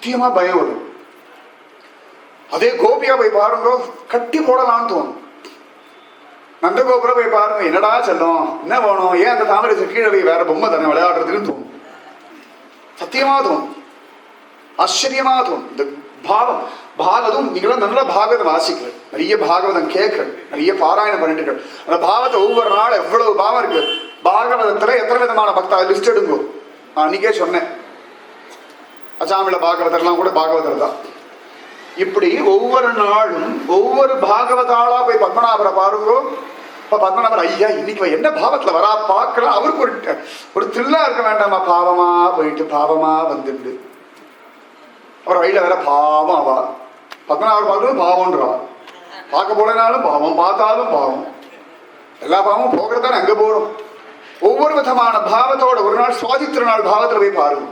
சத்தியமா பயம் வரும். அதே கோபியா போய் பாருங்க, கட்டி போடலான்னு தோணும். நந்தகோபுரம் போய் பாருங்க, என்னடா செல்லும், என்ன வேணும், ஏன் அந்த தாமரை கீழே போய் வேற பொம்மை தானே விளையாடுறதுன்னு தோணும். சத்தியமா தோணும், ஆச்சரியமா தோணும். இந்த பாவம் அதுவும் நீங்களும் நல்ல பாகவதம் வாசிக்கிறேன், நிறைய பாகவதம் கேட்கிறேன், நிறைய பாராயணம் பண்ணிட்டு அந்த பாவத்தை ஒவ்வொரு நாள் எவ்வளவு பாவம் இருக்கு பாகவதத்துல, எத்தனை விதமான பக்தா லிஸ்ட் எடுங்கோ. நான் அன்னைக்கே சொன்னேன், அசாமில பாகவதர்லாம் கூட பாகவதர் தான். இப்படி ஒவ்வொரு நாளும் ஒவ்வொரு பாகவதாளா போய் பத்மநாபரை பாருங்கோ. இப்ப பத்மநாபர் ஐயா இன்னைக்கு என்ன பாவத்துல வரா பார்க்கலாம், அவருக்கு ஒரு த்ரில்லா இருக்க வேண்டாமா, பாவமா போயிட்டு பாவமா வந்துட்டு அப்புறம் வழியில வேற பாவம் அவா பத்மநாபர் பார்க்கறது பாவம்ன்றா, பார்க்க போலனாலும் பாவம், பார்த்தாலும் பாவம், எல்லா பாவமும் போகிறதானே அங்க போறோம். ஒவ்வொரு விதமான பாவத்தோட ஒரு நாள் சுவாதி திருநாள் பாவத்துல போய் பாருங்க,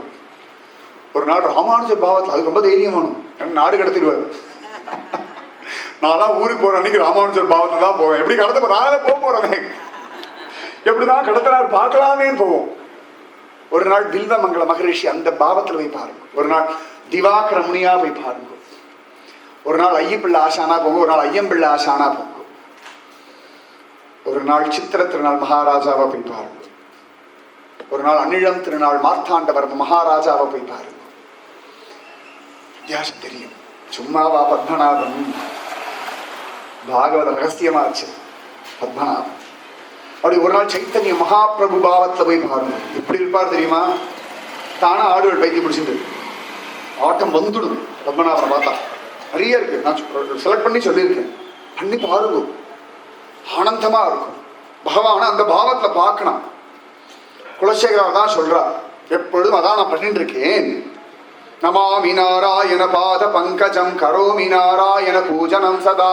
ஒரு நாள் ராமானுஜர் பாவத்தில், அது ரொம்ப தைரியம் வேணும், நாடு கடத்திடுவார். நான்லாம் ஊருக்கு போற அன்னைக்கு ராமானுஜர் பாவத்தை தான் போவேன். எப்படி கடத்த நானே போறேன், எப்படிதான் கடத்தினார் பார்க்கலாமேன்னு போவோம். ஒரு நாள் பில்வமங்கல மகரிஷி அந்த பாவத்தில் போய் பாருங்க, ஒரு நாள் திவாகர முனியா போய் பாருங்க, ஒரு நாள் ஐயப்பிள்ளை ஆசானா போங்க, ஒரு நாள் ஐயம்பிள்ளை ஆசானா போங்க, ஒரு நாள் சித்திர திருநாள் மகாராஜாவை போய் பாருங்க, ஒரு நாள் அன்னிழம் திருநாள் மார்த்தாண்டவர் மகாராஜாவை போய் பாருங்க. வித்தியாசம் தெரியும். சும்மாவா பத்மநாபன், பாகவத ரகசியமாச்சு பத்மநாபன். அப்படி ஒரு நாள் சைத்தன்ய மகாபிரபு பாவத்துல போய் பாருங்க, எப்படி இருப்பார் தெரியுமா, தானா ஆடுகள் பைத்தியம் பிடிச்சிட்டு ஆட்டம் வந்துடும். பத்மநாபனை பார்த்தா நிறைய இருக்கு, நான் செலக்ட் பண்ணி சொல்லியிருக்கேன், பண்ணி பாருங்க, ஆனந்தமா இருக்கும். பகவான அந்த பாவத்துல பார்க்கணும். குலசேகரர் தான் சொல்றார், எப்பொழுதும் அதான் நான் பண்ணிட்டு இருக்கேன். நமாமி நாராயண பாத பங்கஜம் கரோமி நாராயண பூஜனம் சதா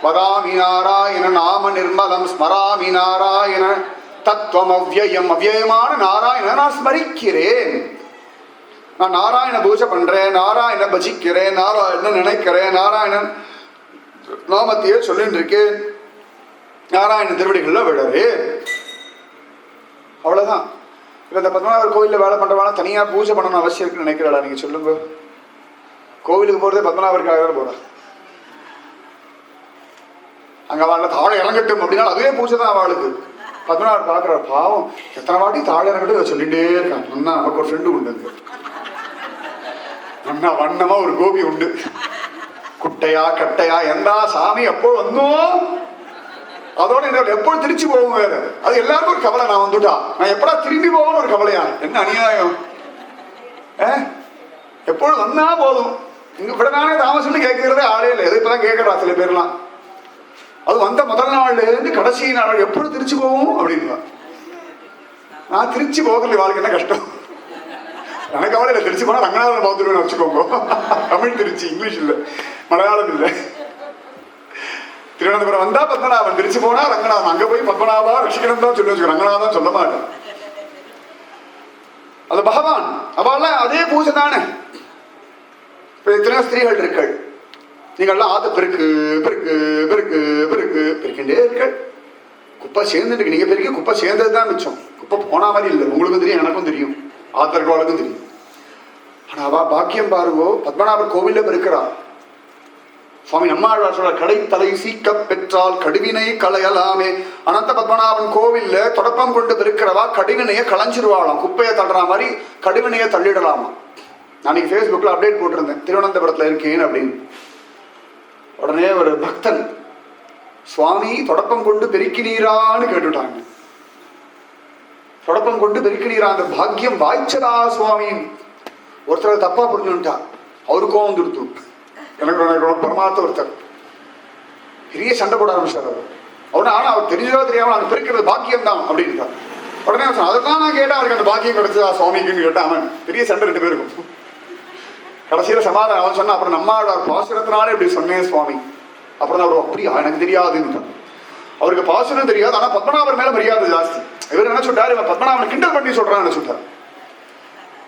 வதாமி நாராயண நாம நிர்மலம் ஸ்மராமி நாராயண தத்துவம் அவ்யயம். அவ்யயமான நாராயண நான் ஸ்மரிக்கிறேன். நான் நாராயண பூஜை பண்றேன், நாராயண பஜிக்கிறேன், நாராயணன் நினைக்கிறேன், நாராயணன் நாமத்தையே சொல்லிட்டு இருக்கேன், நாராயண திருவடிகள்ல விடறே. அவ்வளவுதான். இப்போ இந்த பத்மநாபர் கோவிலில் வேலை பண்ணுறவானா தனியாக பூஜை பண்ணணும் அவசியம் இருக்குன்னு நினைக்கிறாளா? நீங்கள் சொல்லுங்க. கோவிலுக்கு போகிறதே பத்மநாபருக்காக போகிறா. அங்கே அவளை தாழை இறங்கட்டும் அப்படின்னா அதுவே பூஜை தான் அவளுக்கு. பத்மநாபர் பார்க்குறாரு, பாவம் எத்தனை வாட்டி தாழை இறங்கட்டும் சொல்லிகிட்டே இருக்கான். அண்ணா நமக்கு ஒரு ஃப்ரெண்டு உண்டு, அண்ணா வண்ணமா ஒரு கோபி உண்டு, குட்டையா கட்டையா எந்தா சாமி எப்போ வந்தோம், அதோட எப்போது திருச்சி போகும் வேற, அது எல்லாருக்கும் ஒரு கவலை. நான் வந்துட்டா நான் எப்படா திரும்பி போகணும் ஒரு கவலையா, என்ன அநியாயம், எப்பொழுது வந்தா போதும். இங்க இப்படிதானே தாமசம்னு கேட்கறதே ஆளே இல்லை, எதை இப்பதான் கேட்கறா சில பேர்லாம். அது வந்த முதல் நாள்ல இருந்து கடைசி நாள் எப்பொழுது திருச்சி போகும் அப்படின்னா, நான் திருச்சி போகிறது வாழ்க்கை என்ன கஷ்டம், எனக்கு கவலை இல்லை. திருச்சி போனா ரங்கநாதன் பார்த்துருவேன் வச்சுக்கோங்க. தமிழ் திருச்சி, இங்கிலீஷ் இல்லை, மலையாளம் இல்லை. திருவனந்தபுரம் வந்தா பத்மநாபன், திருச்சி போனா ரங்கநாதன், அங்க போய் பத்மநாபா ரட்சிக்கணும் தான் சொல்லி வச்சுக்கோ, ரங்கநாதன் சொல்ல மாட்டேன். அது பகவான் அவெல்லாம் அதே பூஜை தானே. இப்ப எத்தனையோ ஸ்திரீகள் இருக்கள், நீங்கள்லாம் ஆத்த பெருக்கு பெருக்கு பெருக்கு பெருக்கு பெருக்கின்றே இருக்கள். குப்பை சேர்ந்துட்டு நீங்க பெருக்கி குப்பை சேர்ந்தது தான் மிச்சம், குப்பை போனா மாதிரி இல்லை. உங்களுக்கும் தெரியும், எனக்கும் தெரியும், ஆத்தர்களுக்கும் தெரியும். ஆனா அவ பாக்கியம் பாருங்கோ, பத்மநாபர் கோவில்ல பெருக்கிறா. சுவாமி நம்மாழ்வார் சொல்ற, கடை தலை சீக்க பெற்றால் கடுவினை களையலாமே. அனந்த பத்மநாபன் கோவில்ல தொடப்பம் கொண்டு பெருக்கிறவா கடுவினையை களைஞ்சிருவாளாம், குப்பையை தள்ளுற மாதிரி கடுவினையை தள்ளிடலாமா. நான் ஃபேஸ்புக்ல அப்டேட் போட்டிருந்தேன், திருவனந்தபுரத்துல இருக்கேன் அப்படின்னு. உடனே ஒரு பக்தன், சுவாமி தொடப்பம் கொண்டு பெருக்கினீரான்னு கேட்டுட்டாங்க. தொடப்பம் கொண்டு பெருக்கினீரா, அந்த பாக்கியம் வாய்ச்சதா சுவாமி. ஒருத்தர் தப்பா புரிஞ்சுட்டா, அவருக்கும் வந்துடுத்து. எனக்கு பரமாத்த ஒருத்தர் பெரிய சண்டை போட ஆரம்பிச்சார் அவர். அவனா ஆனா அவர் தெரிஞ்சதோ தெரியாம அங்க பெருக்கிறது பாக்கியம் தான் அப்படின்ட்டா. உடனே அதைத்தான் நான் கேட்டேன், அவருக்கு அந்த பாக்கியம் கிடைச்சதா சுவாமிக்குன்னு கேட்டான். அவன் பெரிய சண்டை 2 பேருக்கும். கடைசியில சமாதானம் அவன் சொன்னா, அப்புறம் நம்மளோட பாசுரத்தினாலே இப்படி சொன்னேன் சுவாமி. அப்புறம் அவர் அப்படியா எனக்கு தெரியாதுன்னு. அவருக்கு பாசுரம் தெரியாது, ஆனா பத்மநாபர் மேல மரியாதை ஜாஸ்தி. இவர் என்ன சொல்றாரு, இவன் பத்மநாபனை கிண்டல் பண்ணி சொல்றான்னு என்ன சொல்றாரு.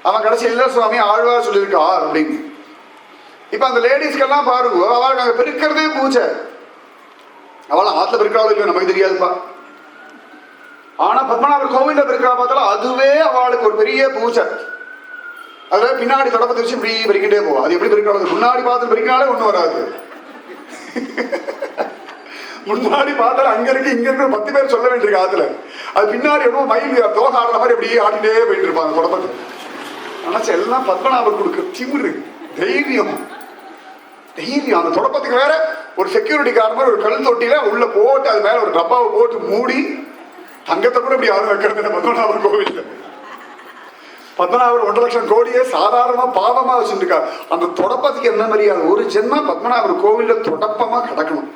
அவன் கடைசி இல்ல சுவாமி ஆழ்வார் சொல்லியிருக்கார் அப்படின்னு. இப்ப அந்த லேடிஸ்க்கெல்லாம் பாருங்க, அவளுக்கு அங்க பெருக்கிறதே பூஜை. அவளை ஆத்துல பெருக்கிறாளோ இல்லையோ நமக்கு தெரியாதுப்பா. ஆனா பத்மநாபர் கோவில்ல பெருக்கிறா பார்த்தாலும் அதுவே அவளுக்கு ஒரு பெரிய பூஜை. அதுல பின்னாடி தொடப்பத்தை வச்சு இப்படி பறிக்கிட்டே போவோம். அது எப்படி பறிக்கிறது? முன்னாடி பார்த்து பறிக்கினாலே ஒண்ணும் வராது. முன்னாடி பார்த்தாலும் அங்க இருக்கு இங்க இருக்கு 10 பேர் சொல்ல வேண்டியிருக்கு ஆத்துல. அது பின்னாடி எவ்வளவு மயில் தோகை ஆடுற மாதிரி அப்படியே ஆடிட்டே போயிட்டு இருப்பாங்க தொடப்பத்தை. ஆனா எல்லாம் பத்மநாபர் கொடுக்க திமிரு, தைரியம். அந்த தொடப்பத்துக்கு வேற ஒரு செக்யூரிட்டி கார் மாதிரி ஒரு கல் தொட்டியில உள்ள போட்டு அது மேல ஒரு டப்பாவை போட்டு மூடி தங்கத்தை கூட இப்படி யாரும் வைக்கிறது பத்மநாபர் கோவில். பத்மநாபர் 1 லட்சம் கோடியே சாதாரணமா பாவமா வச்சுருக்கா. அந்த தொடப்பத்துக்கு என்ன மரியாதை? ஒரு ஜென்மா பத்மநாபர் கோவில்ல தொடப்பமா கிடக்கணும்.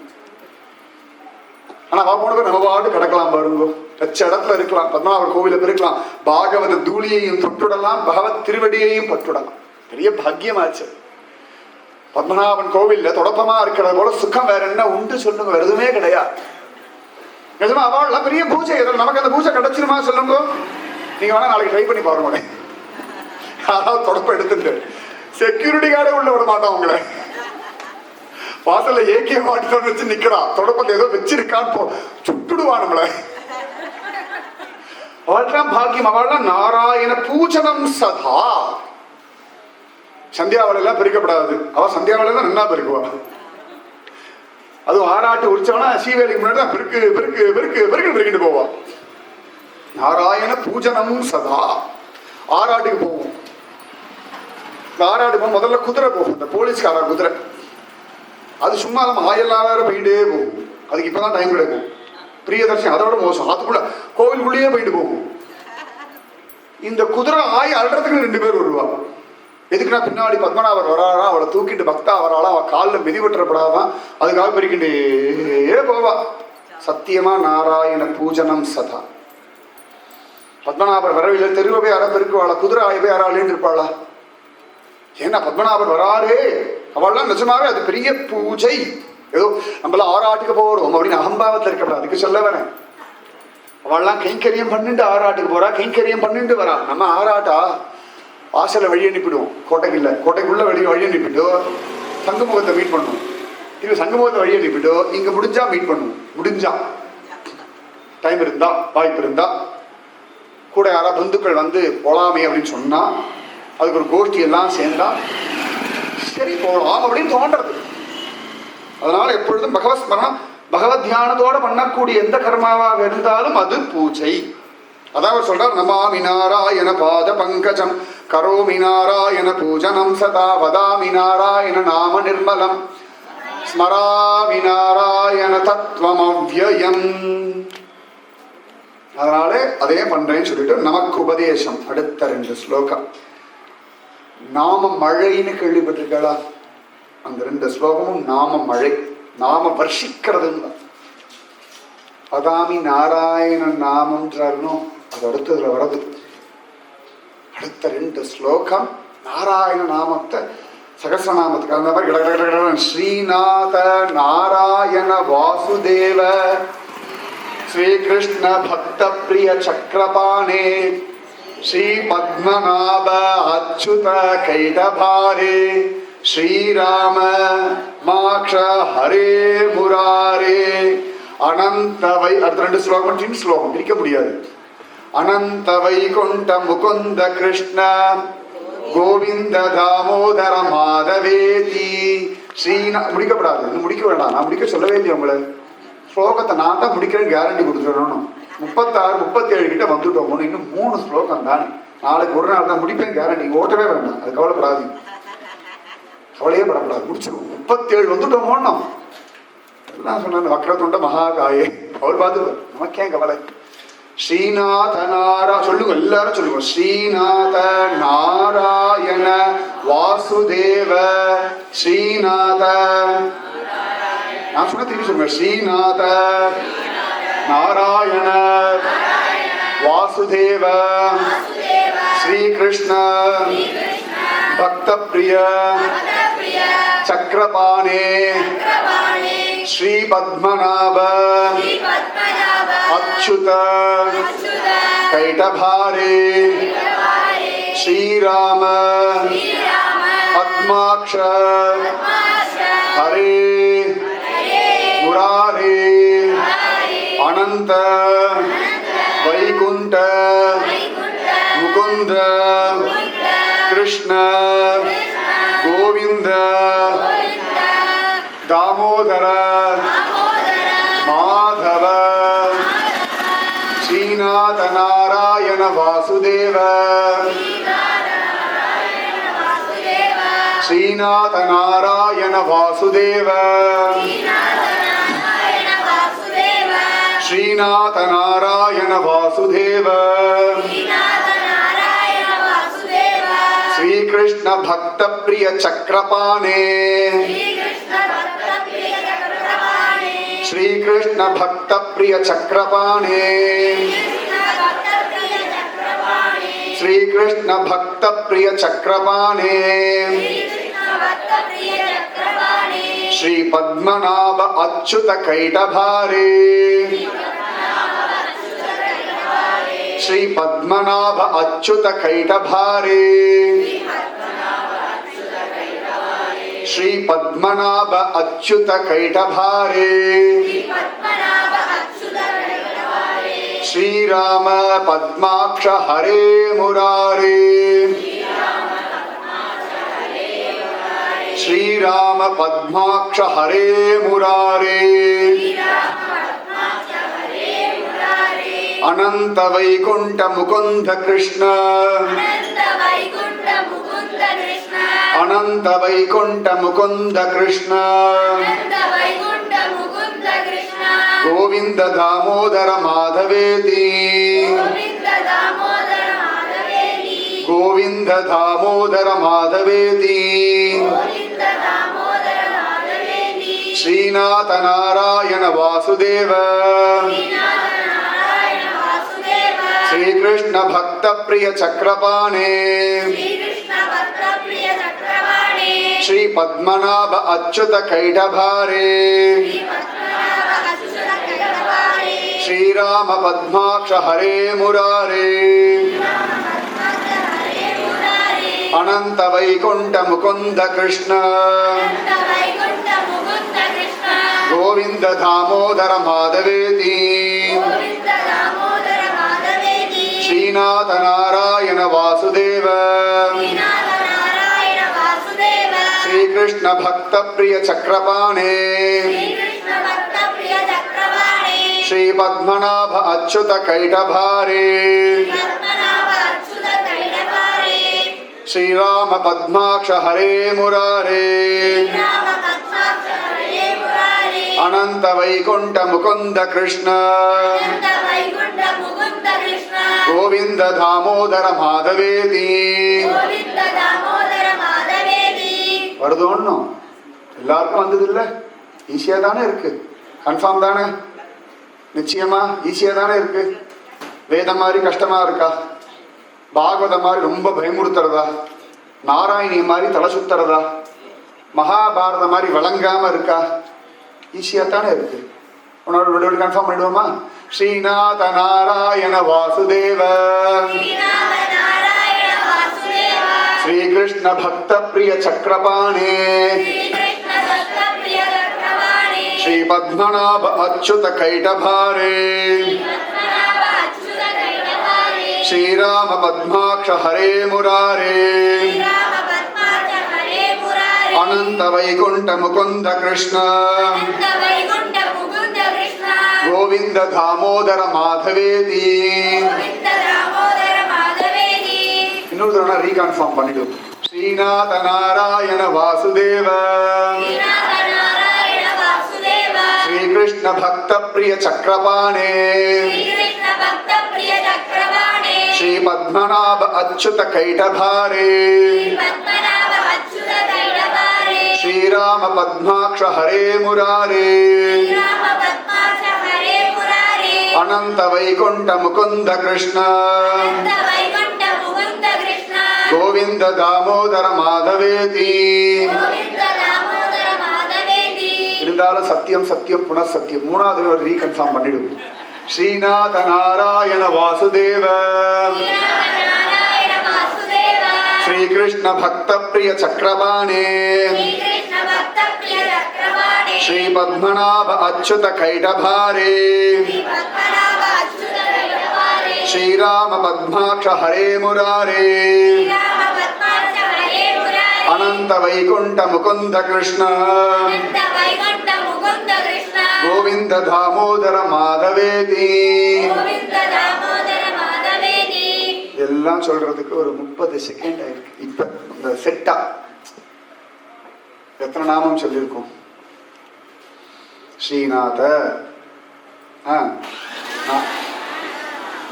ஆனா போன பேர் நம்ம பாட்டு கிடக்கலாம் பாருங்க, வச்ச இடத்துல இருக்கலாம், பத்மநாபர் கோவில இருக்கலாம், பாகவத தூளியையும் தொட்டுடலாம், பகவத் திருவடியையும் பட்டுடலாம். பெரிய பாக்கியமாச்சு. பத்மநாபன் கோவில்ல தொடப்பமா இருக்கிறத போல சுகம் வேற என்ன உண்டு சொல்லுங்க? வேற எதுவுமே கிடையாது. நிஜமா அவள் பெரிய பூஜை. நமக்கு அந்த பூஜை கிடைச்சிருமா சொல்லுங்க? நீங்க வேணா நாளைக்கு ட்ரை பண்ணி பாருங்க. யாராவது தொடப்பம் எடுத்துட்டு செக்யூரிட்டி கார்டே உள்ள விட மாட்டான் உங்களை. வாசல்ல ஏகே மாட்டு வச்சு நிக்கிறான், தொடப்பத்தை ஏதோ வச்சிருக்கான்னு போ சுட்டுடுவான் நம்மள. அவள்தான் பாக்கியம். அவள்லாம் நாராயண பூஜனம் சதா. சந்தியாவளை எல்லாம் பெருக்கப்படாது. அவ சந்தியாவளை தான் நல்லா பெருக்குவா. அதுவும் ஆராட்டு உரிச்சவனா சீவேலிக்கு முன்னாடி தான் பெருக்கு பெருக்கு பெருக்கு பெருக்கு பெருக்கிட்டு போவா. நாராயண பூஜனம் சதா. ஆராட்டுக்கு போவோம். ஆராட்டு போகும் முதல்ல குதிரை போகும், இந்த போலீஸ்கார குதிரை. அது சும்மா நம்ம ஆயெல்லாம் வேற போயிட்டே போகும். அதுக்கு இப்பதான் டைம் கிடைக்கும். பிரியதர்ஷன் அதோட மோசம், அதுக்குள்ள கோவிலுக்குள்ளேயே போயிட்டு போகும். இந்த குதிரை ஆய் அல்றதுக்கு 2 பேர் வருவா. எதுக்குன்னா பின்னாடி பத்மநாபர் வராளா, அவளை தூக்கிட்டு பக்தா வராளா, அவள் காலில் மிதிவற்றப்படாதான் அதுக்காக பெருக்கிட்டே போவா. சத்தியமா நாராயண பூஜனம் சதா. பத்மநாபர் வரவில்லை, தெருவை போய் யாரா பெருக்குவாளா, குதிரை ஆய போய் யாரா அழின்னு இருப்பாளா? ஏன்னா பத்மநாபர் வராரே, அவள்லாம் நிஜமாவே அது பெரிய பூஜை. ஏதோ நம்மளாம் ஆராட்டுக்கு போறோம் அப்படின்னு அகம்பாவத்தில் இருக்கப்படாது. அதுக்கு சொல்ல வரேன். அவள்லாம் கைங்கரியம் பண்ணிட்டு ஆராட்டுக்கு போறா, கைங்கரியம் பண்ணிட்டு வரா. நம்ம ஆராட்டா வாசலை வழி அனுப்பிடுவோம். கோட்டைக்குள்ள வழி அனுப்பிட்டு சங்குமுகத்தை மீட் பண்ணுவோம். இது சங்குமுகத்தை வழி அனுப்பிட்டு இங்க முடிஞ்சா மீட் பண்ணுவோம். முடிஞ்சா டைம் இருந்தா வாய்ப்பு இருந்தா கூட யாராவது பந்துக்கள் வந்து போலாமே அப்படின்னு சொன்னா அதுக்கு ஒரு கோஷ்டி எல்லாம் சேர்ந்தா சரி போகலாம் அப்படின்னு தோன்றது. அதனால எப்பொழுதும் பகவத் ஸ்மரணம் பகவத் தியானத்தோட பண்ணக்கூடிய எந்த கர்மாவாக இருந்தாலும் அது பூஜை. அதாவது சொல்றார், நமாமி நாராயண பாத பங்கஜம் கரோமி நாராயண பூஜனம் சதா வதாமி நாராயண நாம நிர்மலம் ஸ்மராமி நாராயண தத்துவம் அவ்யயம். அதனால அதே பண்றேன்னு சொல்லிட்டு நமக்கு உபதேசம். அடுத்த 2 ஸ்லோகம். நாம மழைன்னு கேள்விப்பட்டிருக்கா? அந்த 2 ஸ்லோகமும் நாம மழை, நாம வர்ஷிக்கிறது. அதாமி நாராயண நாமன்றாருனோ அது அடுத்ததுல வர்றது. அடுத்த 2 ஸ்லோகம் நாராயண நாமத்தை சகசிரநாமத்துக்கு அந்த மாதிரி ஸ்ரீநாத நாராயண வாசுதேவ ஸ்ரீகிருஷ்ண பக்த பிரிய சக்கரபாணே ஸ்ரீ பத்மநாப அச்சுத கைடபாரே ஸ்ரீராம மாக்ஷ ஹரே முராரே அனந்த வை. அடுத்த 2 ஸ்லோகம் சின்ன ஸ்லோகம், பிரிக்க முடியாது. அனந்த வைகுண்ட முகுந்த கிருஷ்ண கோவிந்த தாமோதர மாதவேதி ஸ்ரீநா. முடிக்கப்படாது, இன்னும் முடிக்க வேண்டாம். நான் முடிக்க சொல்லவே இல்லையா உங்களை? ஸ்லோகத்தை நான் தான் முடிக்கிறேன்னு கேரண்டி கொடுத்துடணும். 36 37 கிட்ட வந்துட்டோம். இன்னும் 3 ஸ்லோகம் தானே. நாளைக்கு ஒரு நாள் தான் முடிப்பேன் கேரண்டி. ஓட்டவே வேண்டாம், அது கவலைப்படாது, கவலையே படப்படாது. முடிச்சிடும். 37 வந்துட்டோம். ஓடணும் எல்லாம் சொன்ன வக்ரதுண்ட மகாகாயே அவர் பார்த்து நமக்கேன் கவலை. ஸ்ரீநாத நாரா சொல்லுங்க, எல்லாரும் சொல்லுங்க. ஸ்ரீநாத நாராயண வாசுதேவ ஸ்ரீநாத. நான் சொன்ன திரும்பி சொல்லுங்க. ஸ்ரீநாத நாராயண வாசுதேவ ஸ்ரீகிருஷ்ண பக்த பிரிய சக்கரபாணே ஸ்ரீ பத்மநாப அச்சுத கைடபாரே ஸ்ரீராம பத்மாக்ஷ ஹரே முராரே அனந்த வைகுண்ட முகுந்த कृष्ण गोविंद दामोदर माधव श्रीनाथ नारायण वासुदेव श्रीनाथ नारायण वासुदेव श्रीनाथ नारायण वासुदेव श्री कृष्ण भक्त प्रिय चक्रपाणे श्री कृष्ण भक्त प्रिय चक्रपाणे श्री कृष्ण भक्त प्रिय चक्रपाणे श्री पद्मनाभ अच्युत कैटभारे श्री पद्मनाभ अच्युत कैटभारे श्री पद्मनाभ अच्युत कैटभारे श्री राम पद्माक्ष हरे मुरारे श्री राम पद्माक्ष हरे मुरारे अनंत वैकुंठ मुकुंद कृष्ण अनंत वैकुंठ मुकुंद कृष्ण गोविंद दामोदर माधवेति गोविंद दामोदर माधवेति श्रीनाथ नारायण वासुदेव श्री कृष्ण भक्त प्रिय चक्रपाणे श्री पद्मनाभ अच्युत कैटभारे श्री राम पद्माक्ष हरे मुरारे अनंत वैकुंठ मुकुंद कृष्ण गोविंद दामोदर माधवेति श्रीनाथ नारायण वासुदेव श्री कृष्ण भक्त प्रिय चक्रपाणे श्री पद्मनाभ अच्युत कैटभारे श्री राम पद्माक्ष हरे मुरारे अनंत वैकुंठ मुकुंद कृष्ण गोविंद दामोदर माधवेति வருதோன்னு எல்லாருக்கும் வந்தது இல்ல ஈஸியா தானே இருக்கு கன்ஃபார்ம் தானே நிச்சயமா ஈஸியா தானே இருக்கு வேதம் மாதிரி கஷ்டமா இருக்கா பாகவதம் மாதிரி ரொம்ப பயமுறுத்துறதா நாராயணி மாதிரி தலை சுத்துறதா மகாபாரதம் மாதிரி விளங்காம இருக்கா ஈஸியா தானே இருக்கு உன்னோட விட கன்ஃபார்ம் பண்ணிடுவோமா श्रीनाथ नारायण वासुदेव श्री कृष्ण भक्त प्रिय चक्रपाणे श्री पद्मनाभ अच्युत कैटभारे श्री राम पद्माक्ष हरे मुरारे अनंत वैकुंठ मुकुंद कृष्ण गोविंद दामोदर माधवेति இன்னொரு தடவை ரீகன்ஃபார்ம் பண்ணிடுவோம் श्रीनाथ नारायण वासुदेव श्री कृष्ण भक्त प्रिय चक्रपाणे श्री पद्मनाभ अच्युत कैटभारे श्री राम पद्माक्ष हरे मुरारे अनंत वैकुंठ मुकुंद कृष्ण गोविंद दामोदर माधवेति இருந்தாலும் சத்தியம் சத்தியம் புனः சத்தியம் மூணாவது ஒரு ரீகன்ஃபார்ம் பண்ணிடுவோம் श्रीनाथ नारायण वासुदेव श्री कृष्ण भक्त प्रिय चक्रपाणे श्री पद्मनाभ अच्युत कैटभारे श्री राम पद्माक्ष हरे मुरारे அனந்த வைகுண்ட முகுந்த கிருஷ்ண கோவிந்த தாமோதர மாதவேதி. எல்லாம் சொல்றதுக்கு ஒரு 30 செகண்ட் ஆயிருக்கு. இப்ப இந்த செட்டா எத்தனை நாமம் சொல்லியிருக்கோம்? ஸ்ரீநாத,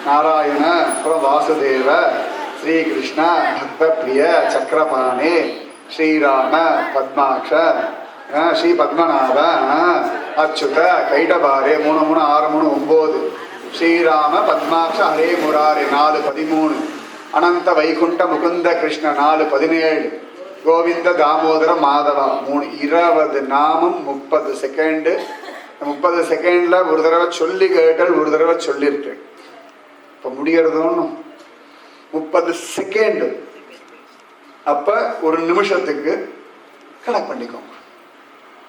நாராயண, அப்புறம் வாசுதேவ, ஸ்ரீகிருஷ்ண பக்த பிரிய சக்கரபாணி, ஸ்ரீராம பத்மாட்ச, ஸ்ரீ பத்மநாப, அச்சுத கைடபாரே 3 3 6 3 9, ஸ்ரீராம பத்மாட்ச ஹரே முராரே 4 13, அனந்த வைகுண்ட முகுந்த கிருஷ்ண 4 17, கோவிந்த தாமோதர மாதவா 3 20 நாமம் 30 செகண்ட். 30 செகண்ட்ல ஒரு தடவை சொல்லி கேட்டல், ஒரு தடவை சொல்லிருக்கு. இப்ப முடியறது ஒன்றும் 30 செகண்ட். அப்ப ஒரு நிமிஷத்துக்கு கணக்கு பண்ணிக்கோங்க.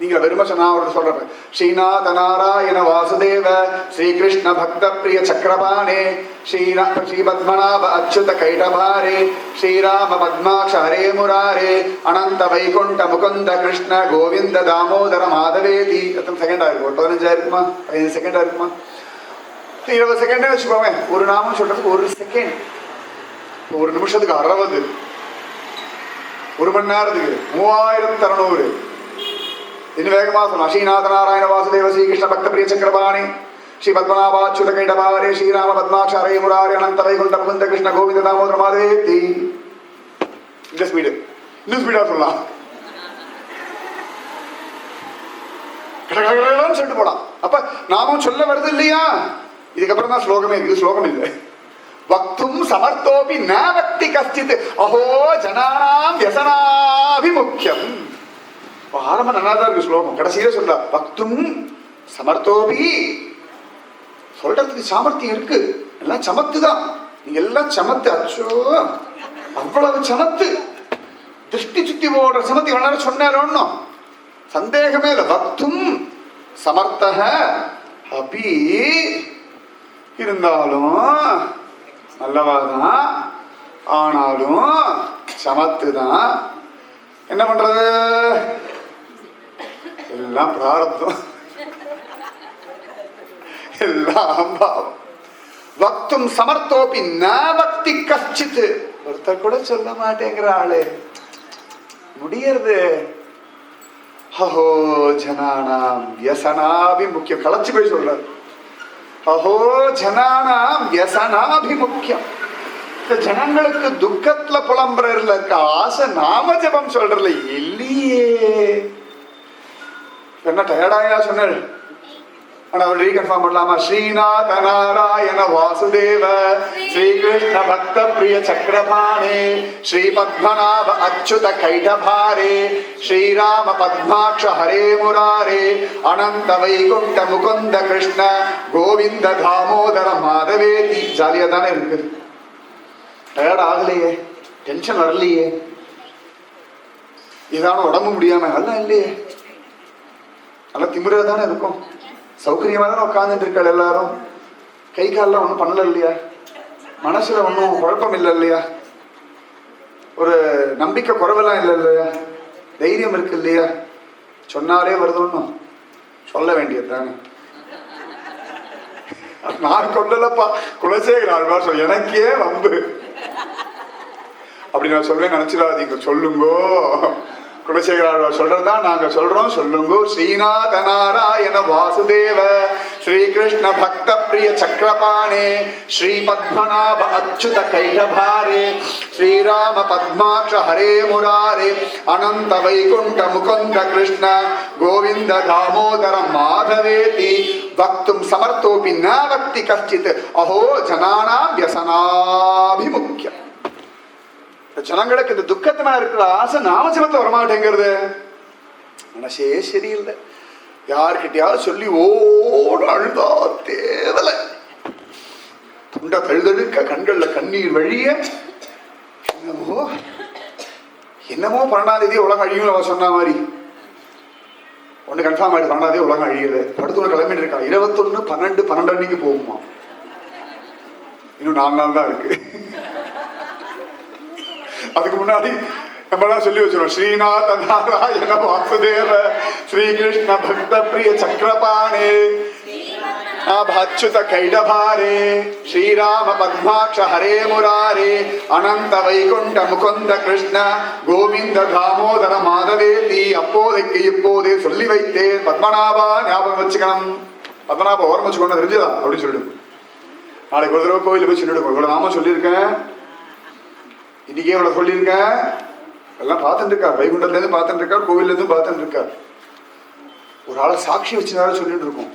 நீங்க வெறும சொன்னா ஒரு சொல்றேன், ஸ்ரீநாத நாராயண வாசுதேவ ஸ்ரீகிருஷ்ண பக்த பிரிய சக்கரபாணே ஸ்ரீ பத்மநாப அச்சுத கைடபாரே ஸ்ரீராம பத்மாட்ச ஹரே முராரே அனந்த வைகுண்ட முகுந்த கிருஷ்ண கோவிந்த தாமோதர மாதவேதி. எத்தனை செகண்டா இருக்கும்? 15 இருக்குமா? 15 செகண்டா இருக்குமா? 20 செகண்டே வச்சுக்கோங்க. ஒரு நாமம் சொல்றதுக்கு 1 செகண்ட். ஒரு நிமிஷத்துக்கு 60, 1 மணி நேரத்துக்கு 3600. இன்னும் வேகமா சொல்லலாம். ஸ்ரீநாத நாராயண வாசுதேவ ஸ்ரீகிருஷ்ண பக்த பிரிய சக்கரபாணி ஸ்ரீ பத்மநாபாச்சுத கைடபாரே ஸ்ரீராம பத்மாட்ச ஹரே முராரே அனந்த வைகுண்ட முகுந்த கிருஷ்ண கோவிந்த தாமோதர மாதவேதி. இந்த ஸ்பீடு, இன்னும் ஸ்பீடா சொல்லலாம். சொல்லிட்டு போலாம். அப்ப நாமும் சொல்ல வருது இல்லையா? இதுக்கப்புறம் தான் ஸ்லோகமே இருக்கு. ஸ்லோகம் இல்லை. வக்தும் சமர்த்தோபி ந வக்தி கஷ்டித் அஹோ ஜனானாம் யசனாபிமுக்கியம். ஆரம்ப நல்லா தான் இருக்கு ஸ்லோகம். கடைசியில சொல்ற பக்தும் சமர்த்தோபி, சொல்றதுக்கு சாமர்த்தியம் இருக்கு. எல்லாம் சமத்துதான். நீங்க எல்லாம் சமத்து. அச்சோ அவ்வளவு சமத்து. திருஷ்டி சுத்தி போடுற சமத்து எவ்வளவு சொன்னாலும் சந்தேகமே இல்லை. பக்தும் சமர்த்தக அபி, இருந்தாலும் நல்லவாதான், ஆனாலும் சமத்து தான். என்ன பண்றது? எல்லாம் பிராரப்தம், எல்லாம் பாவம். பக்தும் சமர்த்தோபி ந பக்தி கஷ்டித். ஒருத்தர் கூட சொல்ல மாட்டேங்கிற ஆளு முடியறது. அஹோ ஜனானாம் வியசனாபிமுக்கியம். களைச்சு போய் சொல்றாரு. அஹோ ஜனானாம் வியசனாபிமுக்கியம். ஜனங்களுக்கு துக்கத்துல புலம்புறதுல இருக்க ஆசை நாம ஜபம் சொல்றதுல இல்லையே. என்ன டயர்டாயா சொன்னாரு? ஆனா அவர் ரீகன்ஃபார்ம் பண்ணலாமா? ஸ்ரீநாத நாராயண வாசுதேவ ஸ்ரீகிருஷ்ண பக்த பிரிய சக்கரபாணே ஸ்ரீ பத்மநாப அச்சுத கைடபாரே ஸ்ரீராம பத்மாட்ச ஹரே முராரே அனந்த வைகுண்ட முகுந்த கிருஷ்ண கோவிந்த தாமோதர மாதவேதி. ஜாலியா தானே இருக்கு. டயர்ட் ஆகலையே, டென்ஷன் வரலையே, இதான உடம்பு முடியாம அதெல்லாம் இல்லையே. நல்லா திமிரா தானே இருக்கும். சௌகரியமா தானே உட்காந்துட்டு இருக்காள் எல்லாரும். கை காலெல்லாம் ஒன்றும் பண்ணல இல்லையா? மனசுல ஒன்றும் குழப்பம் இல்லை இல்லையா? ஒரு நம்பிக்கை குறைவெல்லாம் இல்லை இல்லையா? தைரியம் இருக்கு இல்லையா? சொன்னாலே வருது. ஒன்றும் சொல்ல வேண்டியது தானே. நான் கொள்ளலப்பா, குலசேகர ஆழ்வார் சொல், எனக்கே வம்பு அப்படி நான் சொல்றேன் நினைச்சிடாதீங்க. சொல்லுங்கோ, குலசேகர ஆழ்வார் சொல்றதுதான் நாங்க சொல்றோம். சொல்லுங்கோ. ஸ்ரீநாத நாராயண வாசுதேவ ஸ்ரீகிருஷ்ண பக்த பிரிய சக்கரபாணே ஸ்ரீ பத்மநாப அச்சுத கைடபாரே ஸ்ரீராம பத்மாட்ச ஹரே முராரே அனந்த வைகுண்ட முகுந்த கிருஷ்ண கோவிந்த தாமோதர மாதவேதி. வக்தும் சமர்த்தோபி ந வக்தி கஷ்டித் அஹோ ஜனானாம் வியசனாபிமுக்கியம். ஜனங்களுக்கு இந்த துக்கத்தினா இருக்கிற ஆசை நாமஜபத்துல வரமாட்டேங்கிறது. மனசே சரியில்லை. யாருக்கிட்டையாவது சொல்லி ஓட அழுதா தேவலை. தொண்டை தழுதழுக்க, கண்கள்ல கண்ணீர் வழிய, என்னமோ என்னமோ 12ஆம் தேதி உலகம் அழியும் அவ சொன்ன மாதிரி. ஒண்ணு கன்ஃபார்ம் ஆயிடுது, 12ஆம் தேதி உலகம் அழியுது. படுத்து கிளம்பிட்டு இருக்கா. 21, 12, 12 அன்னைக்கு போகுமா. இன்னும் 4 நாள் தான் இருக்கு. அதுக்கு முன்னாடி நம்மளாம் சொல்லி வச்சிருவோம். ஸ்ரீநாத நாராயண வாசுதேவ ஸ்ரீகிருஷ்ண பக்த பிரிய சக்கரபாணே அச்சுத கைடபாரே ஸ்ரீராம பத்மாட்ச ஹரே முராரே அனந்த வைகுண்ட முகுந்த கிருஷ்ண கோவிந்த தாமோதர மாதவேதி. அப்போதைக்கு இப்போதே சொல்லி வைத்தேன். பத்மநாபா ஞாபகம் வச்சுக்கணும். பத்மநாபா ஓரம் வச்சுக்கணும், தெரிஞ்சுதா அப்படின்னு சொல்லிடும். நாளைக்கு ஒரு தடவை கோயிலுக்கு போய் சொல்லிடுவோம். இவ்வளவு நாம சொல்லியிருக்கேன், இன்னைக்கே இவ்வளவு சொல்லியிருக்கேன். எல்லாம் பார்த்துட்டு இருக்கார், வைகுண்டத்துல இருந்து பார்த்துட்டு இருக்கார், கோவில்ல இருந்து பார்த்துட்டு இருக்கார். ஒரு ஆளை சாட்சி வச்சுனால சொல்லிட்டு இருக்கோம்.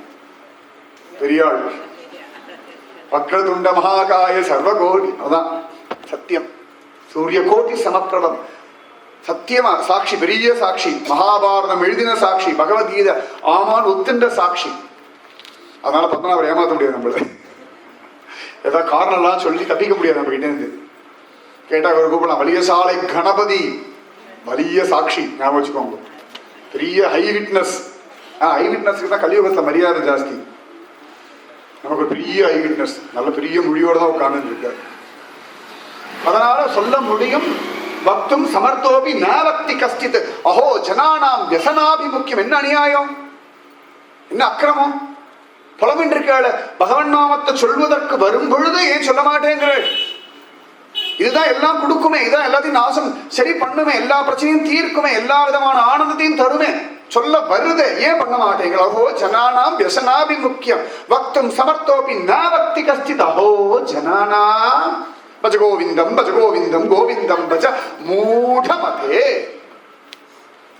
பெரியாள் வக்ரதுண்ட மகாகாய சர்வகோடி, அதான் சத்தியம். சூரிய கோட்டி சமப்பிரபம், சத்தியமா சாட்சி, பெரிய சாட்சி. மகாபாரதம் எழுதின சாட்சி, பகவத்கீதை ஆமான் ஒத்துண்ட சாட்சி. அதனால பத்மநாபர் ஏமாத்த முடியாது. நம்மள ஏதாவது காரணம் எல்லாம் சொல்லி தப்பிக்க முடியாது நம்ம கிட்டே இருந்து. கேட்டா ஒரு கூப்பிடலாம், வலிய சாலை கணபதி, வலிய சாட்சி. ஞாபகம் வச்சுக்கோங்க, பெரிய ஹை விட்னஸ். ஹை விட்னஸ்க்கு தான் கலியுகத்துல மரியாதை ஜாஸ்தி. நமக்கு பெரிய ஐ விட்னஸ், நல்ல பெரிய மொழியோட தான் உட்கார்ந்து இருக்காரு. அதனால சொல்ல முடியும். பக்தும் சமர்த்தோபி நவக்தி கஷ்டித் அஹோ ஜனானாம் வியசனாபிமுக்கியம். என்ன அநியாயம், என்ன அக்கிரமம் புலமின் இருக்காள. பகவன் நாமத்தை சொல்வதற்கு வரும் பொழுது ஏன் சொல்ல மாட்டேங்கிற? இதுதான் எல்லாம் கொடுக்குமே, இதான் எல்லாத்தையும் நாசம் சரி பண்ணுமே, எல்லா பிரச்சனையும் தீர்க்குமே, எல்லா விதமான ஆனந்தத்தையும் தருமே. சொல்ல வருது, ஏன் பண்ண மாட்டேங்களா? அஹோ ஜனானாம் வியசனாபிமுக்கியம் வக்தும் சமர்த்தோபி நவக்தி கஷ்டித் அஹோ ஜனானாம் பஜ கோவிந்தம் பஜ கோவிந்தம் கோவிந்தம் பஜ மூடமதே.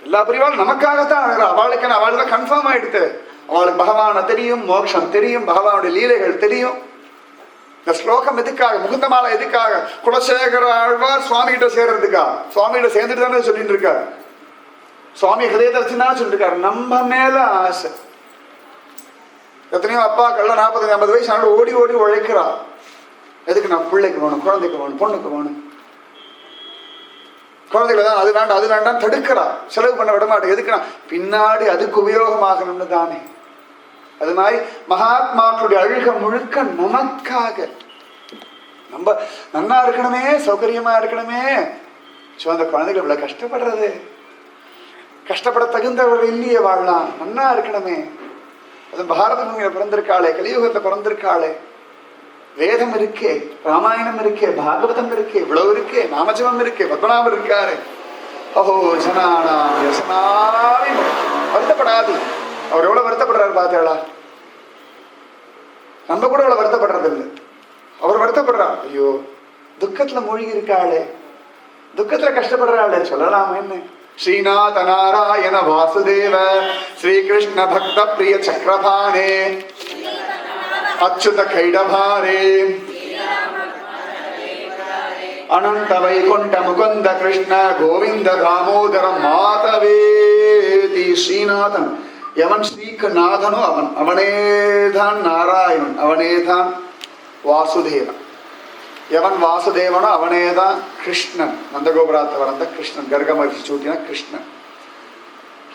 எல்லா பிரிவாலும் நமக்காகத்தான் அவளுக்கு அவளுக்கு கன்ஃபார்ம் ஆயிடுத்து. அவளுக்கு பகவான தெரியும், மோட்சம் தெரியும், பகவானுடைய லீலைகள் தெரியும். இந்த ஸ்லோகம் எதுக்காக, முகுந்தமாலை எதுக்காக? குலசேகர ஆழ்வார் சுவாமி கிட்ட சேர்றதுக்கா? சுவாமி கிட்ட சேர்ந்துட்டு தானே சொல்லிட்டு இருக்காரு. சுவாமி ஹிருதயத்தை வச்சுதான் சொல்லிட்டு இருக்காரு. நம்ம மேல ஆசை. எத்தனையோ அப்பா கல்ல 40-50 வயசு ஆண்டு ஓடி ஓடி உழைக்கிறா. எதுக்கு? நான் பிள்ளைக்கு வேணும், குழந்தைக்கு வேணும், பொண்ணுக்கு வேணும். குழந்தைகளை தான் அது வேண்டாம் அது வேண்டாம் தடுக்கிறா, செலவு பண்ண விட மாட்டேன். எதுக்கு? நான் பின்னாடி அதுக்கு உபயோகமாகணும்னு தானே. அது மாதிரி மகாத்மாக்களுடைய அழுக முழுக்க நமக்காக. நம்ம நன்னா இருக்கணுமே, சௌகரியமா இருக்கணுமே. அந்த குழந்தைகள் இவ்வளவு கஷ்டப்படுறது, கஷ்டப்பட தகுந்தவர்கள் இல்லையே, வாழலாம், நன்னா இருக்கணுமே. அது பாரத பூமியில பிறந்திருக்காளே, கலியுகத்தை பிறந்திருக்காளே, வேதம் இருக்கே, ராமாயணம் இருக்கே, பாகவதம் இருக்கே, இவ்வளவு இருக்கே, நாமஜபம் இருக்கே, பத்மநாபர் இருக்காரு. அஹோ ஜனானாம் வியசனாபி. வருத்தப்படாது. அவர் எவ்வளவு வருத்தப்படுறாரு பார்த்தேளா? நம்ம கூட எவ்வளவு வருத்தப்படுறது இல்லை. அவர் வருத்தப்படுறார். ஐயோ துக்கத்துல மூழ்கி இருக்காளே, துக்கத்துல கஷ்டப்படுறாளே, சொல்லலாமா என்ன? ஸ்ரீநாத நாராயண வாசுதேவ ஸ்ரீகிருஷ்ண பக்த பிரிய சக்கரபாணே அச்சுத கைடபாரே அனந்த வைகுண்ட முகுந்த கிருஷ்ண கோவிந்த தாமோதர மாதவேதி. ஸ்ரீநாதன் எவன் ஸ்ரீக்கு நாதனோ அவன், அவனேதான் நாராயணன், அவனேதான் வாசுதேவன். எவன் வாசுதேவனோ அவனேதான் கிருஷ்ணன். நந்தகோபுரத்தை வளர்ந்த கிருஷ்ணன், கர்க மகிழ்ச்சி சூட்டின கிருஷ்ணன்.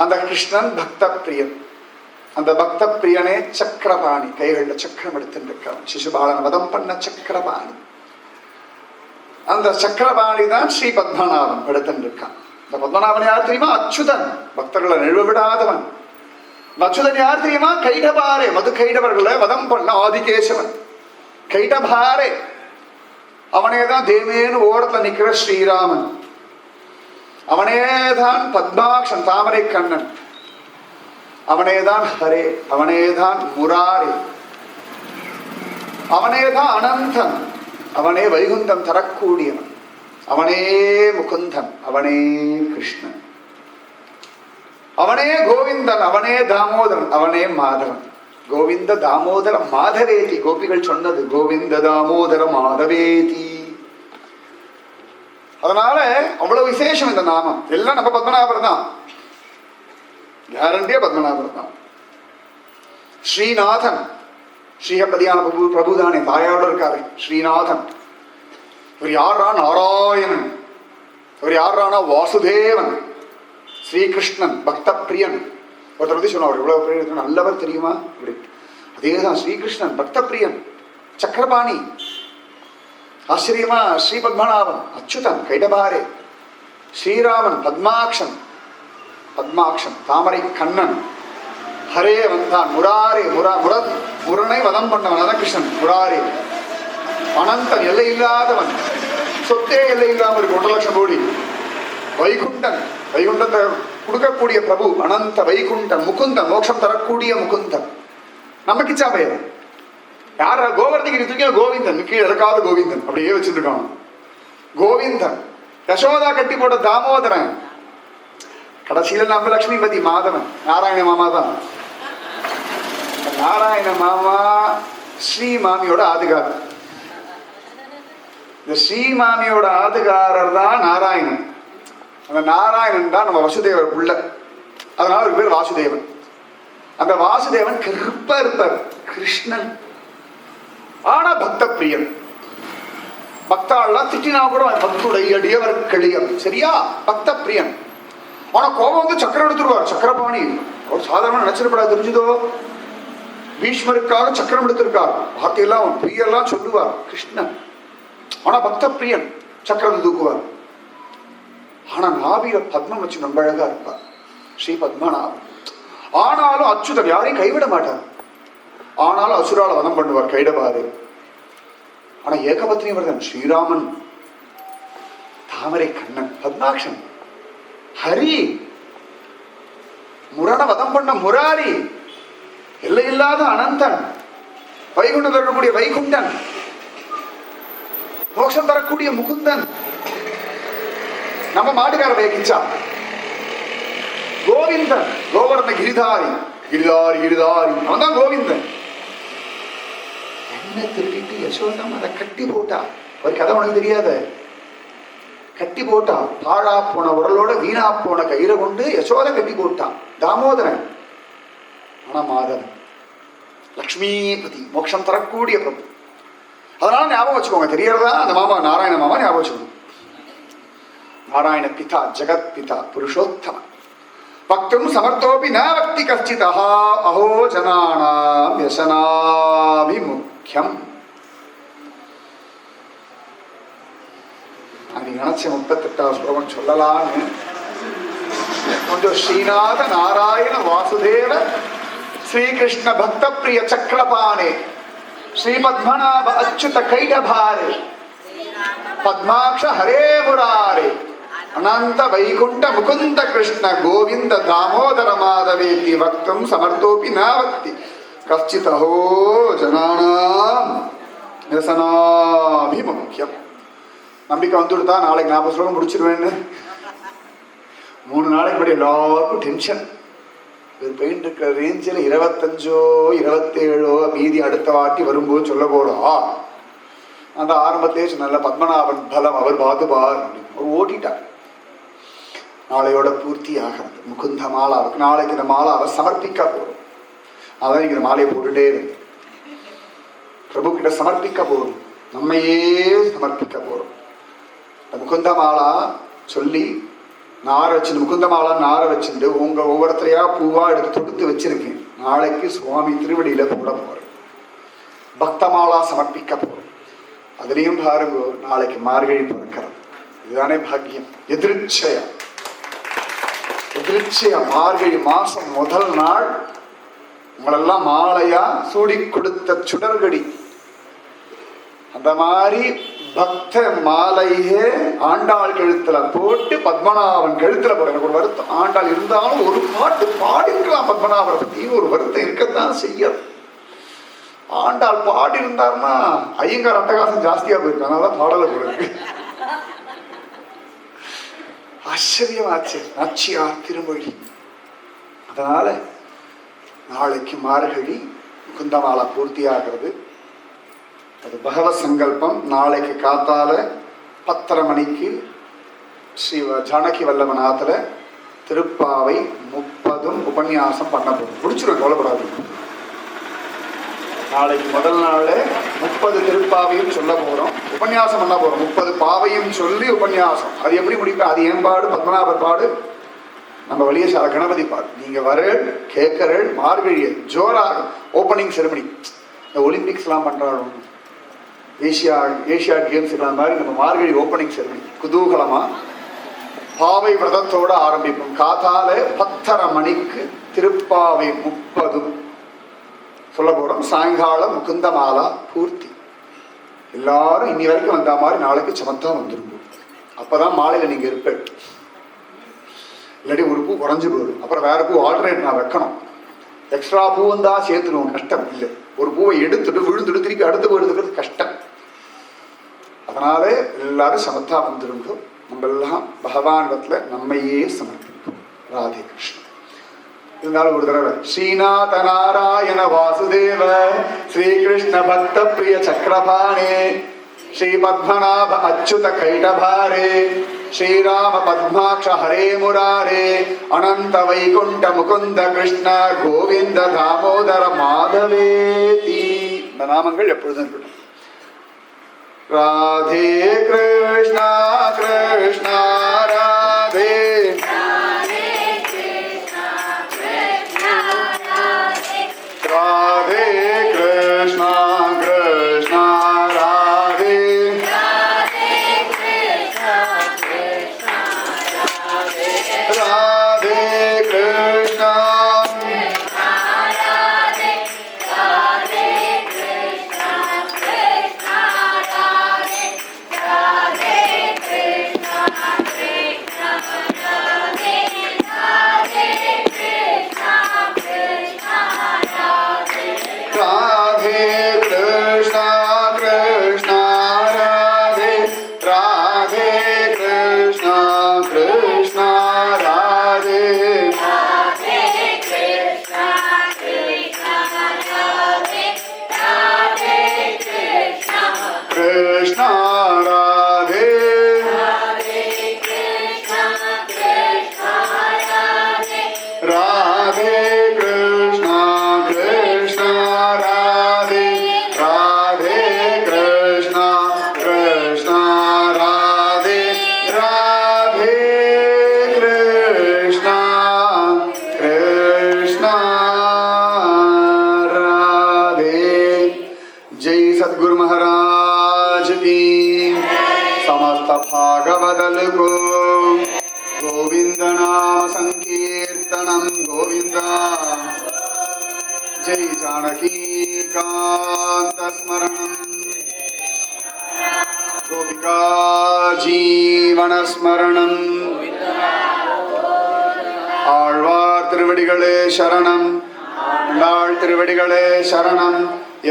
அந்த கிருஷ்ணன் பக்த பிரியன். அந்த பக்த பிரியனே சக்கரபாணி, கைகள்ல சக்கரம் எடுத்துட்டு இருக்கவன். சிசுபாலன் வதம் பண்ண சக்கரபாணி. அந்த சக்கரபாணி தான் ஸ்ரீ பத்மநாபன் எடுத்துட்டு இருக்கான். இந்த பத்மநாபன் யார் தெரியுமா? அச்சுதன், பக்தர்களை நிழவு விடாதவன். அச்சுதன் யார் தெரியுமா? கைடபாரே, மது கைடவர்களை வதம் பண்ண ஆதிகேசவன். கைடபாரே, அவனேதான் தேமேனு ஓரத்துல நிக்கிற ஸ்ரீராமன். அவனேதான் பத்மாக்ஷன், தாமரை கண்ணன். அவனேதான் ஹரே, அவனேதான் முராரே, அவனேதான் அனந்தன், அவனே வைகுந்தம் தரக்கூடியவன், அவனே முகுந்தன், அவனே கிருஷ்ணன், அவனே கோவிந்தன், அவனே தாமோதரன், அவனே மாதவன். கோவிந்த தாமோதர மாதவேதி, கோபிகள் சொன்னது கோவிந்த தாமோதர மாதவேதி. அதனால அவ்வளவு விசேஷம் இந்த நாமம். எல்லாம் நம்ம பத்மநாபர் தான், கேரண்டியா பத்மநாபர் தான். ஸ்ரீநாதன், ஸ்ரீஹப்பதியான பிரபுதானே, தாயோட இருக்காரு ஸ்ரீநாதன். இவர் யாரா? நாராயணன். இவர் யாரானா? வாசுதேவன், ஸ்ரீகிருஷ்ணன், பக்த பிரியன். ஒருத்தர் பத்தி சொன்னார், இவ்வளவு பேர் நல்லவர் தெரியுமா? அப்படி அதேதான் ஸ்ரீகிருஷ்ணன், பக்த பிரியன், சக்கரபாணி. ஆச்சரியமா ஸ்ரீ பத்மநாபன், அச்சுதன், கைடபாரே. ஸ்ரீராமன் பத்மாக்ஷன், பத்மாக்ஷன் தாமரை கண்ணன். ஹரே வந்தான், முராரே முரனை வதம் பண்ணவன் அதான் கிருஷ்ணன். முராரே அனந்தன், எல்லை இல்லாதவன், சொத்தே எல்லை இல்லாமல் இருக்கு 1,00,000 கோடி. வைகுண்டன், வைகுண்டத்தை கொடுக்கக்கூடிய பிரபு அனந்த வைகுண்டன். முகுந்தன், மோட்சம் தரக்கூடிய முகுந்தன். நமக்கு இச்சா பெயர் யார கோவர்த்திக்கு தூக்கி கோவிந்தன், கீழே இறக்காத கோவிந்தன் அப்படியே வச்சுருக்கான். கோவிந்தன் யசோதா கட்டி போட்ட தாமோதரன். கடைசியில் நம்ம லட்சுமிபதி மாதவன், நாராயண மாமா தான். நாராயண மாமா ஸ்ரீ மாமியோட ஆதிகாரர். இந்த ஸ்ரீ மாமியோட ஆதிகாரர் தான் நாராயணன். அந்த நாராயணன் தான் நம்ம வசுதேவர் புள்ள, அதனால ஒரு பேர் வாசுதேவன். அந்த வாசுதேவன் கருப்பா இருப்பார், கிருஷ்ணன். ஆனா பக்த பிரியன். பக்தாள்லாம் திட்டினா கூட பக்துடைய அடியவர் கிளியம், சரியா? பக்த பிரியன். ஆனா கோபம் வந்து சக்கரம் எடுத்துருவார், சக்கரபாணி. அவர் சாதாரண நினைச்சிடப்படாது, தெரிஞ்சுதோ? பீஷ்மருக்காக சக்கரம் எடுத்திருக்கார், வார்த்தையெல்லாம் பிரியெல்லாம் சொல்லுவார் கிருஷ்ணன். ஆனா பக்த பிரியன், சக்கரம் தூக்குவார். ஆனா நாபியில பத்மம் வச்சு ரொம்ப அழகா இருப்பார், ஸ்ரீ பத்மநாபன். ஆனாலும் அச்சுதன் யாரையும் கைவிட மாட்டார். ஆனாலும் அசுரால வதம் பண்ணுவார், கைடபாரு. ஆனா ஏகபத்னி விரதன் ஸ்ரீராமன், தாமரை கண்ணன், பத்மாக்ஷன், ஹரி, முரண வதம் பண்ண முராரி, எல்லையில்லாத அனந்தன், வைகுண்டம் தரக்கூடிய வைகுண்டன், மோட்சம் தரக்கூடிய முகுந்தன். நம்ம மாட்டுக்கார வைக்கிச்சா கோவிந்தன், கோவர்ண கிரிதாரி, கிரிதாரி கிரிதாரி, அவன் தான் கோவிந்தன். என்ன திருடிட்டு யசோதம் அதை கட்டி போட்டா. ஒரு கதை உனக்கு தெரியாத, கட்டி போட்டா. பாழா போன உரலோட வீணா போன கயிறை கொண்டு யசோத கட்டி போட்டான் தாமோதரன். ஆனா மாதவன் லக்ஷ்மிபதி, மோட்சம் தரக்கூடிய பிரபு. அதனால ஞாபகம் வச்சுக்கோங்க, தெரியறதா அந்த மாமா நாராயண மாமா ஞாபகம் வச்சுக்கோங்க. நாராயண பிதா, ஜெகத் பிதா, புருஷோத்தமன். பக்தும் சமர்த்தோபி ந பக்தி கஷ்டித் அஹோ ஜனானாம் யசனாபிமுக்யம். அன்னைக்கு நினைச்ச 38வது ஸ்லோகம் சொல்லலான்னு கொஞ்சம். ஸ்ரீநாத நாராயண வாசுதேவ ஸ்ரீகிருஷ்ண பக்த பிரிய சக்கரபாணே ஸ்ரீ பத்மநாப அச்சுத கைடபாரே பத்மாக்ஷ ஹரே முராரே அனந்த வைகுண்ட முகுந்த கிருஷ்ண கோவிந்த தாமோதர மாதவேதி வக்தும் சமர்த்தோபி ந பக்தி கஷ்டித் அஹோ ஜனானாம் யசனாபிமுக்யம். நம்பிக்கை வந்துடுதா நாளைக்கு 40 ஸ்லோகம் முடிச்சிருவேன்னு. 3 நாளைக்கு படி எல்லாருக்கும் டென்ஷன். ஒரு பெயிண்ட் இருக்கிற ரேஞ்சில் 25ஓ 27ஓ மீதி அடுத்த வாட்டி வரும்போது சொல்ல போறா. அந்த ஆரம்பத்திலே சொன்ன பத்மநாபன் பலம் அவர் பாதுபார் அவர் ஓட்டிட்டார். நாளையோட பூர்த்தி ஆகிறது முகுந்த மாலாவுக்கு. நாளைக்கு இந்த மாலாவை சமர்ப்பிக்க போறோம். அதான் நீங்க மாலையை போட்டுட்டே இருக்கு, பிரபு கிட்ட சமர்ப்பிக்க போறோம், நம்மையே சமர்ப்பிக்க போறோம். இந்த முகுந்த மாலா சொல்லி நாரை வச்சு, முகுந்த மாலா நாரை வச்சுட்டு உங்க ஒவ்வொருத்தரையா பூவா எடுத்து தொடுத்து வச்சிருக்கேன். நாளைக்கு சுவாமி திருவடியில போட போறேன், பக்த மாலா சமர்ப்பிக்க போறோம். அதுலயும் பாருங்க, நாளைக்கு மார்கழி பிறக்கிறது. இதுதானே பாக்கியம். எதிர்ச்சையா எதிர்ச்சையா மார்கழி மாசம் முதல் நாள் உங்களெல்லாம் மாலையா சூடி கொடுத்த சுடர்கடி. அந்த மாதிரி பக்த மாலையே ஆண்டாள் கழுத்துல போட்டு பத்மநாபன் கழுத்துல போற. எனக்கு ஒரு வருத்தம், ஆண்டாள் இருந்தாலும் ஒரு பாட்டு பாடிருக்கலாம் பத்மநாபரை பத்தி, ஒரு வருத்தம் இருக்கத்தான் செய்யும். ஆண்டாள் பாடி இருந்தாருன்னா ஐயங்கார் அட்டகாசம் ஜாஸ்தியா போயிருக்கு, அதனாலதான் பாடலை போயிருக்கு. ஆச்சரியமாச்சு நாச்சியார் திருமொழி. அதனால நாளைக்கு மார்கழி முகுந்தமாலா பூர்த்தி ஆகிறது. அது பகவத் சங்கல்பம். நாளைக்கு காத்தால 10:30 மணிக்கு ஸ்ரீ ஜானகி வல்லவநாத்துல திருப்பாவை 30 உபன்யாசம் பண்ண போறோம். முடிச்சிருவோம், கவலைப்படாது. நாளைக்கு முதல் நாள் 30 திருப்பாவையும் சொல்ல போறோம், உபன்யாசம் பண்ண போறோம். 30 பாவையும் சொல்லி உபன்யாசம். அது எப்படி முடிப்பேன்? அது என் பாடு, பத்மநாபர் பாடு, நம்ம வெளியேசால கணபதி பாடு. நீங்க வர கேட்கற மார்கழிய ஜோரா ஓப்பனிங் செரமனி. இந்த ஒலிம்பிக்ஸ் எல்லாம் பண்றாங்க, ஏஷியா கேம்ஸ் எல்லாம் மாதிரி நம்ம மார்கழி ஓப்பனிங் செரமனி குதூகலமா பாவை விரதத்தோட ஆரம்பிப்போம். காத்தால 10:30 மணிக்கு திருப்பாவை 30 சொல்ல போறோம். சாயங்காலம் முகுந்தமாலா பூர்த்தி. எல்லாரும் இன்னி வரைக்கும் வந்த மாதிரி நாளைக்கு சமத்தா வந்துருங்க. அப்பதான் மாலையில நீங்க இருப்பேன். இல்லாட்டி ஒரு பூ குறைஞ்சு போயிடும். அப்புறம் வேற பூ ஆல்டர்னேட் நான் வைக்கணும். எக்ஸ்ட்ரா பூவும் தான் சேர்த்துடுவோம். கஷ்டம் இல்லை. ஒரு பூவை எடுத்துட்டு விழுந்துட்டு திருப்பி அடுத்த பூ எடுத்துக்கிறது கஷ்டம். அதனால எல்லாரும் சமத்தா வந்துருங்க. நம்ம எல்லாம் பகவானிடத்துல நம்மையே சமர்ப்பிப்போம். ராதே கிருஷ்ணன். இருந்தாலும் ஒரு தடவை ஸ்ரீநாத நாராயண வாசுதேவ ஸ்ரீகிருஷ்ண பக்த பிரிய சக்கரபாணே ஸ்ரீ பத்மநாப அச்சுத கைடபாரே ஸ்ரீராம பத்மாட்ச ஹரே முராரே அனந்த வைகுண்ட முகுந்த கிருஷ்ண கோவிந்த தாமோதர மாதவேதி. இந்த நாமங்கள் எப்பொழுதும் இருக்கட்டும். ராதே கிருஷ்ணா கிருஷ்ணா ராதே ராதே கிருஷ்ணா கிருஷ்ணா ராதே सद्गुरु महाराज की समस्त भागवदल को गोविंद नाम संकीर्तनम गोविंदा जय जानकी कांत स्मरणम गोपिका जीवन स्मरणम ஆழ்வார் திருவடிகளே சரணம் நாள் திருவடிகளே சரணம்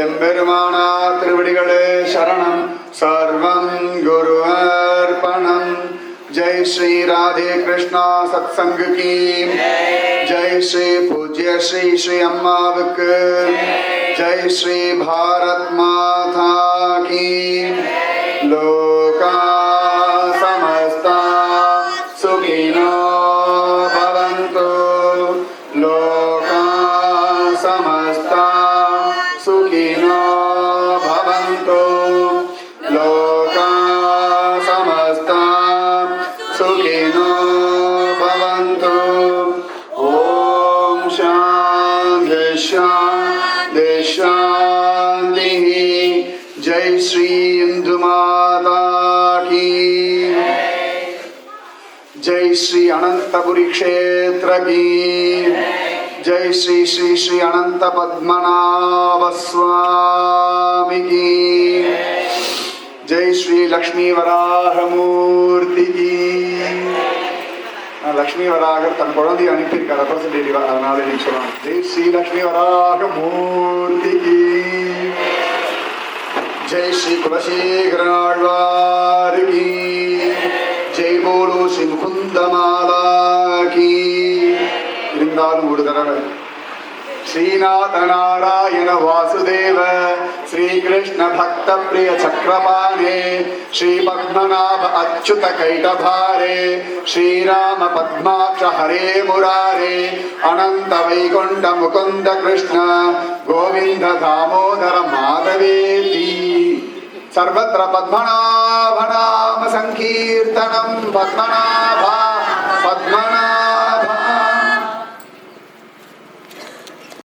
எம்பெருமானார் திருவடிகளே சரணம் சர்வம் குரு அர்ப்பணம் ஜெய் ஸ்ரீ ராதே கிருஷ்ணா சத்சங்க கி ஜெய் ஸ்ரீ பூஜ்ய ஸ்ரீ ஸ்ரீ அம்மாவுக்கு ஜெய் ஸ்ரீ பாரத் மாதா கி லோகா சமஸ்தா சுகினோ பவந்து லோகா சமஸ்தா सुखिनो भवन्तु लोका समस्ता सुखिनो भवन्तु ॐ शान्ति शान्ति शान्तिः जय श्री इंदु माता की जय श्री अनंतपुरी क्षेत्र की जय श्री श्री श्री अनंत पद्मनाभ स्वामी की जय श्री लक्ष्मी वराह मूर्ति की लक्ष्मी वरागर तन कुழந்தை அனுப்பியிருக்கார் ரெப்ரசன்டேட்டிவா அதனால நீங்க சொல்லலாம் जय श्री लक्ष्मी वराह मूर्ति की जय श्री कुलशेखर आழ்வார் की जय बोलो श्री मुकुंदमाला की இருந்தாலும் ஒரு தடவை ஸ்ரீநாத நாராயண வாசுதேவ ஸ்ரீகிருஷ்ண பக்த பிரிய சக்கரபாணே ஸ்ரீ பத்மநாப அச்சுத கைடபாரே ஸ்ரீராம பத்மாட்ச ஹரே முராரே அனந்த வைகுண்ட முகுந்த கிருஷ்ண கோவிந்த தாமோதர மாதவேதி सर्वत्र पद्मनाभ नाम संकीर्तनम पद्मनाभ